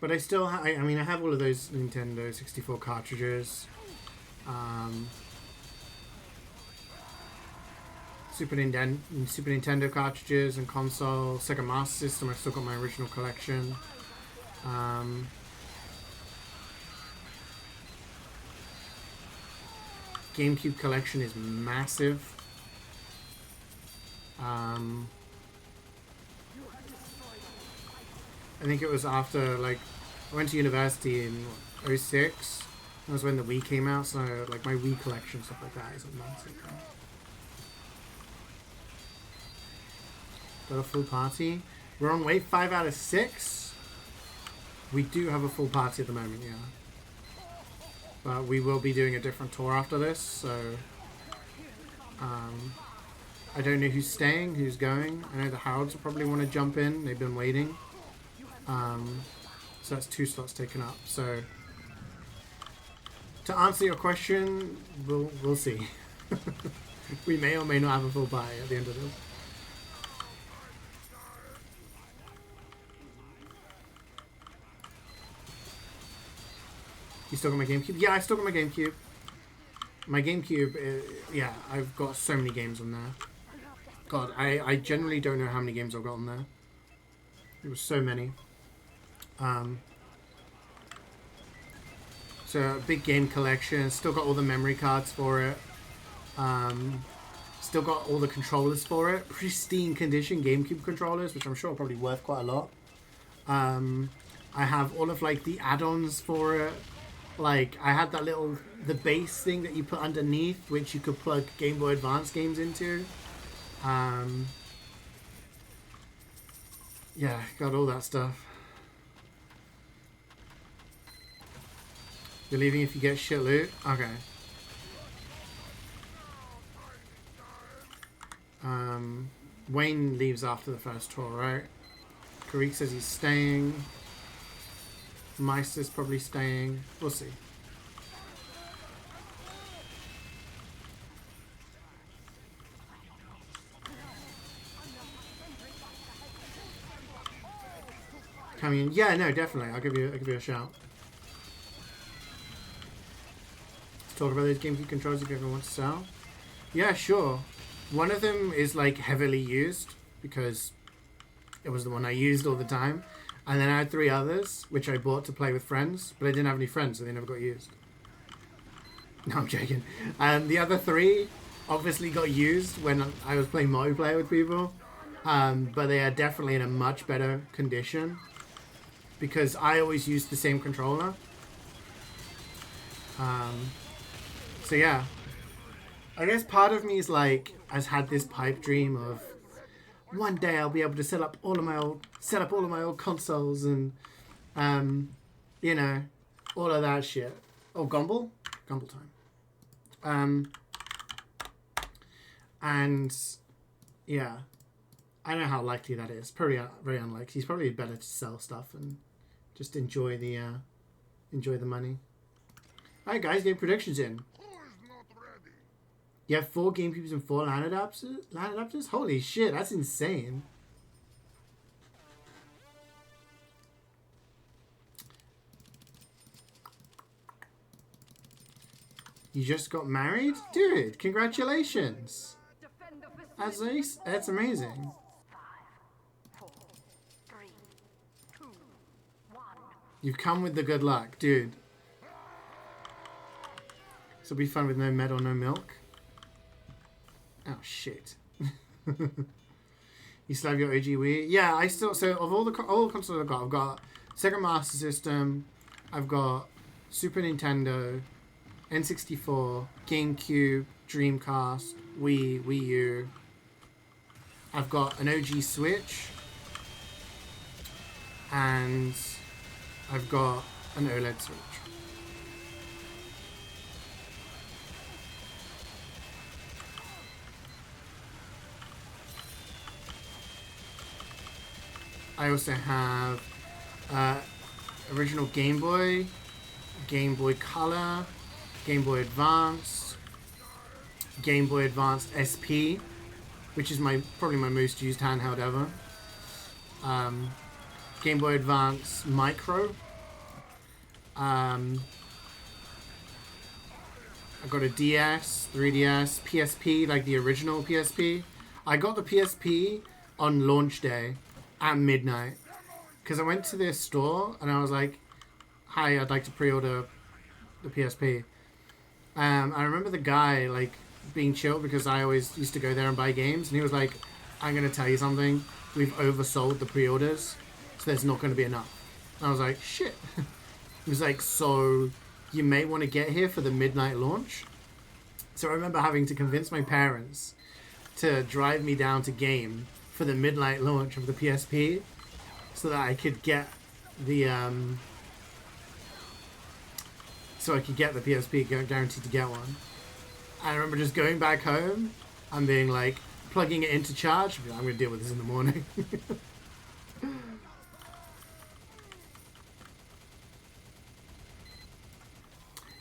But I still, I mean, I have all of those Nintendo 64 cartridges. Super Nintendo cartridges and console. Sega Master System, I've still got my original collection. GameCube collection is massive. I think it was after, like, I went to university in '06. That was when the Wii came out, so, like, my Wii collection, stuff like that is massive. Got a full party. We're on wave 5 out of 6. We do have a full party at the moment, yeah. But we will be doing a different tour after this, so... I don't know who's staying, who's going. I know the Harolds will probably want to jump in. They've been waiting. So that's 2 slots taken up. So to answer your question, we'll see. We may or may not have a full party at the end of this. You still got my GameCube? Yeah, I still got my GameCube. My GameCube, yeah, I've got so many games on there. God, I generally don't know how many games I've got on there. There were so many. So a big game collection. Still got all the memory cards for it. Still got all the controllers for it. Pristine condition GameCube controllers, which I'm sure are probably worth quite a lot. I have all of like the add-ons for it. Like I had that the base thing that you put underneath, which you could plug Game Boy Advance games into. Yeah, got all that stuff. You're leaving if you get shit loot? Okay. Wayne leaves after the first tour, right? Karik says he's staying. Meister's probably staying. We'll see. Coming in. Yeah, no, definitely. I'll give you a shout. Let's talk about those GameCube controllers if you ever want to sell. Yeah, sure. One of them is like heavily used because it was the one I used all the time. And then I had 3 others, which I bought to play with friends, but I didn't have any friends, so they never got used. No, I'm joking. The other 3 obviously got used when I was playing multiplayer with people, but they are definitely in a much better condition because I always used the same controller. So yeah, I guess part of me is like, has had this pipe dream of one day I'll be able to set up all of my old consoles and, you know, all of that shit. Oh, Gumble time. And yeah, I don't know how likely that is. Probably very unlikely. He's probably better to sell stuff and just enjoy the money. All right, guys, game predictions in. You have 4 GameCubes and 4 LAN adapters? Holy shit, that's insane. You just got married? Dude, congratulations. That's amazing. 5, 4, 3, 2, 1. You've come with the good luck, dude. This will be fun with no metal, no milk. Oh, shit. You still have your OG Wii? Yeah, I still... So, of all the consoles I've got Sega Master System, I've got Super Nintendo, N64, GameCube, Dreamcast, Wii U. I've got an OG Switch. And I've got an OLED Switch. I also have original Game Boy, Game Boy Color, Game Boy Advance, Game Boy Advance SP, which is probably my most used handheld ever. Game Boy Advance Micro. I've got a DS, 3DS, PSP, like the original PSP. I got the PSP on launch day at midnight because I went to their store and I was like, hi, I'd like to pre-order the PSP. I remember the guy like being chill because I always used to go there and buy games, and he was like, I'm going to tell you something, we've oversold the pre-orders, so there's not going to be enough. And I was like, shit. He was like, so you may want to get here for the midnight launch. So I remember having to convince my parents to drive me down to Game for the midnight launch of the PSP so that I could get the PSP, guaranteed to get one. I remember just going back home and being like, plugging it into charge. I'm going to deal with this in the morning.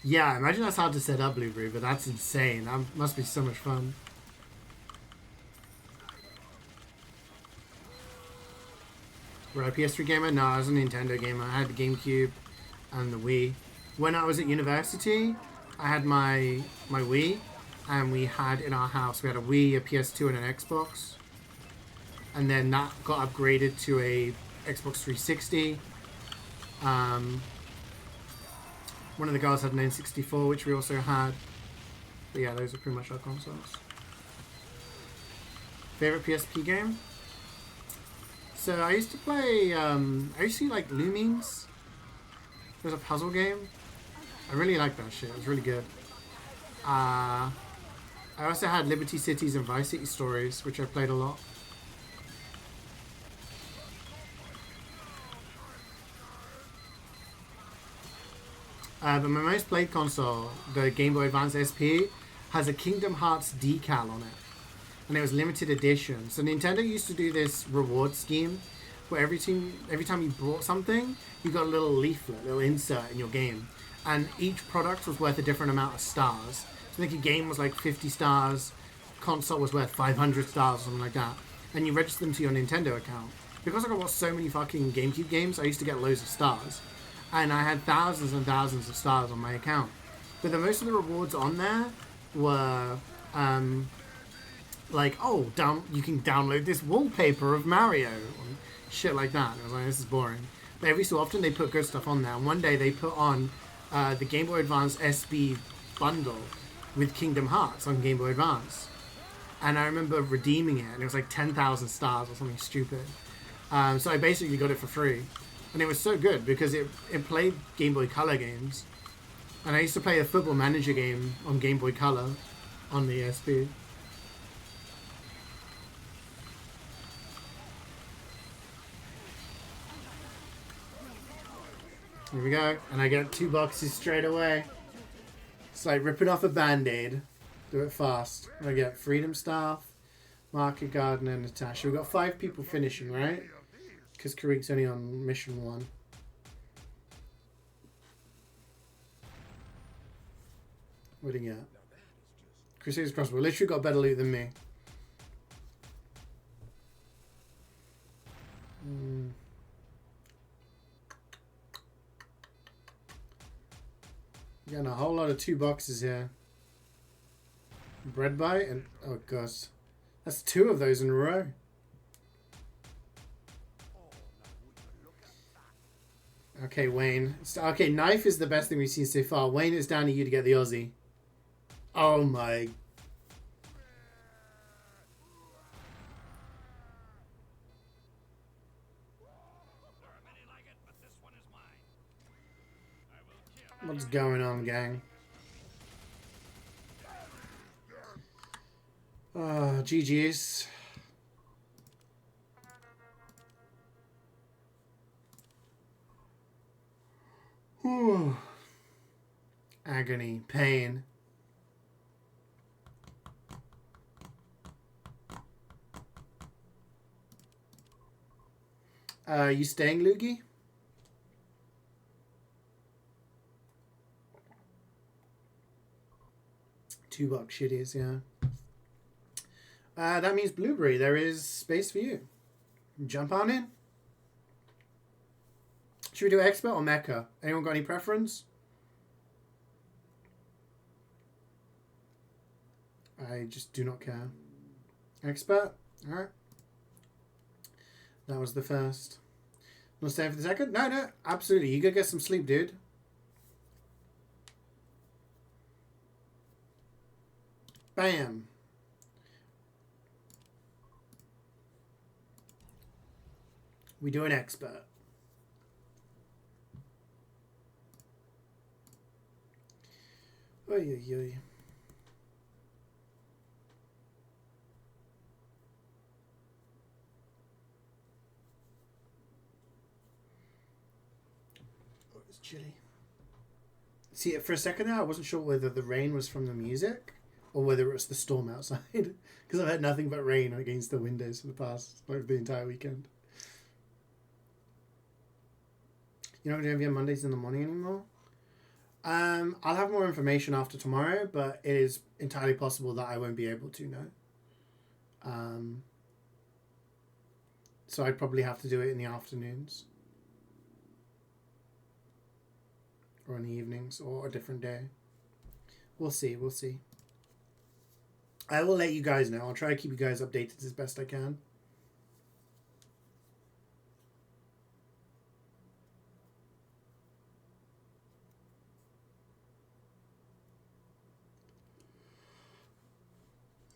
Yeah, imagine that's hard to set up, Blueberry, but that's insane. That must be so much fun. Were I a PS3 gamer? No, I was a Nintendo gamer. I had the GameCube and the Wii. When I was at university, I had my Wii, and we had in our house, we had a Wii, a PS2, and an Xbox. And then that got upgraded to a Xbox 360. One of the girls had an N64, which we also had. But yeah, those are pretty much our consoles. Favorite PSP game? So I used to play, I used to like Lumines. It was a puzzle game. I really liked that shit. It was really good. I also had Liberty Cities and Vice City Stories, which I played a lot. But my most played console, the Game Boy Advance SP, has a Kingdom Hearts decal on it. And it was limited edition. So Nintendo used to do this reward scheme where every time you bought something, you got a little leaflet, a little insert in your game. And each product was worth a different amount of stars. So I think a game was like 50 stars, console was worth 500 stars, or something like that. And you register them to your Nintendo account. Because I got so many fucking GameCube games, I used to get loads of stars. And I had thousands and thousands of stars on my account. But most of the rewards on there were like, oh, you can download this wallpaper of Mario, and shit like that. I was like, this is boring. But every so often they put good stuff on there. And one day they put on the Game Boy Advance SB bundle with Kingdom Hearts on Game Boy Advance. And I remember redeeming it, and it was like 10,000 stars or something stupid. So I basically got it for free. And it was so good because it played Game Boy Color games. And I used to play a Football Manager game on Game Boy Color on the SP. Here we go. And I get 2 boxes straight away. It's like ripping off a Band-Aid. Do it fast. I get Freedom Staff, Market Garden, and Natasha. We've got 5 people finishing, right? Because Karik's only on mission 1. What do you get? Crusader's Crossbow. Literally got better loot than me. Getting a whole lot of 2 boxes here. Bread bite and oh gosh, that's 2 of those in a row. Okay, Wayne. Okay, knife is the best thing we've seen so far. Wayne, it's down to you to get the Aussie. Oh my. What's going on, gang? GG's. Whew. Agony, pain. You staying, Loogie? $2 shit is, yeah. That means Blueberry. There is space for you. Jump on in. Should we do Expert or Mecha? Anyone got any preference? I just do not care. Expert? Alright. That was the first. Want to stay for the second? No, no. Absolutely. You go get some sleep, dude. Bam. We do an expert. Oy, oy, oy. Oh, it's chilly. See, for a second there, I wasn't sure whether the rain was from the music or whether it was the storm outside. Because I've had nothing but rain against the windows for the past, like, the entire weekend. You don't do MvM Mondays in the morning anymore? I'll have more information after tomorrow, but it is entirely possible that I won't be able to, no. So I'd probably have to do it in the afternoons. Or in the evenings, or a different day. We'll see, we'll see. I will let you guys know. I'll try to keep you guys updated as best I can.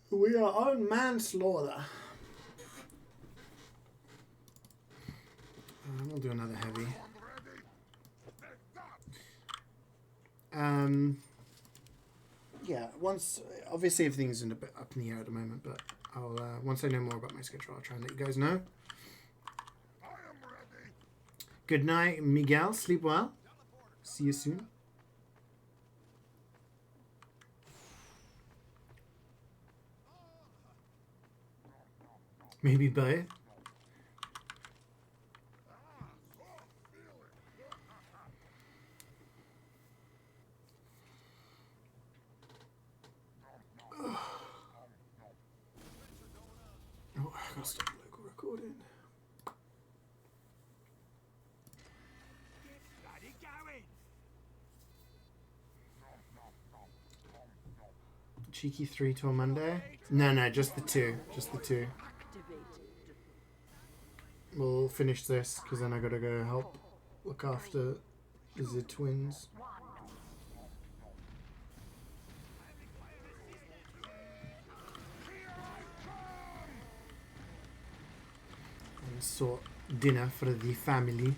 We are on manslaughter. We'll do another heavy. Yeah, once obviously everything's in a bit up in the air at the moment, but I'll once I know more about my schedule, I'll try and let you guys know. Good night, Miguel. Sleep well. See you soon. Maybe both. Oh, I gotta stop local recording. Cheeky 3 till Monday. No, just the 2. Just the 2. We'll finish this because then I gotta go help look after the twins. And sort dinner for the family.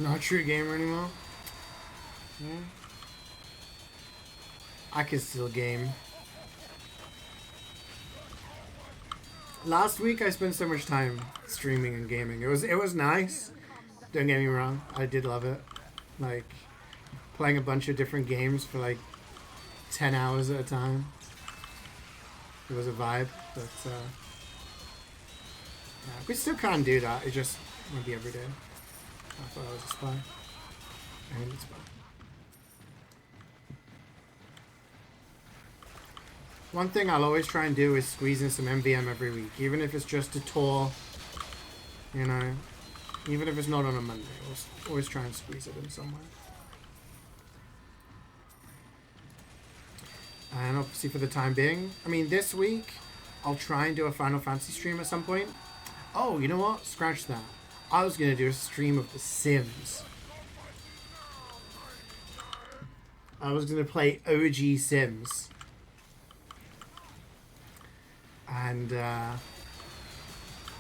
Not a true gamer anymore. Yeah. I can still game. Last week I spent so much time streaming and gaming. It was nice. Don't get me wrong. I did love it. Like playing a bunch of different games for like 10 hours at a time. It was a vibe, but yeah, we still can't do that. It just won't be every day. I thought I was a spy. I am a spy. One thing I'll always try and do is squeeze in some MvM every week, even if it's just a tour, you know, even if it's not on a Monday. I'll always try and squeeze it in somewhere. And obviously for the time being, I mean, this week, I'll try and do a Final Fantasy stream at some point. Oh, you know what? Scratch that. I was going to do a stream of The Sims. I was going to play OG Sims. And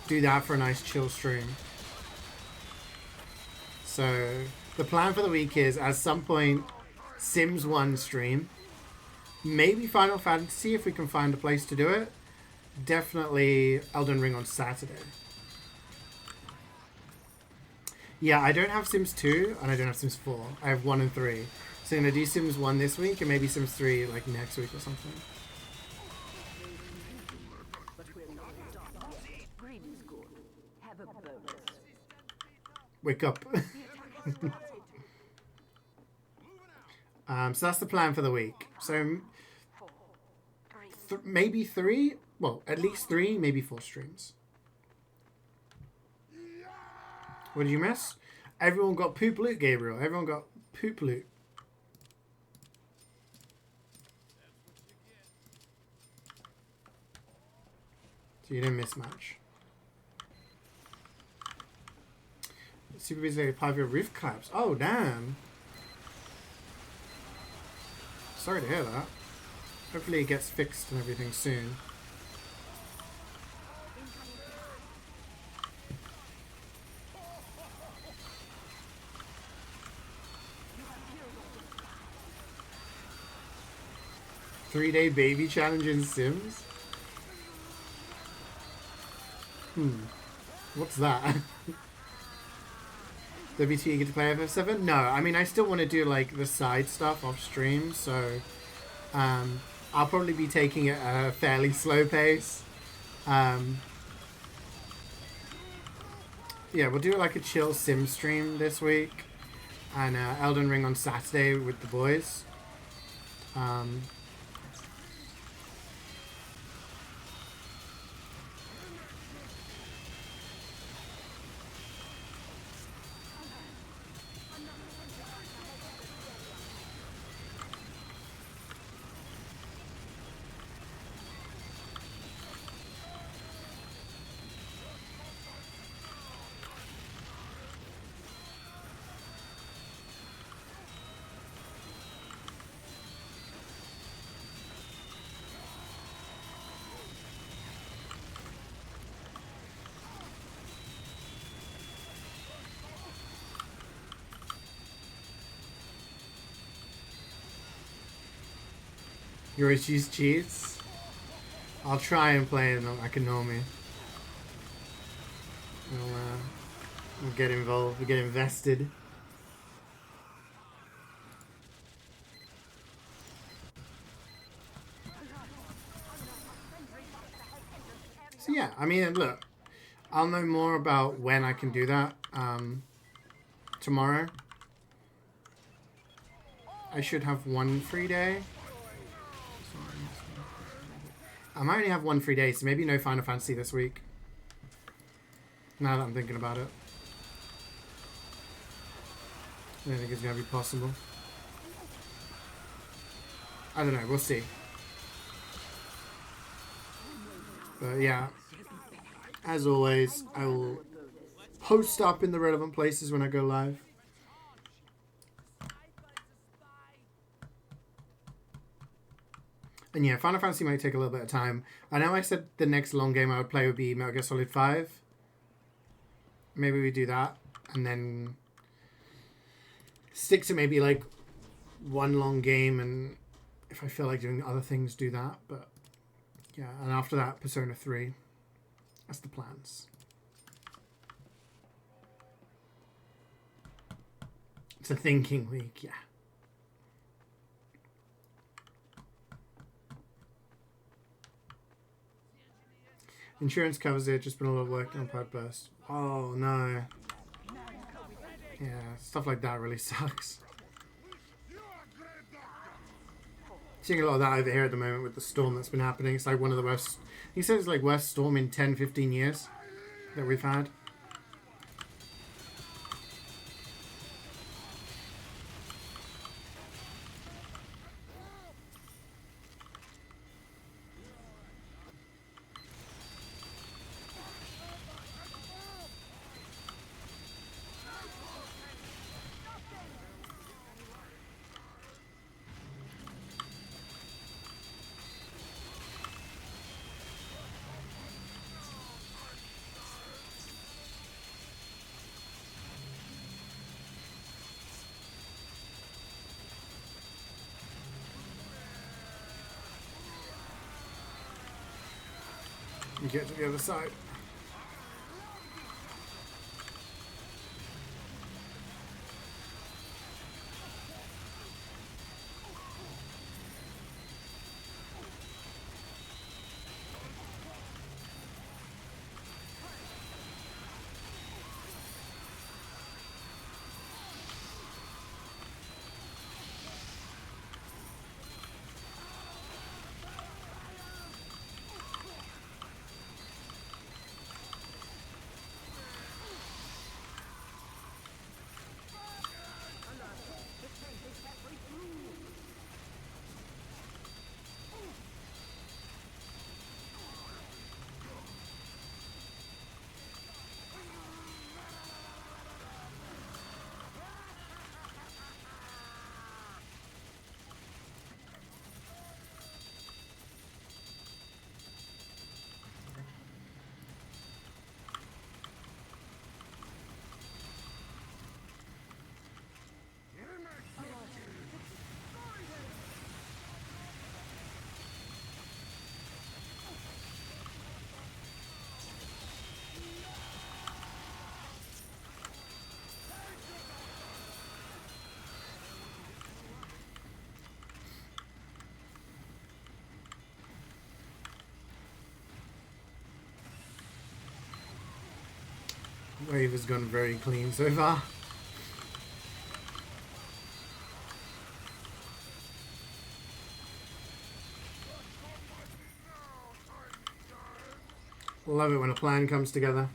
do that for a nice chill stream. So the plan for the week is at some point Sims 1 stream. Maybe Final Fantasy if we can find a place to do it. Definitely Elden Ring on Saturday. Yeah, I don't have Sims 2 and I don't have Sims 4. I have 1 and 3. So I'm going to do Sims 1 this week and maybe Sims 3 like next week or something. Wake up. So that's the plan for the week. So maybe 3, well, at least 3, maybe 4 streams. What did you miss? Everyone got poop loot, Gabriel. Everyone got poop loot. So you didn't miss much. Super busy part of your roof collapse. Oh, damn. Sorry to hear that. Hopefully it gets fixed and everything soon. Three-day baby challenge in Sims? What's that? WT, you get to play FF7? No, I mean, I still want to do, like, the side stuff off stream, so I'll probably be taking it at a fairly slow pace. Yeah, we'll do, like, a chill sim stream this week, and Elden Ring on Saturday with the boys. You always choose cheats? I'll try and play it like a normie. We'll get involved, we'll get invested. So yeah, I mean, look, I'll know more about when I can do that tomorrow. I should have one free day. I might only have one free day, so maybe no Final Fantasy this week. Now that I'm thinking about it. I don't think it's going to be possible. I don't know, we'll see. But yeah, as always, I will post up in the relevant places when I go live. And yeah, Final Fantasy might take a little bit of time. I know I said the next long game I would play would be Metal Gear Solid 5. Maybe we do that. And then stick to maybe like one long game. And if I feel like doing other things, do that. But yeah, and after that, Persona 3. That's the plans. It's a thinking week, yeah. Insurance covers it, just been a lot of work on Pipe Burst. Oh no. Yeah, stuff like that really sucks. Seeing a lot of that over here at the moment with the storm that's been happening. It's like one of the worst, he said it's like worst storm in 10, 15 years that we've had. You get to the other side. Wave has gone very clean so far. Love it when a plan comes together.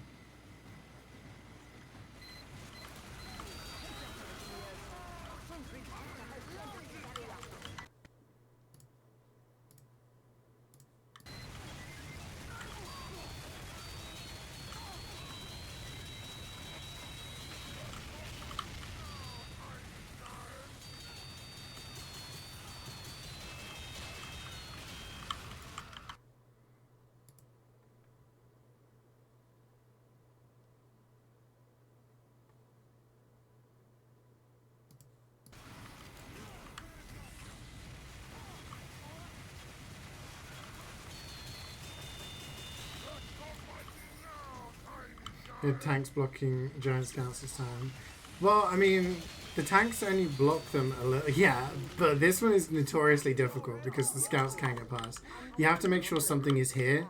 The tanks blocking giant scouts this time. Well, I mean, the tanks only block them a little. Yeah, but this one is notoriously difficult because the scouts can't get past. You have to make sure something is here.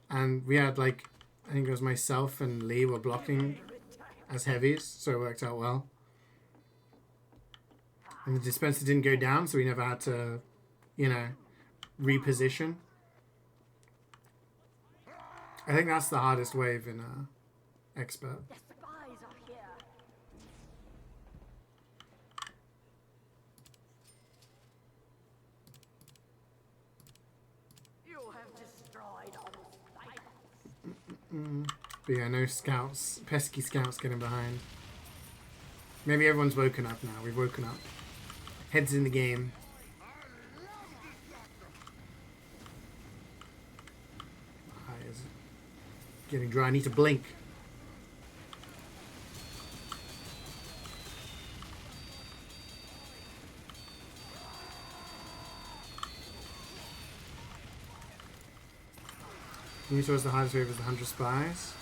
And we had like, I think it was myself and Lee were blocking as heavies, so it worked out well. And the dispenser didn't go down, so we never had to, you know, reposition. I think that's the hardest wave in Expert. The spies are here. You have destroyed all snipers. But yeah, no scouts, pesky scouts getting behind. Maybe everyone's woken up now. We've woken up. Heads in the game. My eye is getting dry. I need to blink. You towards the hardest wave is the 100 spies.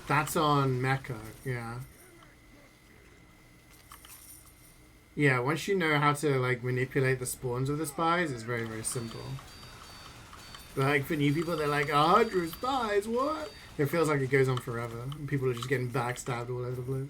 That's on Mecha, yeah. Yeah, once you know how to like manipulate the spawns of the spies, it's very, very simple. But like for new people, they're like, 100 spies, what? It feels like it goes on forever. And people are just getting backstabbed all over the place.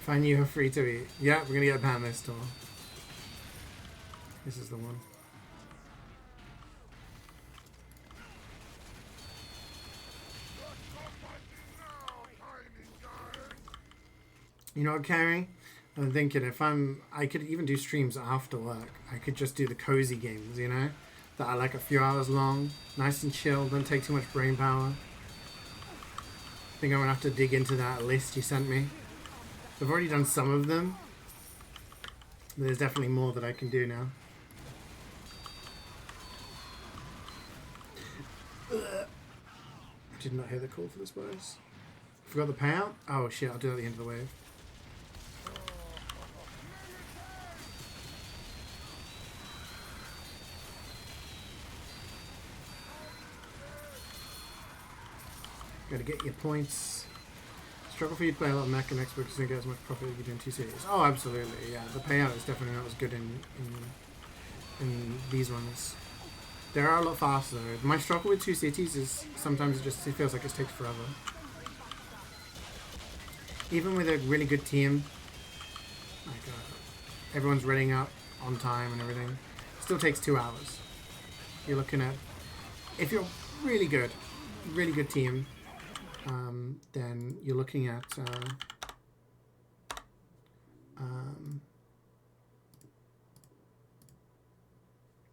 Find you a free to eat. Yeah, we're gonna get a pan this tour. This is the one. You know what, Carrie? I'm thinking I could even do streams after work. I could just do the cozy games, you know? That are like a few hours long, nice and chill, don't take too much brain power. I think I'm gonna have to dig into that list you sent me. I've already done some of them. There's definitely more that I can do now. Did not hear the call for the spies. Forgot the payout? Oh shit, I'll do it at the end of the wave. Gotta get your points. Struggle for you to play a lot of Mac and Xbox because you don't get as much profit if you're doing 2 series. Oh, absolutely, yeah. The payout is definitely not as good in these ones. They are a lot faster though. My struggle with 2 cities is sometimes it feels like it takes forever. Even with a really good team, like everyone's reading up on time and everything, it still takes 2 hours. You're looking at, if you're really good team, then you're looking at oh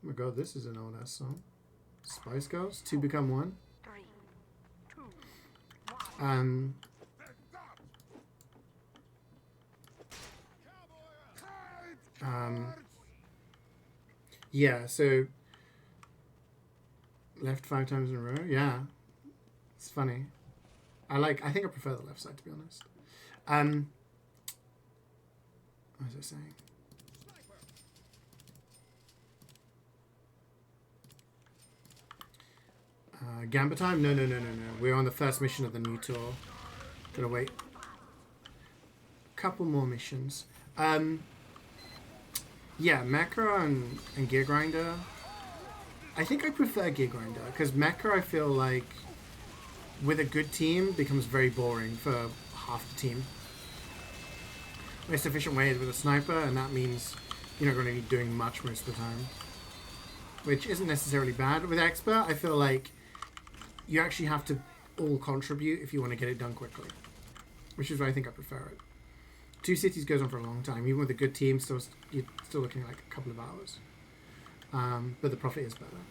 my god, this is an old ass song. Spice Girls, 2 Become 1. 3, 2, 1. Yeah, so left 5 times in a row. Yeah, it's funny. I think I prefer the left side, to be honest. What was I saying? Gambit time? No. We're on the first mission of the new tour. Gotta wait. Couple more missions. Yeah, Mecha and Gear Grinder. I think I prefer Gear Grinder because Mecha, I feel like with a good team becomes very boring for half the team. Most efficient way is with a sniper, and that means you're not going to be doing much most of the time, which isn't necessarily bad. With Expert, I feel like you actually have to all contribute if you want to get it done quickly, which is why I think I prefer it. 2 cities goes on for a long time. Even with a good team, you're still looking at like a couple of hours. But the profit is better.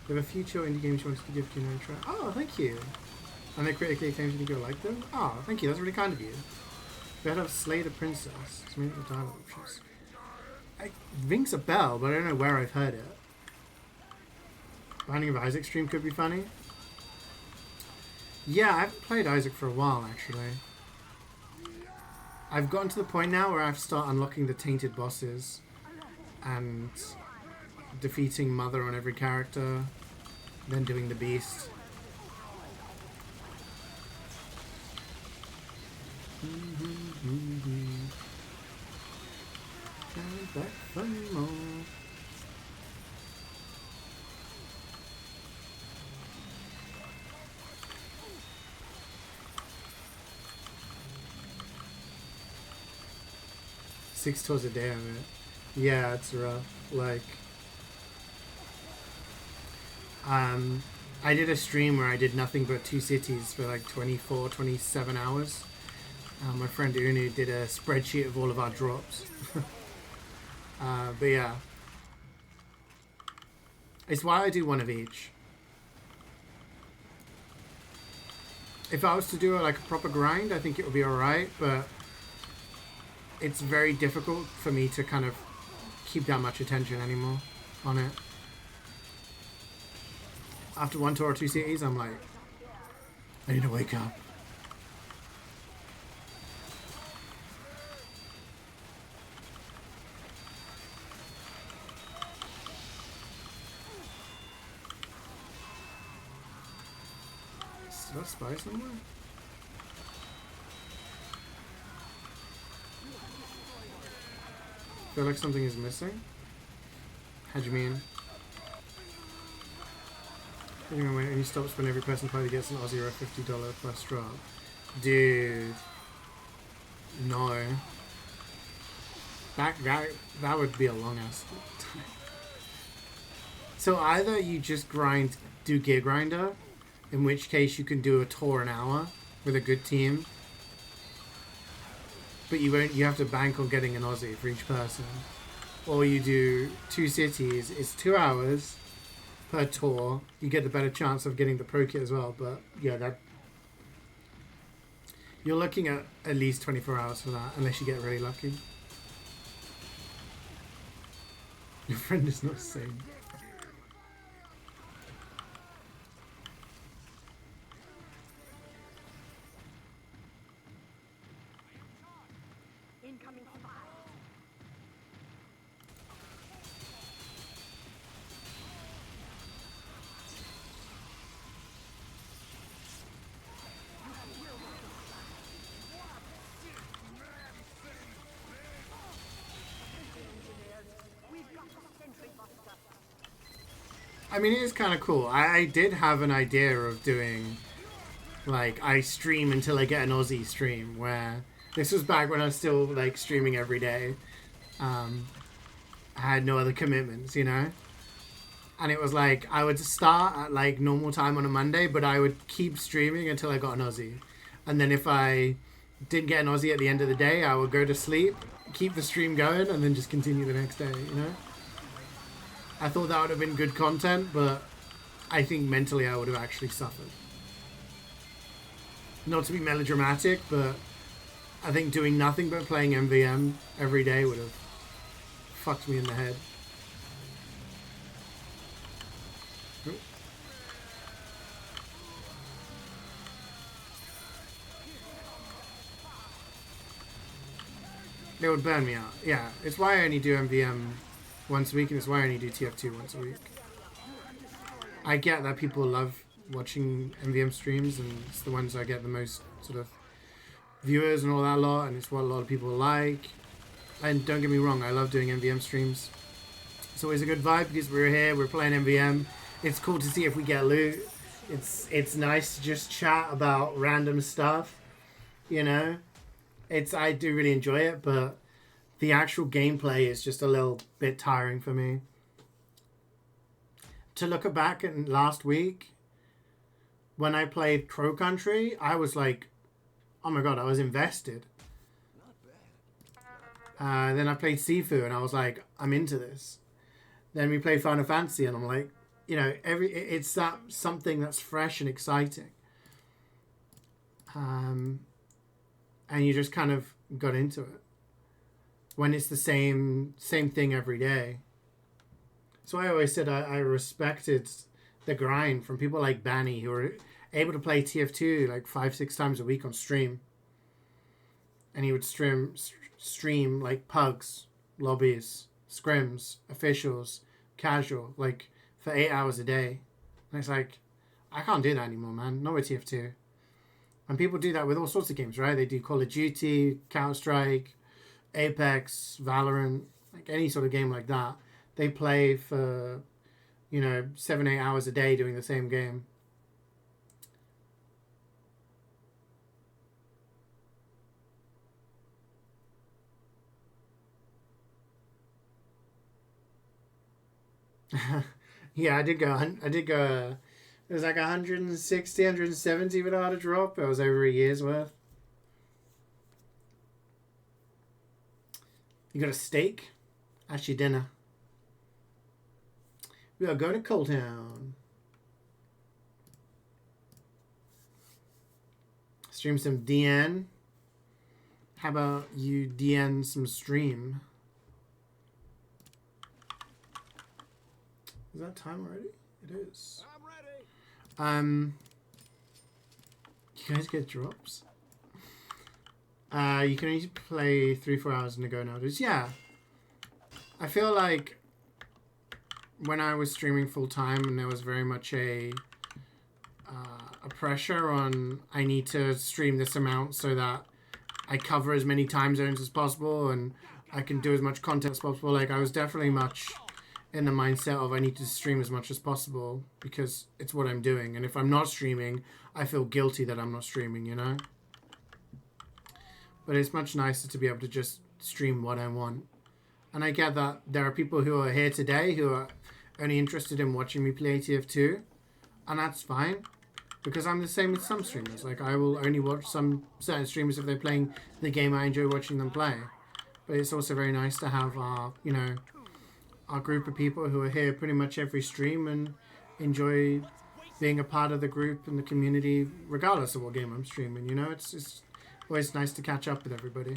There have a few chill indie games you wanted to give Juno a try. Oh, thank you. And they're critically acclaimed, you think you'll like them? Oh, thank you, that's really kind of you. We had to slay the princess. It's many the dialogue options. It rings a bell, but I don't know where I've heard it. Binding of Isaac stream could be funny. Yeah, I haven't played Isaac for a while, actually. I've gotten to the point now where I have to start unlocking the tainted bosses and defeating Mother on every character, then doing the beast. Back for more. Six tours a day of it. Yeah, it's rough. Like, I did a stream where I did nothing but 2 cities for like 24, 27 hours. My friend Unu did a spreadsheet of all of our drops. But yeah. It's why I do one of each. If I was to do like a proper grind, I think it would be alright, but it's very difficult for me to kind of keep that much attention anymore on it. After 1 tour or 2 cities, I'm like, I need to wake up. Is that a spy somewhere? I feel like something is missing. How do you mean? When he stops when every person finally gets an Aussie or a $50 plus drop. Dude. No. That would be a long ass time. So either you just do Gear Grinder, in which case you can do a tour an hour with a good team. But you have to bank on getting an Aussie for each person. Or you do 2 cities, it's 2 hours per tour. You get the better chance of getting the pro kit as well, but yeah, you're looking at least 24 hours for that, unless you get really lucky. Your friend is not sane. Incoming spy. I mean, it is kind of cool. I did have an idea of doing, like, I stream until I get an Aussie stream, where this was back when I was still, like, streaming every day. I had no other commitments, you know? And it was like, I would start at, like, normal time on a Monday, but I would keep streaming until I got an Aussie. And then if I didn't get an Aussie at the end of the day, I would go to sleep, keep the stream going, and then just continue the next day, you know? I thought that would have been good content, but I think mentally I would have actually suffered. Not to be melodramatic, but I think doing nothing but playing MvM every day would have fucked me in the head. It would burn me out. Yeah, it's why I only do MvM once a week, and it's why I only do TF2 once a week. I get that people love watching MvM streams, and it's the ones I get the most sort of viewers and all that lot, and it's what a lot of people like. And don't get me wrong, I love doing MvM streams. It's always a good vibe because we're here, we're playing MvM. It's cool to see if we get loot. It's nice to just chat about random stuff, you know. I do really enjoy it, but the actual gameplay is just a little bit tiring for me. To look back at last week, when I played Crow Country, I was like, oh my god, I was invested. Then I played Sifu, and I was like, I'm into this. Then we played Final Fantasy, and I'm like, you know, it's that something that's fresh and exciting. And you just kind of got into it. When it's the same thing every day. So I always said I respected the grind from people like Banny, who are able to play TF2 like 5-6 times a week on stream. And he would stream like pugs, lobbies, scrims, officials, casual, like for 8 hours a day. And it's like, I can't do that anymore, man. Not with TF2. And people do that with all sorts of games, right? They do Call of Duty, Counter-Strike, Apex, Valorant, like any sort of game like that. They play for, 7-8 hours a day doing the same game. Yeah, I did go. It was like 160, 170 without a drop. It was over a year's worth. You got a steak? That's your dinner. We are going to Cold Town. Stream some DN. How about you DN some stream? Is that time already? It is. I'm ready. You guys get drops? You can only play 3-4 hours in a go nowadays. Yeah. I feel like when I was streaming full time and there was very much a pressure on I need to stream this amount so that I cover as many time zones as possible and I can do as much content as possible. Like I was definitely much in the mindset of I need to stream as much as possible because it's what I'm doing. And if I'm not streaming, I feel guilty that I'm not streaming, you know? But it's much nicer to be able to just stream what I want. And I get that there are people who are here today who are only interested in watching me play TF2. And that's fine. Because I'm the same with some streamers. Like, I will only watch some certain streamers if they're playing the game I enjoy watching them play. But it's also very nice to have our, our group of people who are here pretty much every stream and enjoy being a part of the group and the community regardless of what game I'm streaming, It's always nice to catch up with everybody.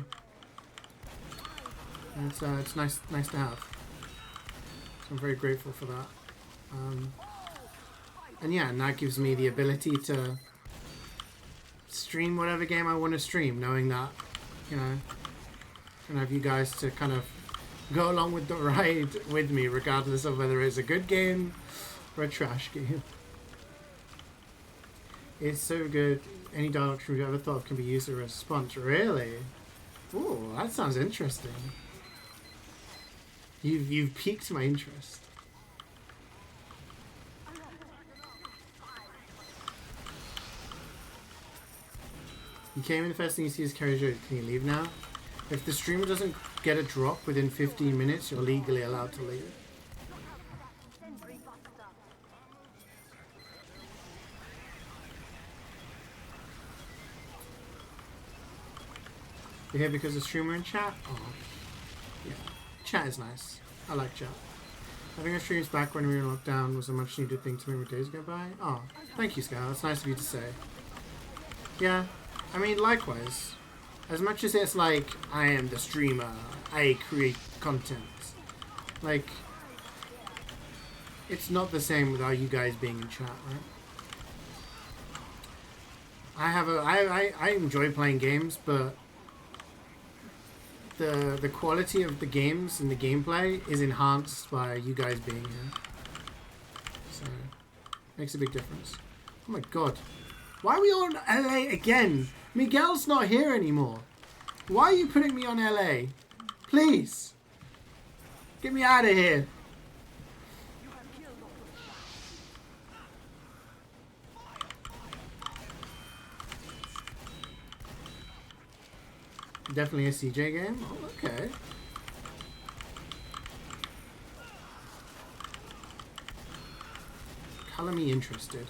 And it's nice to have. So I'm very grateful for that. And yeah, and that gives me the ability to stream whatever game I want to stream, knowing that, and have you guys to kind of go along with the ride with me, regardless of whether it's a good game or a trash game. It's so good. Any dialogue stream you've ever thought of can be used as a response. Really? Ooh, that sounds interesting. You've piqued my interest. You came in, the first thing you see is CeeJaey. Can you leave now? If the streamer doesn't get a drop within 15 minutes, you're legally allowed to leave. You're here because of streamer in chat? Oh, yeah. Chat is nice. I like chat. Having our streams back when we were in lockdown was a much needed thing to make my days go by. Oh, thank you, Scout. That's nice of you to say. Yeah, I mean, likewise. As much as it's like, I am the streamer, I create content. Like, it's not the same without you guys being in chat, right? I enjoy playing games, but the quality of the games and the gameplay is enhanced by you guys being here. So, makes a big difference. Oh my god. Why are we on LA again? Miguel's not here anymore. Why are you putting me on LA? Please. Get me out of here. Definitely a CeeJaey game? Oh, okay. Color me interested.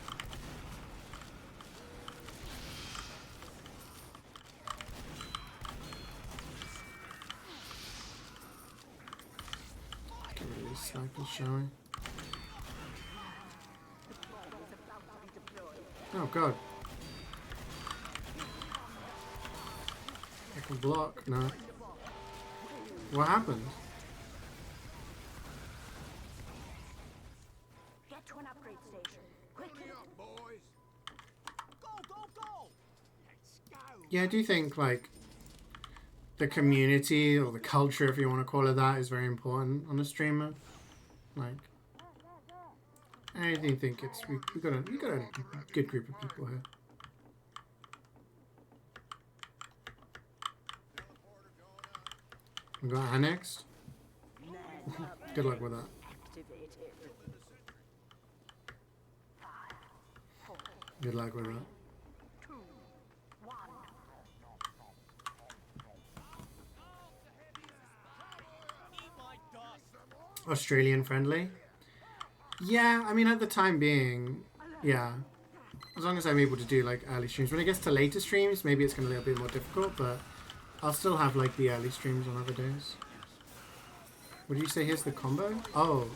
Get rid of these snipers, shall we? Oh god. I can block. No. What happened? Get to an upgrade station. Quickly. Hurry up, boys. Go, go, go. Let's go. Yeah, I do think like the community or the culture, if you want to call it that, is very important on a streamer. Like, I do think we got a good group of people here. We got annexed. Good luck with that. Good luck with that. Australian friendly? Yeah, I mean at the time being, yeah. As long as I'm able to do like early streams. When it gets to later streams, maybe it's going to be a bit more difficult, but I'll still have like the early streams on other days. What did you say? Here's the combo? Oh,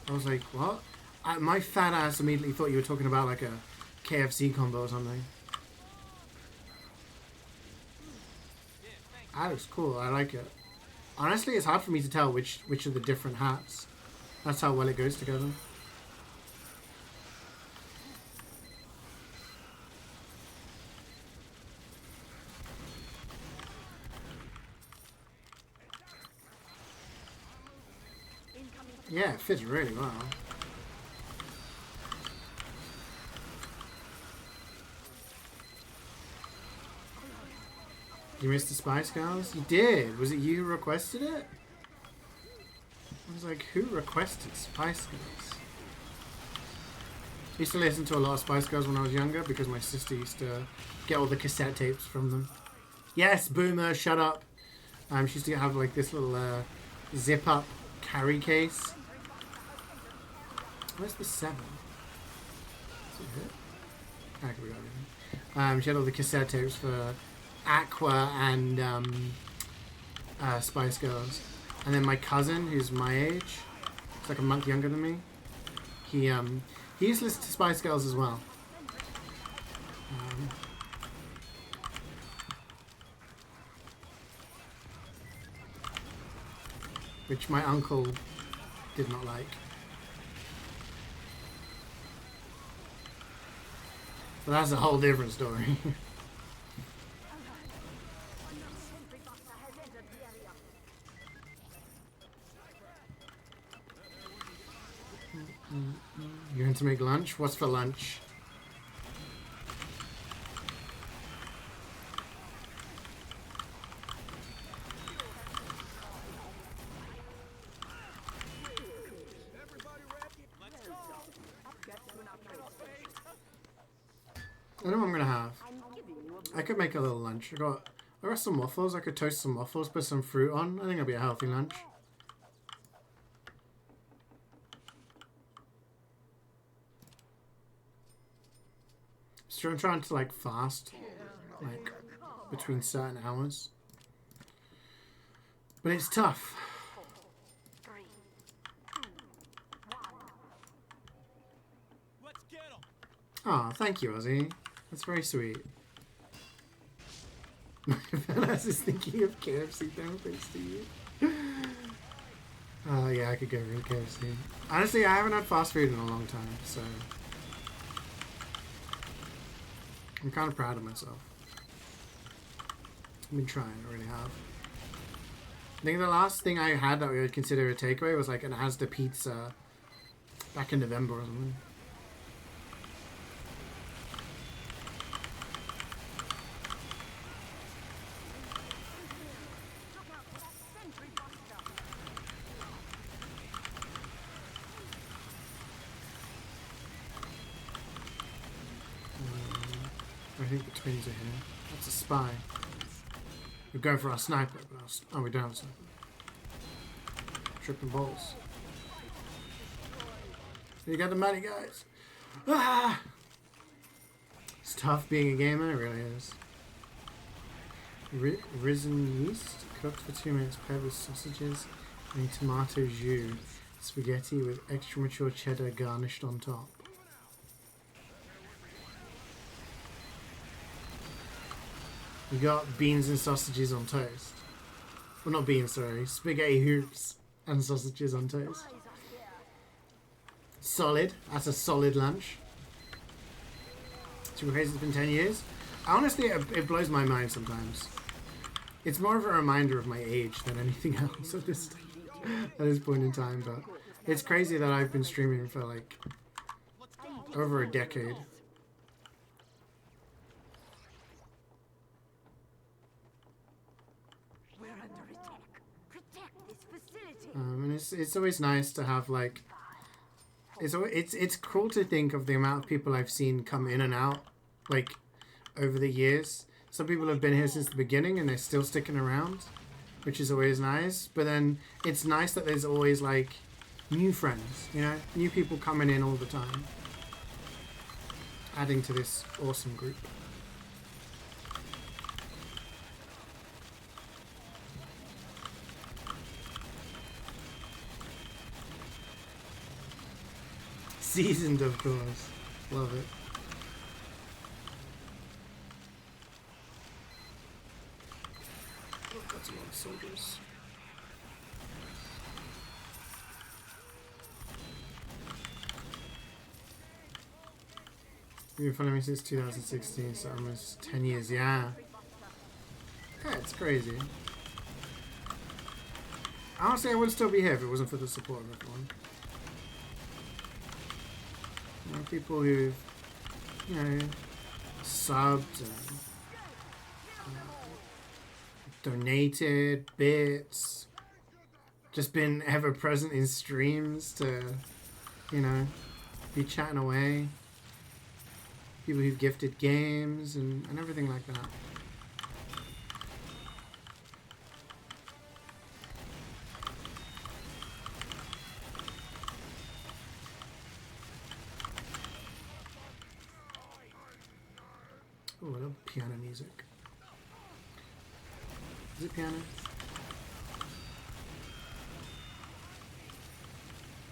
I was like, what? My fat ass immediately thought you were talking about like a KFC combo or something. That looks cool. I like it. Honestly, it's hard for me to tell which of the different hats. That's how well it goes together. Yeah, it fits really well. You missed the Spice Girls? You did! Was it you who requested it? I was like, who requested Spice Girls? I used to listen to a lot of Spice Girls when I was younger because my sister used to get all the cassette tapes from them. Yes, Boomer, shut up! She used to have like this little zip-up carry case. Where's the 7? Is it here? Ah, we got everything. She had all the cassette tapes for Aqua and Spice Girls. And then my cousin, who's my age, he's like a month younger than me, he used to listen to Spice Girls as well. Which my uncle did not like. But that's a whole different story. You're going to make lunch? What's for lunch? I know what I'm gonna have. I could make a little lunch. I got some waffles. I could toast some waffles, put some fruit on. I think it'll be a healthy lunch. So I'm trying to like fast, like between certain hours, but it's tough. Oh, thank you, Ozzy. That's very sweet. My ass is thinking of KFC now, thanks to you. Oh, yeah, I could go for KFC. Honestly, I haven't had fast food in a long time, so I'm kind of proud of myself. I've been trying, I really have. I think the last thing I had that we would consider a takeaway was like an Asda pizza back in November or something. I think the twins are here. That's a spy. We're going for our sniper, but oh, we don't have a sniper. Tripping balls. You got the money, guys. Ah! It's tough being a gamer, it really is. Risen yeast, cooked for 2 minutes, paired with sausages and tomato jus. Spaghetti with extra mature cheddar garnished on top. You got beans and sausages on toast. Well, not beans, sorry. Spaghetti hoops and sausages on toast. Solid. That's a solid lunch. Super Crazy, it's been 10 years. Honestly, it blows my mind sometimes. It's more of a reminder of my age than anything else at this point in time. But it's crazy that I've been streaming for like over a decade. We're under attack. Protect this facility. And it's always nice to have like it's cool to think of the amount of people I've seen come in and out like over the years. Some people have been here since the beginning and they're still sticking around, which is always nice. But then it's nice that there's always like new friends, you know, new people coming in all the time, adding to this awesome group. Seasoned, of course. Love it. Oh, that's a lot of soldiers. You've been following me since 2016, so almost 10 years. Yeah. Yeah, it's crazy. Honestly, I would still be here if it wasn't for the support of everyone. You know, people who've, you know, subbed and donated bits, just been ever present in streams to, you know, be chatting away. People who've gifted games and everything like that. Oh, I love piano music. Is it piano?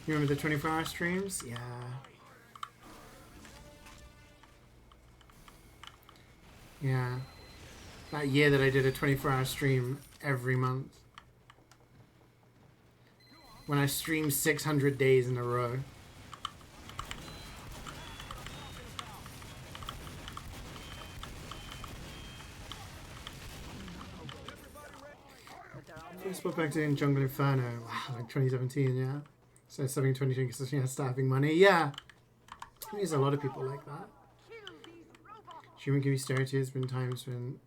You remember the 24-hour streams? Yeah. Yeah. That year that I did a 24-hour stream every month. When I streamed 600 days in a row. First put back to in Jungle Inferno. Wow, like 2017, yeah. So subbing 2020 because she has staffing money. Yeah. I think there's a lot of people like that. She won't give you stereotypes. Been times when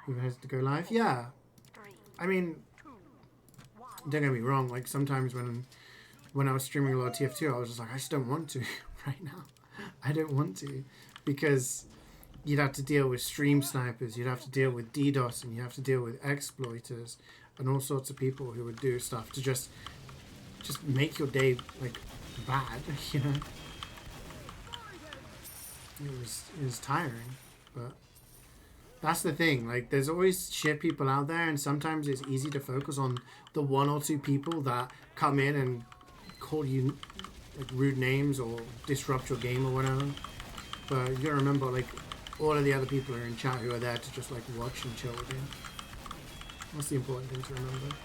you've had to go live. Yeah. I mean, don't get me wrong. Like sometimes when I was streaming a lot of TF2, I was just like, I just don't want to right now. I don't want to because you'd have to deal with stream snipers. You'd have to deal with DDoS, and you have to deal with exploiters and all sorts of people who would do stuff to just make your day like bad, you know. It was tiring, but that's the thing. Like, there's always shit people out there, and sometimes it's easy to focus on the one or two people that come in and call you like rude names or disrupt your game or whatever. But you gotta remember, like, all of the other people are in chat who are there to just like watch and chill with you. That's the important thing to remember.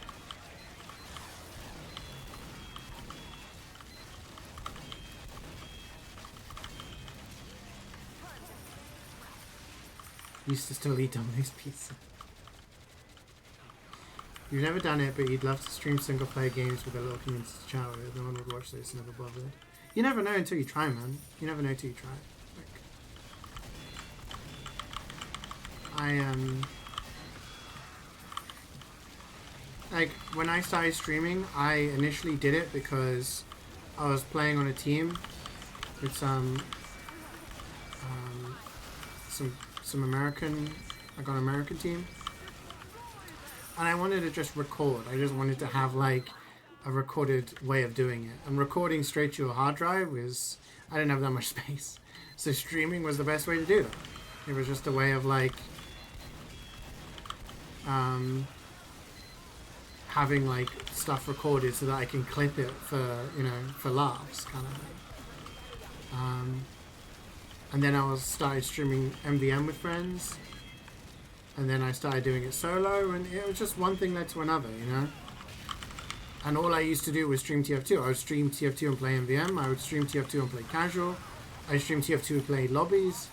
Used to still eat Domino's pizza. You've never done it, but you'd love to stream single player games with a little community to chat with. No one would watch this, never bothered. You never know until you try, man. You never know until you try. Like, when I started streaming, I initially did it because I was playing on a team with some American, like an American team, and I wanted to just record. I just wanted to have like a recorded way of doing it, and recording straight to your hard drive was, I didn't have that much space, so streaming was the best way to do that. It was just a way of like having like stuff recorded so that I can clip it for, you know, for laughs kind of thing. And then I started streaming MvM with friends, And then I started doing it solo, and it was just one thing led to another, you know? And all I used to do was stream TF2. I would stream TF2 and play MvM. I would stream TF2 and play casual. I stream TF2 and play lobbies.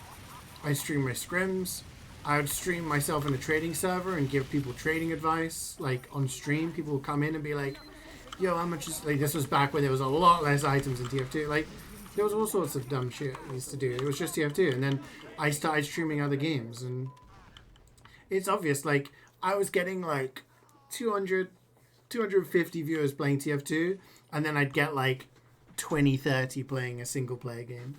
I stream my scrims. I would stream myself in a trading server and give people trading advice, like on stream. People would come in and be like, yo, how much is, like, this was back when there was a lot less items in TF2. Like, there was all sorts of dumb shit I used to do. It was just TF2. And then I started streaming other games. And it's obvious, like, I was getting like 200, 250 viewers playing TF2. And then I'd get like 20, 30 playing a single player game.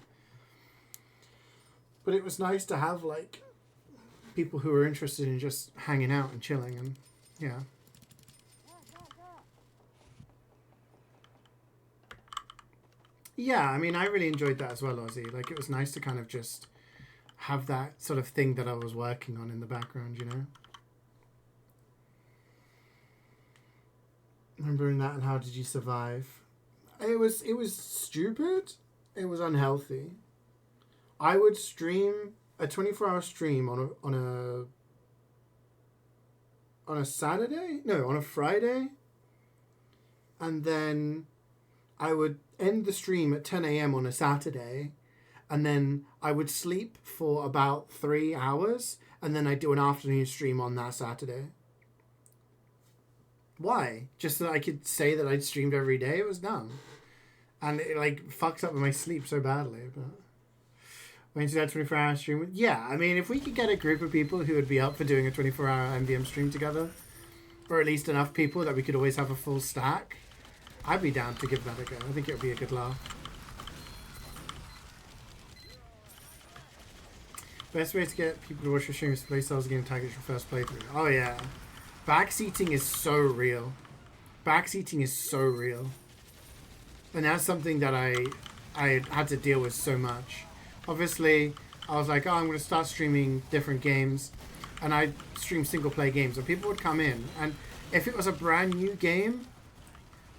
But it was nice to have like people who were interested in just hanging out and chilling, and yeah. Yeah, I mean, I really enjoyed that as well, Ozzy. Like, it was nice to kind of just have that sort of thing that I was working on in the background, you know? Remembering that, and how did you survive? It was stupid. It was unhealthy. I would stream a 24-hour stream on a Saturday? No, on a Friday. And then I would end the stream at 10 a.m. on a Saturday. And then I would sleep for about 3 hours. And then I'd do an afternoon stream on that Saturday. Why? Just so that I could say that I'd streamed every day? It was dumb. And it like fucks up my sleep so badly. But when you do that 24-hour stream, yeah, I mean, if we could get a group of people who would be up for doing a 24-hour MvM stream together, or at least enough people that we could always have a full stack, I'd be down to give that a go. I think it would be a good laugh. Best way to get people to watch your stream is to play Cells game tag as your first playthrough. Oh yeah. Backseating is so real. Backseating is so real. And that's something that I had to deal with so much. Obviously, I was like, oh, I'm going to start streaming different games. And I stream single play games. And people would come in. And if it was a brand new game,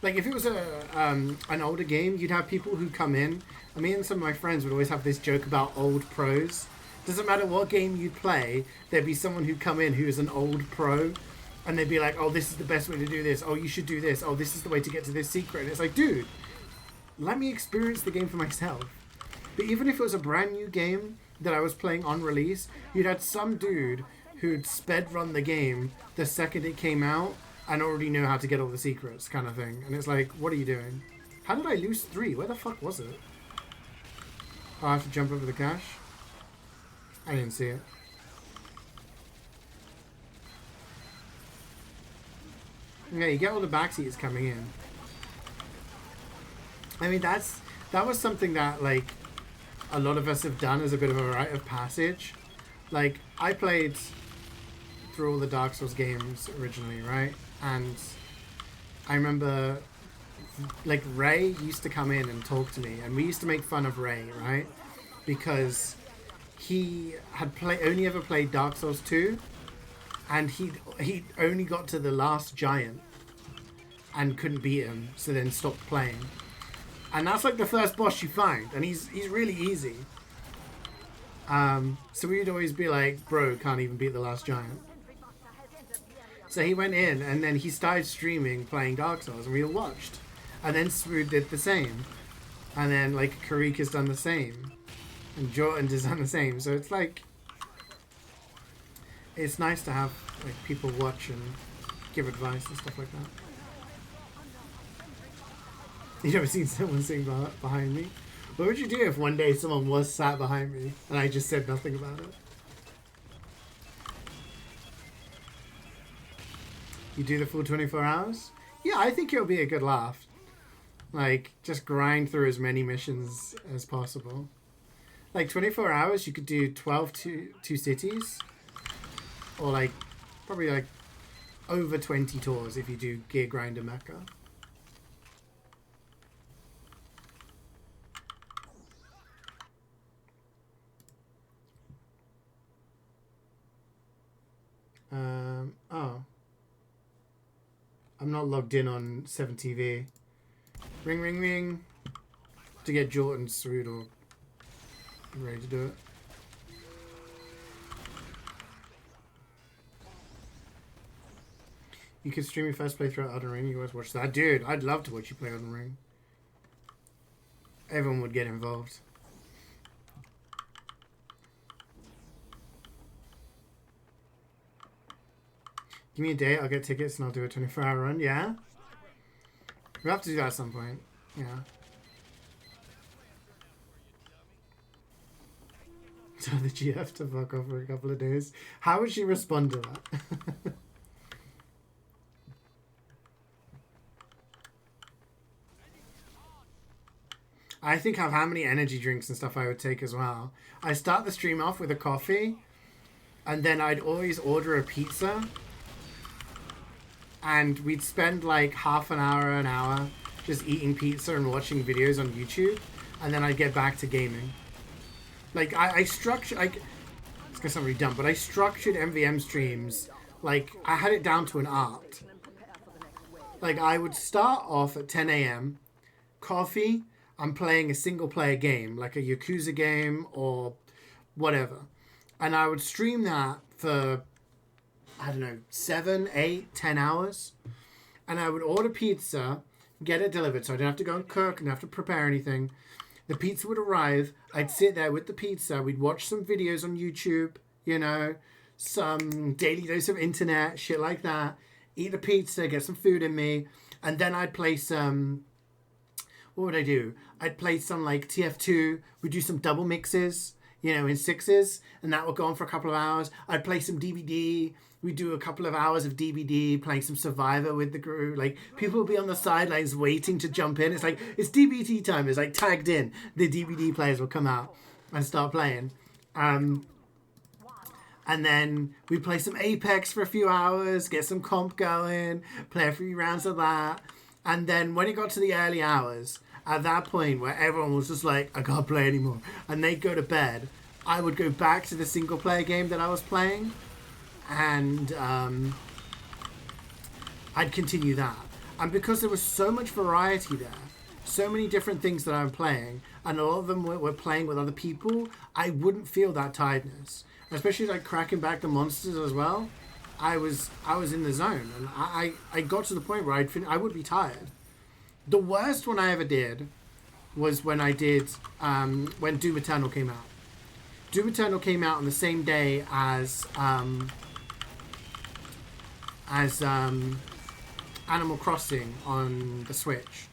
like if it was an older game, you'd have people who come in. And me and some of my friends would always have this joke about old pros. Doesn't matter what game you'd play, there'd be someone who'd come in who is an old pro. And they'd be like, oh, this is the best way to do this. Oh, you should do this. Oh, this is the way to get to this secret. And it's like, dude, let me experience the game for myself. But even if it was a brand new game that I was playing on release, you'd had some dude who'd sped run the game the second it came out and already know how to get all the secrets, kind of thing. And it's like, what are you doing? How did I lose 3? Where the fuck was it? Oh, I have to jump over the cache? I didn't see it. Yeah, you get all the backseats coming in. I mean, that was something that, like, a lot of us have done as a bit of a rite of passage. Like, I played through all the Dark Souls games originally, right? And I remember, like, Ray used to come in and talk to me, and we used to make fun of Ray, right? Because he had only ever played Dark Souls 2, and he only got to the last giant and couldn't beat him, so then stopped playing. And that's like the first boss you find, and he's really easy. So we'd always be like, bro, can't even beat the last giant. So he went in, and then he started streaming playing Dark Souls, and we all watched. And then Swood did the same. And then like Karik has done the same. And Jordan has done the same. So it's like, it's nice to have like people watch and give advice and stuff like that. You never seen someone sing behind me? What would you do if one day someone was sat behind me and I just said nothing about it? You do the full 24 hours? Yeah, I think it'll be a good laugh. Like, just grind through as many missions as possible. Like, 24 hours, you could do 12 two cities. Or, like, probably, like, over 20 tours if you do Gear Grinder Mecca. Oh. I'm not logged in on 7TV. Ring, ring, ring. To get Jordan's through or ready to do it. You could stream your first playthrough at Elden Ring. You guys watch that, dude. I'd love to watch you play Elden Ring. Everyone would get involved. Give me a date, I'll get tickets and I'll do a 24-hour run. Yeah? We'll have to do that at some point. Yeah. Tell the GF to fuck off for a couple of days. How would she respond to that? I think of how many energy drinks and stuff I would take as well. I start the stream off with a coffee, and then I'd always order a pizza, and we'd spend like half an hour just eating pizza and watching videos on YouTube, and then I'd get back to gaming. Like it's gonna sound really dumb, but I structured MvM streams, like I had it down to an art. Like I would start off at 10 a.m, coffee, I'm playing a single player game, like a Yakuza game or whatever. And I would stream that for, I don't know, 7, 8, 10 hours. And I would order pizza, get it delivered, so I didn't have to go and cook, didn't have to prepare anything. The pizza would arrive, I'd sit there with the pizza, we'd watch some videos on YouTube, you know, some daily dose of internet, shit like that. Eat the pizza, get some food in me, and then I'd play some... What would I do? I'd play some like TF2. We'd do some double mixes, you know, in sixes, and that would go on for a couple of hours. I'd play some DVD. We'd do a couple of hours of DVD, playing some Survivor with the crew. Like, people would be on the sidelines waiting to jump in. It's like, it's DBT time. It's like tagged in. The DVD players will come out and start playing. And then we'd play some Apex for a few hours, get some comp going, play a few rounds of that. And then when it got to the early hours, at that point where everyone was just like, I can't play anymore, and they'd go to bed, I would go back to the single player game that I was playing, and I'd continue that. And because there was so much variety there, so many different things that I'm playing, and a lot of them were playing with other people, I wouldn't feel that tiredness. Especially like cracking back the monsters as well. I was in the zone, and I got to the point where I would be tired. The worst one I ever did was when I did when Doom Eternal came out. Doom Eternal came out on the same day as Animal Crossing on the Switch,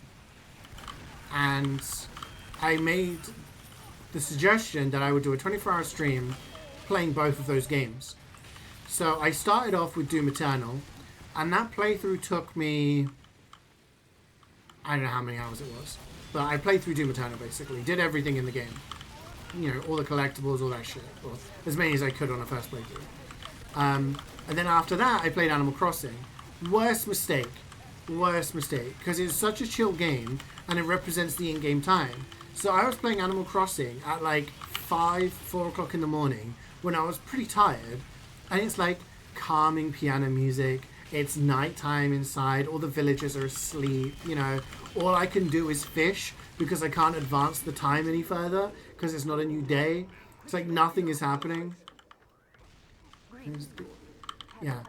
and I made the suggestion that I would do a 24-hour stream playing both of those games. So I started off with Doom Eternal, and that playthrough took me, I don't know how many hours it was, but I played through Doom Eternal basically, did everything in the game. You know, all the collectibles, all that shit, or as many as I could on a first playthrough. And then after that, I played Animal Crossing. Worst mistake, because it's such a chill game, and it represents the in-game time. So I was playing Animal Crossing at like 4 o'clock in the morning, when I was pretty tired, and it's like calming piano music, it's nighttime inside, all the villagers are asleep, you know, all I can do is fish because I can't advance the time any further because it's not a new day. It's like nothing is happening. Yeah,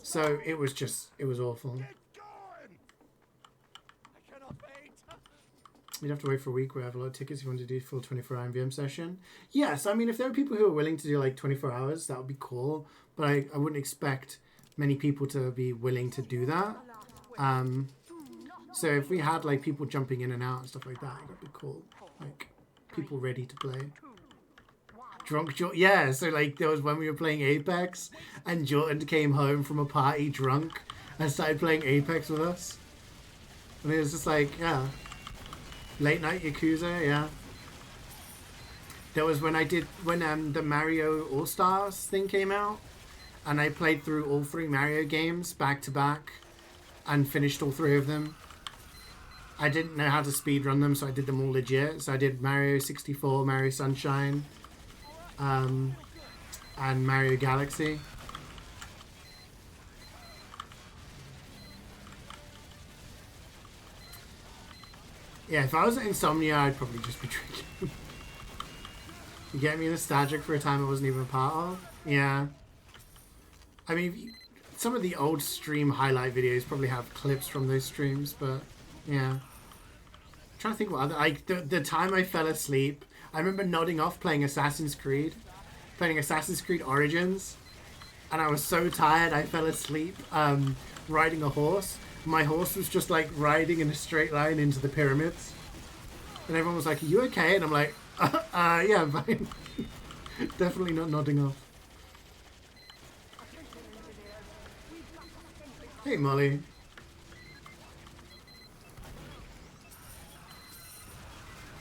so it was awful. You'd have to wait for a week. We have a lot of tickets if you want to do a full 24-hour MvM session. Yes, I mean, if there are people who are willing to do like 24 hours, that would be cool. But I wouldn't expect many people to be willing to do that. So if we had like people jumping in and out and stuff like that, that'd be cool. Like people ready to play. Drunk Jordan. Yeah, so like there was when we were playing Apex and Jordan came home from a party drunk and started playing Apex with us. And it was just like, yeah. Late night Yakuza, yeah. There was when the Mario All-Stars thing came out, and I played through all 3 Mario games back to back and finished all 3 of them. I didn't know how to speedrun them, so I did them all legit. So I did Mario 64, Mario Sunshine, and Mario Galaxy. Yeah, if I was at Insomnia, I'd probably just be drinking. You get me nostalgic for a time I wasn't even a part of? Yeah. I mean, some of the old stream highlight videos probably have clips from those streams, but yeah. I'm trying to think what other, like the time I fell asleep, I remember nodding off playing Assassin's Creed Origins, and I was so tired I fell asleep riding a horse. My horse was just like riding in a straight line into the pyramids, and everyone was like, "Are you okay?" And I'm like, "Yeah, I'm fine." Definitely not nodding off. Hey, Molly.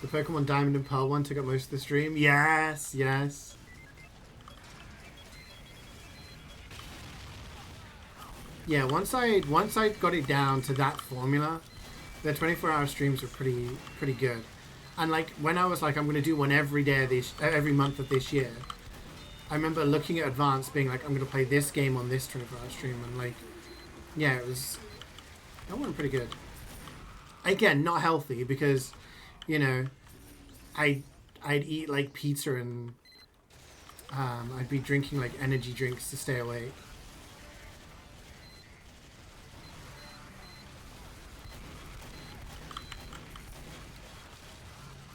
The Pokemon Diamond and Pearl one took up most of the stream. Yes, yes. Yeah, once I got it down to that formula, the 24-hour streams were pretty good. And like when I was like, I'm gonna do one every month of this year, I remember looking at Advanced being like, I'm gonna play this game on this 24-hour stream, and like, yeah, that went pretty good. Again, not healthy because, you know, I'd eat like pizza and I'd be drinking like energy drinks to stay awake.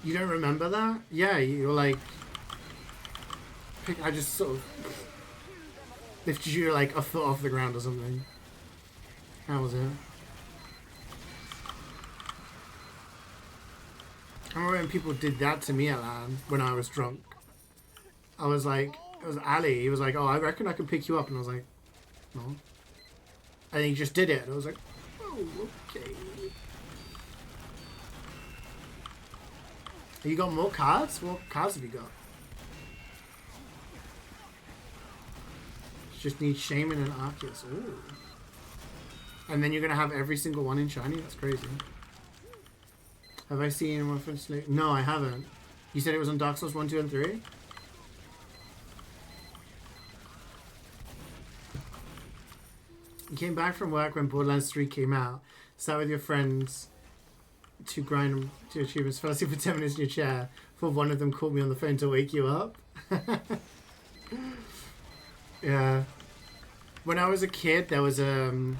You don't remember that? Yeah, you're like, I just sort of lifted you like a foot off the ground or something. How was it? I remember when people did that to me at LAN when I was drunk. I was like, it was Ali. He was like, "Oh, I reckon I can pick you up," and I was like, "No." And he just did it, and I was like, "Oh, okay." You got more cards? What cards have you got? Just need Shaman and Arceus. Ooh. And then you're going to have every single one in shiny? That's crazy. Have I seen anyone from Slate? No, I haven't. You said it was on Dark Souls 1, 2, and 3? You came back from work when Borderlands 3 came out. Sat with your friends to grind to achievements. Fell asleep for 10 minutes in your chair. For one of them called me on the phone to wake you up. Yeah. When I was a kid, there was on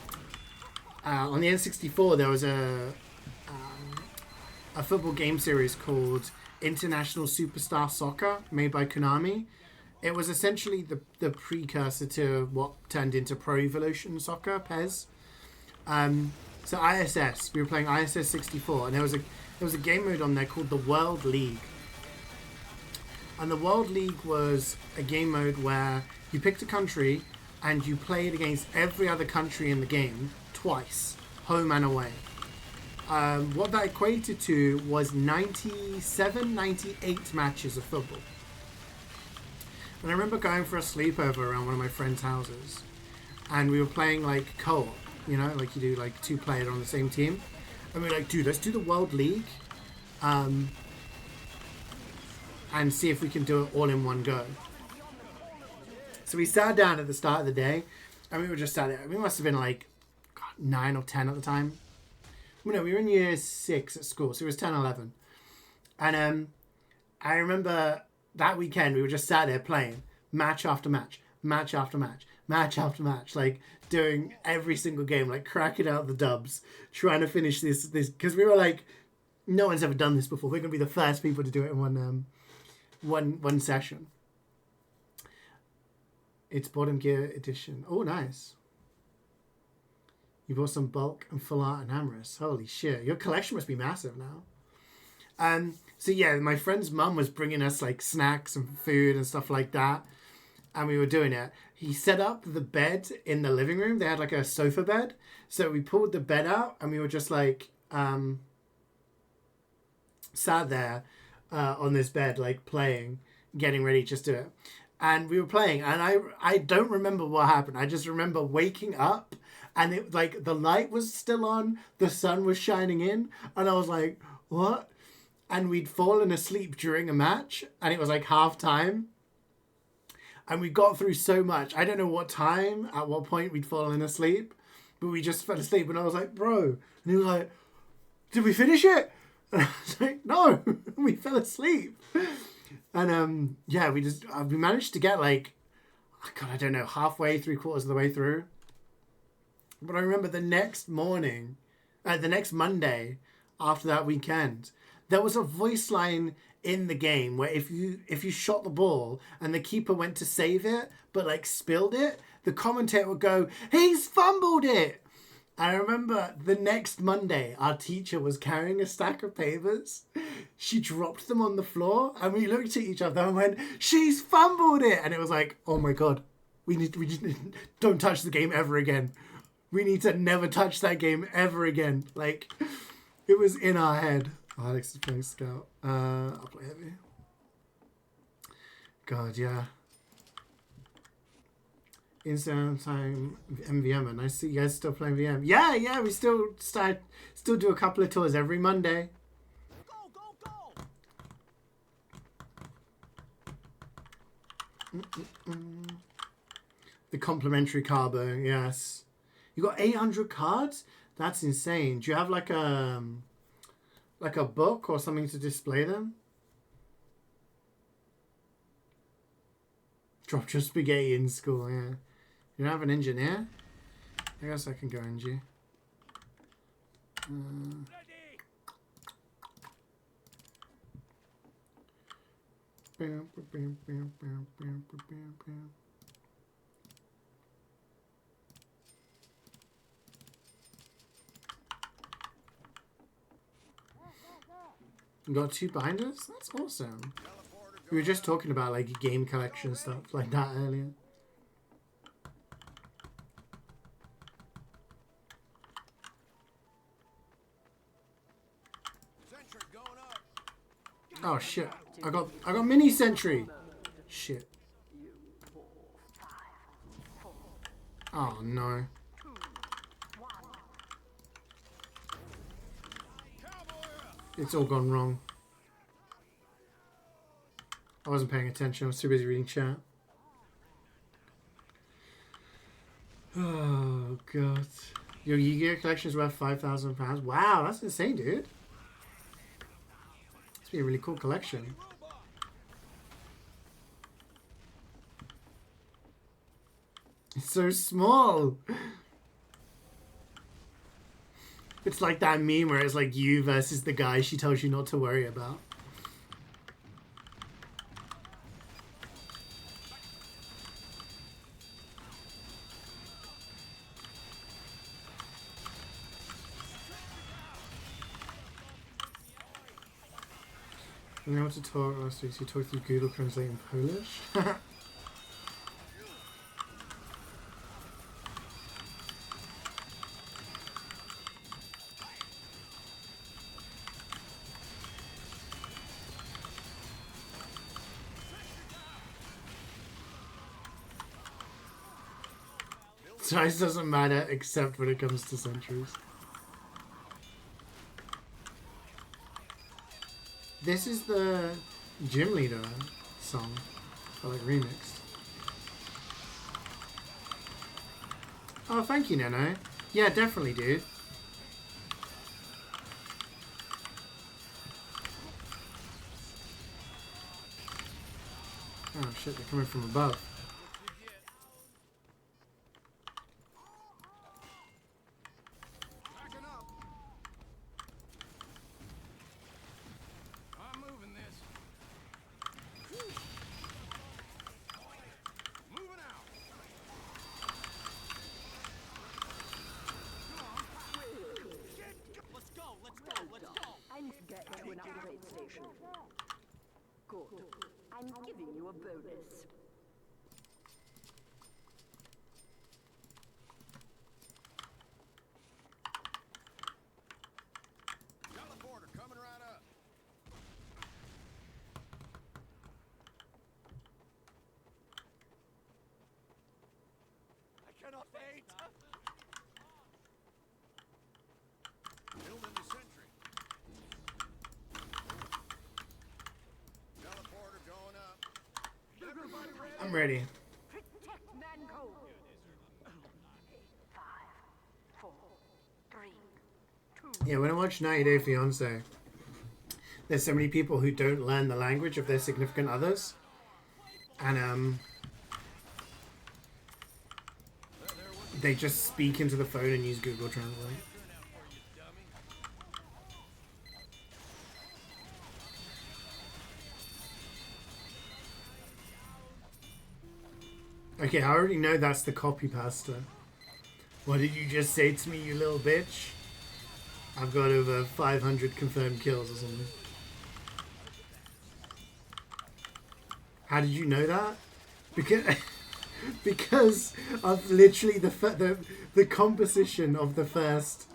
the N64 there was a football game series called International Superstar Soccer made by Konami. It was essentially the precursor to what turned into Pro Evolution Soccer, PES. So ISS, we were playing ISS 64, and there was a game mode on there called the World League. And the World League was a game mode where you picked a country and you played against every other country in the game twice, home and away. What that equated to was 97, 98 matches of football. And I remember going for a sleepover around one of my friends' houses, and we were playing like co-op, you know, like you do like two players on the same team. And we were like, dude, let's do the World League and see if we can do it all in one go. So we sat down at the start of the day, and we were just sat there. We must have been like 9 or 10 at the time. No, we were in year 6 at school, so it was 10, 11. And I remember that weekend we were just sat there playing match after match, match after match, match after match, like doing every single game, like cracking out the dubs, trying to finish this because we were like, no one's ever done this before. We're gonna be the first people to do it in one session. It's Bottom Gear edition. Oh, nice. You bought some bulk and full art and Amorous. Holy shit. Your collection must be massive now. So yeah, my friend's mum was bringing us like snacks and food and stuff like that. And we were doing it. He set up the bed in the living room. They had like a sofa bed. So we pulled the bed out and we were just like sat there on this bed, like playing, getting ready just to do it. And we were playing, and I don't remember what happened. I just remember waking up, and it like the light was still on, the sun was shining in, and I was like, what? And we'd fallen asleep during a match, and it was like half time. And we got through so much. I don't know what time, at what point we'd fallen asleep, but we just fell asleep, and I was like, bro. And he was like, did we finish it? And I was like, no, we fell asleep. And yeah, we managed to get like, God, I don't know, halfway, 3/4 of the way through. But I remember the next morning, the next Monday after that weekend, there was a voice line in the game where if you shot the ball and the keeper went to save it but like spilled it, the commentator would go, "He's fumbled it." I remember the next Monday, our teacher was carrying a stack of papers. She dropped them on the floor, and we looked at each other and went, "She's fumbled it!" And it was like, "Oh my god, we just don't touch the game ever again. We need to never touch that game ever again." Like, it was in our head. Oh, Alex is playing Scout. I'll play Heavy. God, yeah. Instant time MvM, and I see you guys still playing VM. Yeah, we still do a couple of tours every Monday. Go! The complimentary carbo, yes. You got 800 cards? That's insane. Do you have like a book or something to display them? Dropped your spaghetti in school, yeah. You don't have an engineer? I guess I can go NG. You got 2 binders? That's awesome. We were just talking about like game collection stuff like that earlier. Oh shit! I got mini sentry. Shit. Oh no. It's all gone wrong. I wasn't paying attention. I was too busy reading chat. Oh god. Your Yu-Gi-Oh collection is worth £5,000. Wow, that's insane, dude. It's be a really cool collection. It's so small. It's like that meme where it's like you versus the guy she tells you not to worry about. I know what to talk last week, so you talked through Google Translate in Polish. Size doesn't matter except when it comes to sentries. This is the Gym Leader song, I like remixed. Oh, thank you, Neno. Yeah, definitely, dude. Oh shit, they're coming from above. I'm giving you a bonus. Teleporter coming right up. I cannot wait. Building the sentry. Teleporter going up. Everybody ready? I'm ready. Protect Manco. 5, 4, 3, 2. Yeah, when I watch 90 Day Fiancé, there's so many people who don't learn the language of their significant others. And they just speak into the phone and use Google Translate. Okay, I already know that's the copy pasta. What did you just say to me, you little bitch? I've got over 500 confirmed kills or something. How did you know that? Because because of literally the composition of the first.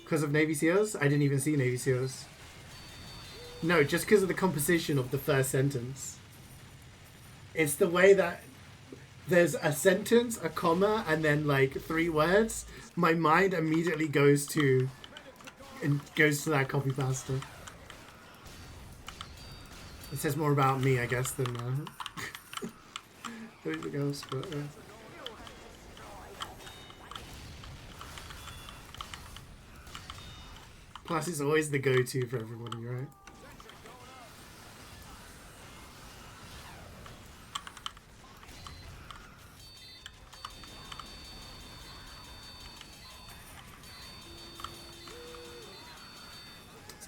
Because of Navy SEALs? I didn't even see Navy SEALs. No, just because of the composition of the first sentence. It's the way that there's a sentence, a comma, and then like 3 words. My mind immediately goes to that copy pasta. It says more about me, I guess, than anything else. But plus, it's always the go-to for everybody, right?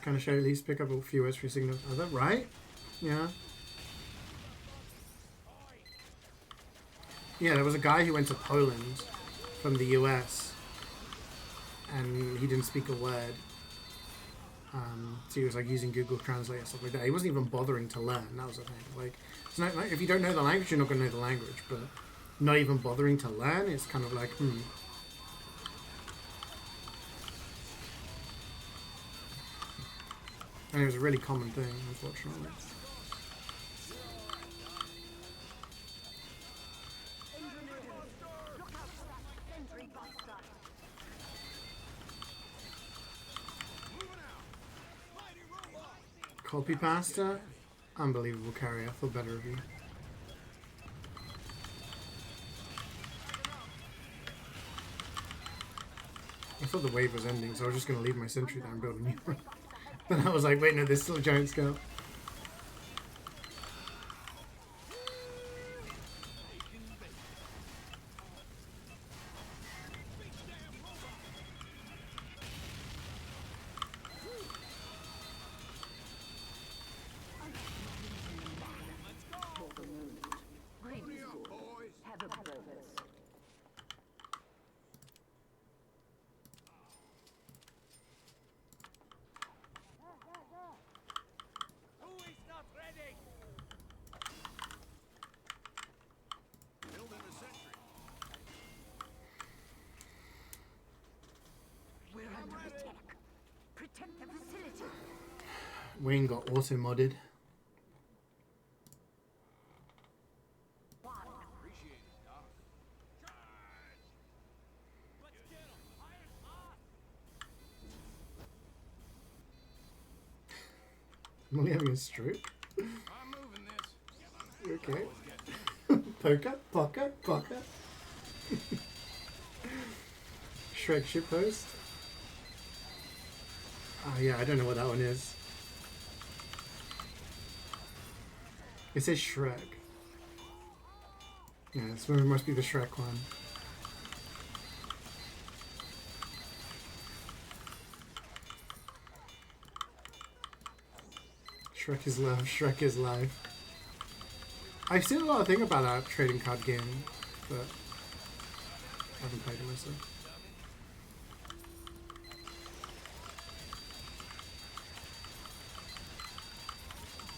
Kind of show at least pick up a few words for your signal other, right? Yeah. Yeah, there was a guy who went to Poland from the US and he didn't speak a word. So he was like using Google Translate and stuff like that. He wasn't even bothering to learn. That was the thing. Like, it's not like if you don't know the language, you're not going to know the language. But not even bothering to learn, it's kind of like, And it was a really common thing, unfortunately. Copy pasta? Unbelievable carry. I thought better of you. I thought the wave was ending, so I was just going to leave my sentry there and build a new one. Then I was like, wait, no, there's still a giant scout. Wayne got auto modded. I'm only having a stroke. Okay. Poker, poker, poker. Shrek shitpost. Ah, yeah, I don't know what that one is. It says Shrek. Yeah, this one must be the Shrek one. Shrek is love, Shrek is life. I've seen a lot of things about that trading card game, but I haven't played it myself.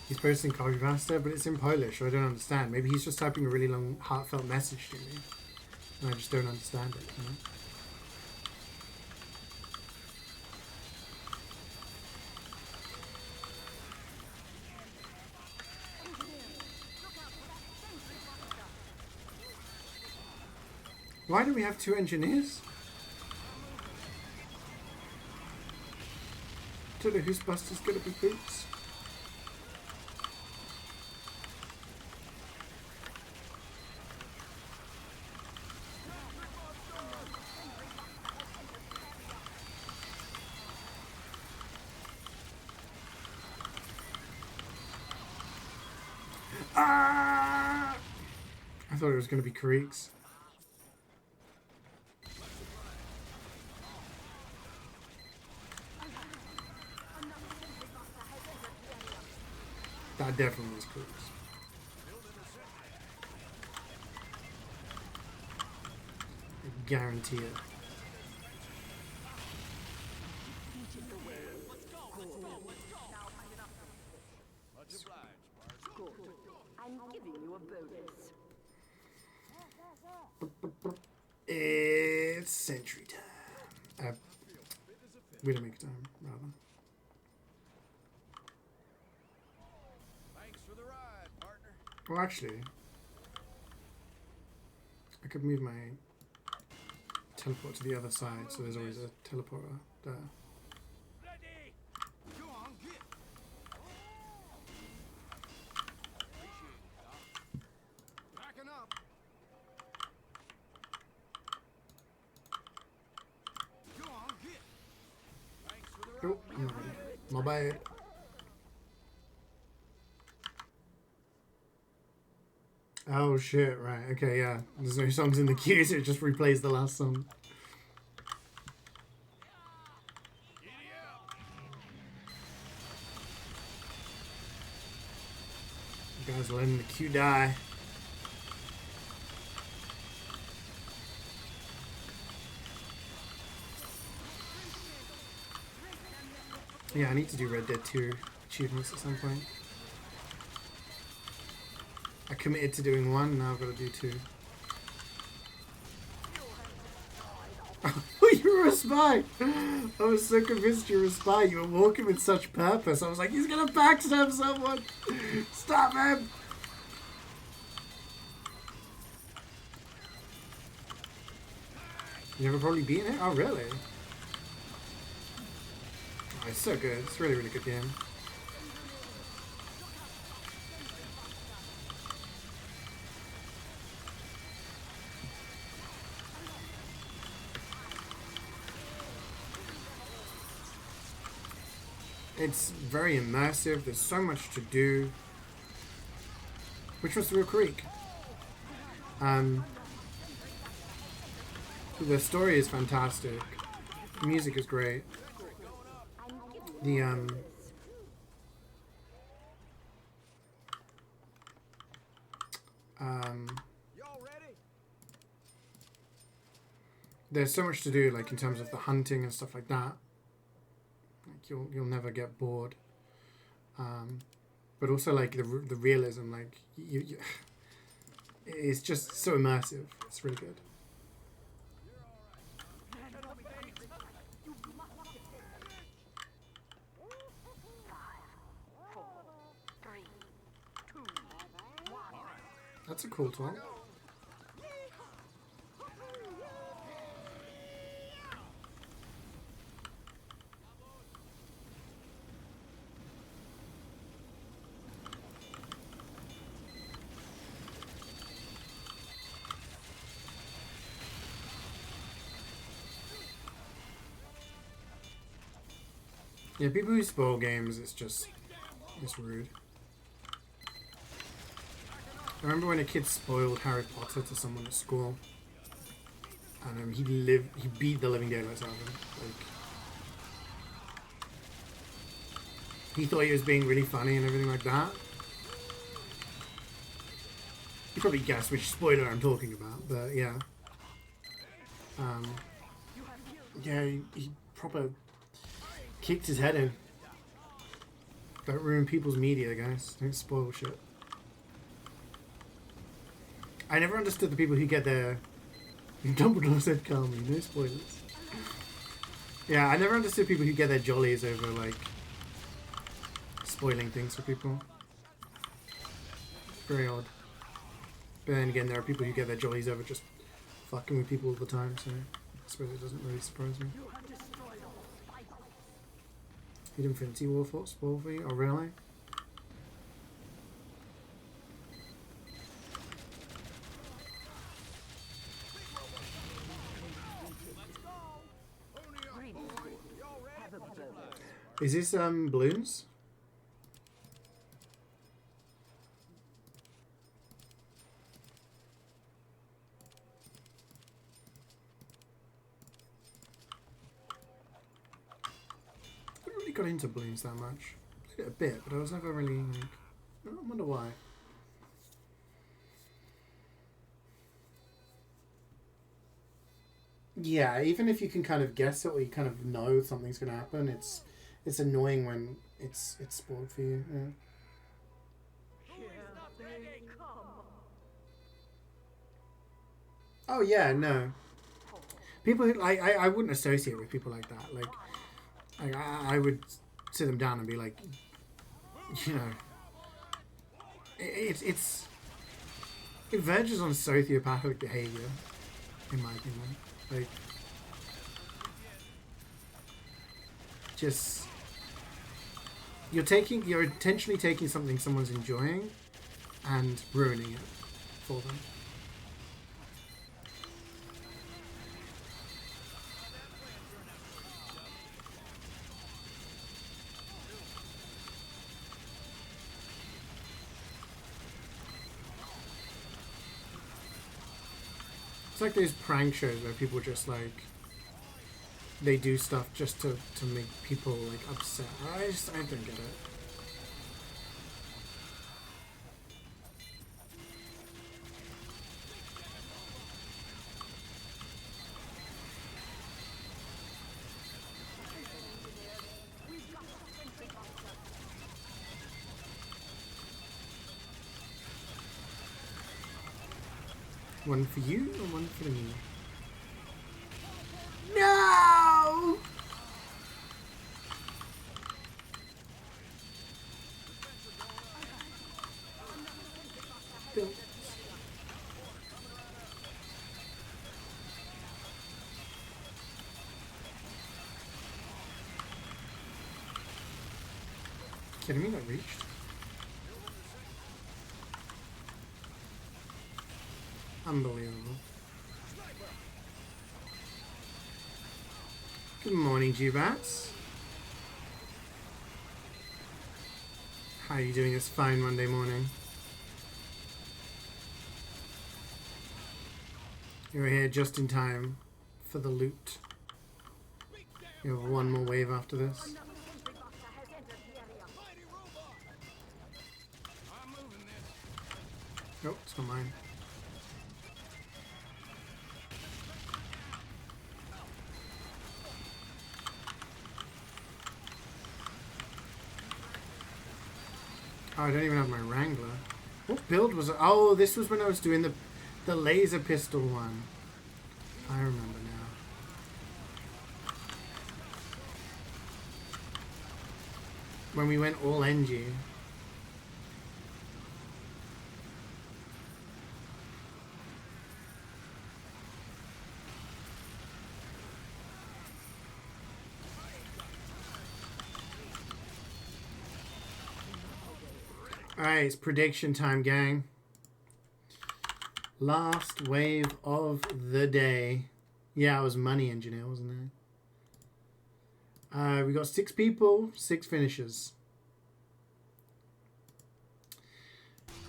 He's posting copy pasta, but it's in Polish, so I don't understand. Maybe he's just typing a really long, heartfelt message to me, and I just don't understand it, you know? Why do we have 2 engineers? Don't know whose bust is gonna be Boots. Ah! I thought it was gonna be Creeks. That definitely was cool. I guarantee it. Much obliged, Bart. Good. I'm giving you a bonus. It's century time. Widowmaker time, rather. Thanks for the ride, partner. Well, actually, I could move my teleport to the other side, so there's always a teleporter there. Ready! Go on, get. Appreciate it, Doc. Packing up. Go on, get. Thanks for the ride. Oh, I'm not ready. My bad. Oh shit, right, okay, yeah. There's no songs in the queue, so it just replays the last song. Giddy up. You guys are letting the queue die. Yeah, I need to do Red Dead 2 achievements at some point. I committed to doing one, now I've got to do 2. Oh, you were a spy! I was so convinced you were a spy. You were walking with such purpose. I was like, he's gonna backstab someone! Stop him! You never probably beaten it? Oh, really? Oh, it's so good. It's a really, really good game. It's very immersive. There's so much to do. Which was Real Creek. The story is fantastic. The music is great. The Y'all ready? there's so much to do, like in terms of the hunting and stuff like that. Like you'll never get bored. But also like the realism, like you it's just so immersive. It's really good. That's a cool tool. Yeah, people who spoil games, it's rude. I remember when a kid spoiled Harry Potter to someone at school, and he beat the living daylights out of him. Like, he thought he was being really funny and everything like that. You probably guessed which spoiler I'm talking about, but yeah. Yeah, he proper kicked his head in. Don't ruin people's media, guys. Don't spoil shit. I never understood the people who get their... Dumbledore said calmly, no spoilers. Yeah, I never understood people who get their jollies over, like, spoiling things for people. Very odd. But then again, there are people who get their jollies over just fucking with people all the time, so I suppose it doesn't really surprise me. Did Infinity War spoil for you? Oh, really? Is this balloons? I never really got into balloons that much. Played it a bit, but I was never really like I wonder why. Yeah, even if you can kind of guess it or you kind of know something's going to happen, it's annoying when it's spoiled for you. Yeah. Oh yeah, no. People who, I wouldn't associate with people like that. Like I would sit them down and be like, you know, it verges on sociopathic behavior, in my opinion. Like, just you're intentionally taking something someone's enjoying and ruining it for them. It's like those prank shows where people just like they do stuff just to make people like upset. I don't get it. One for you and one for me. No! Bill. Kidding me? That reached. Unbelievable. Good morning, G-Bats. How are you doing this fine Monday morning? You're here just in time for the loot. You have one more wave after this. Oh, it's not mine. Oh, I don't even have my Wrangler. What build was it? Oh, this was when I was doing the laser pistol one. I remember now. When we went all NG. Alright, it's prediction time, gang. Last wave of the day. Yeah, I was money engineer, wasn't I? We got 6 people, 6 finishers.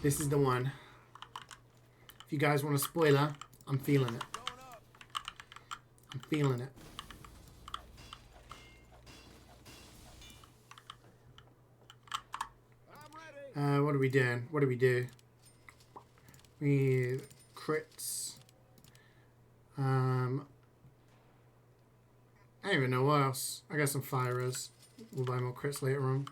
This is the one. If you guys want a spoiler, I'm feeling it. I'm feeling it. What are we doing? What do we do? We crits. I don't even know what else. I got some firers. We'll buy more crits later on.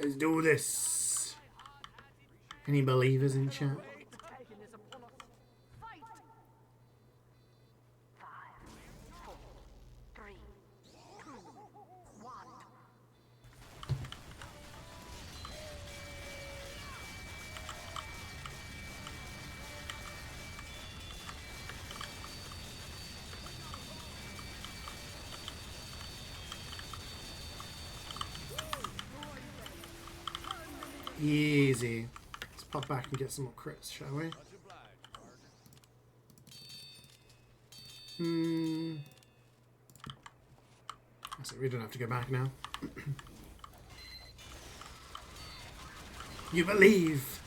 Let's do this. Any believers in chat? Easy. Let's pop back and get some more crits, shall we? So we don't have to go back now. You believe.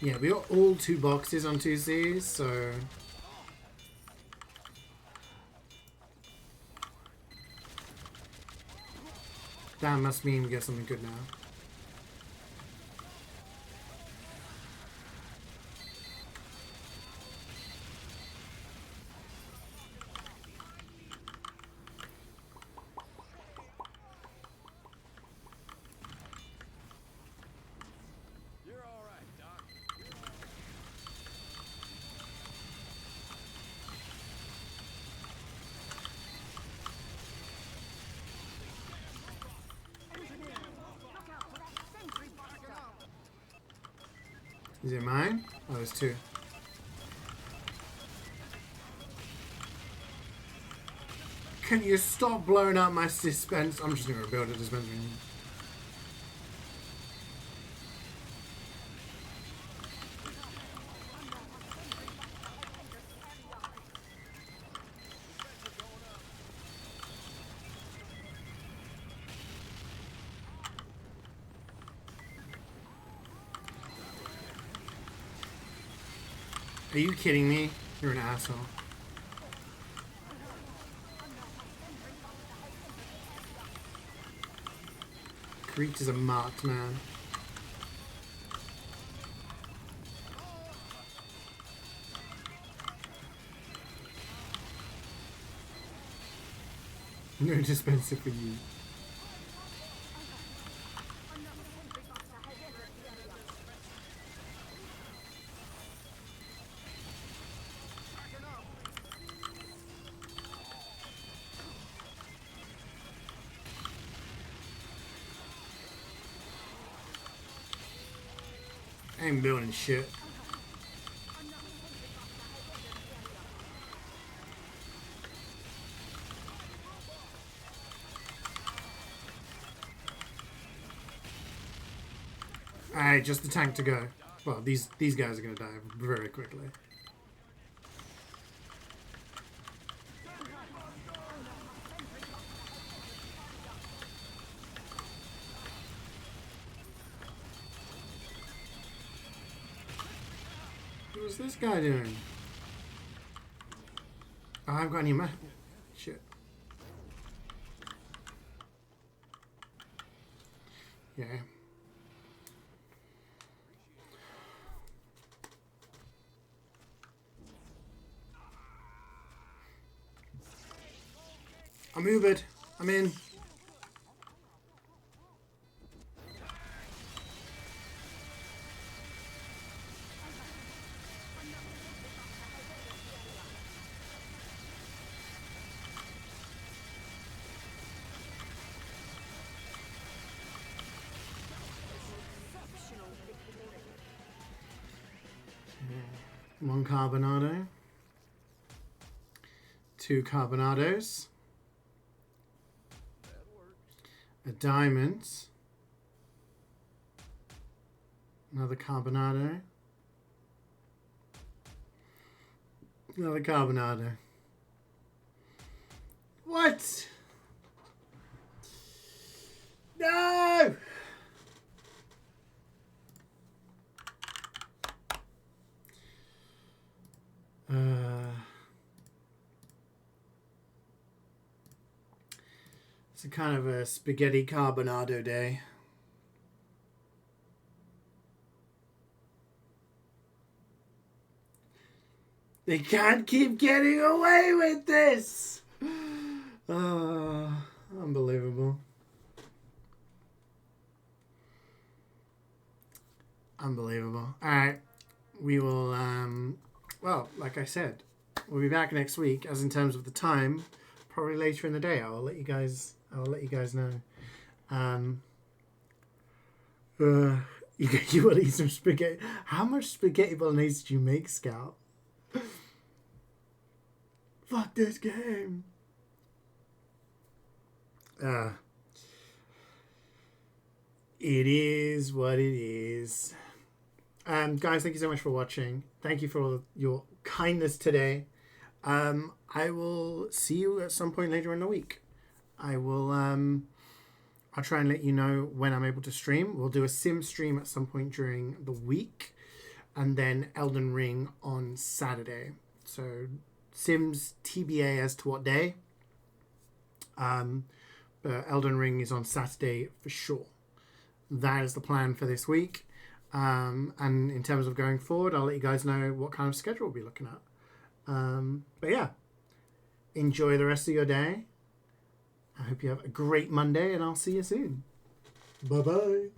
Yeah, we got all 2 boxes on 2Cs, so... That must mean we get something good now. You're all right, Doc. Is it mine? Oh, there's 2. Can you stop blowing up my suspense? I'm just gonna rebuild a dispensary. Are you kidding me? You're an asshole. Creatures are marked, man. No dispenser for you. I ain't building shit. Alright, just the tank to go. Well, these guys are gonna die very quickly. What's this guy doing? Oh, I haven't got any money. Shit. Yeah. I'm Ubered. I'm in. One carbonado. 2 carbonados. A diamond. Another carbonado. Another carbonado. What? No! It's a kind of a spaghetti carbonado day. They can't keep getting away with this! Unbelievable. Unbelievable. Alright. We will, well, like I said, we'll be back next week, as in terms of the time, probably later in the day. I will let you guys know. You will eat some spaghetti. How much spaghetti bolognese do you make, Scout? Fuck this game. It is what it is. Guys, thank you so much for watching. Thank you for all your kindness today. I will see you at some point later in the week. I'll try and let you know when I'm able to stream. We'll do a sim stream at some point during the week. and then Elden Ring on Saturday. So Sims TBA as to what day. But Elden Ring is on Saturday for sure. That is the plan for this week. And in terms of going forward, I'll let you guys know what kind of schedule we'll be looking at. But yeah, enjoy the rest of your day. I hope you have a great Monday, and I'll see you soon. Bye-bye.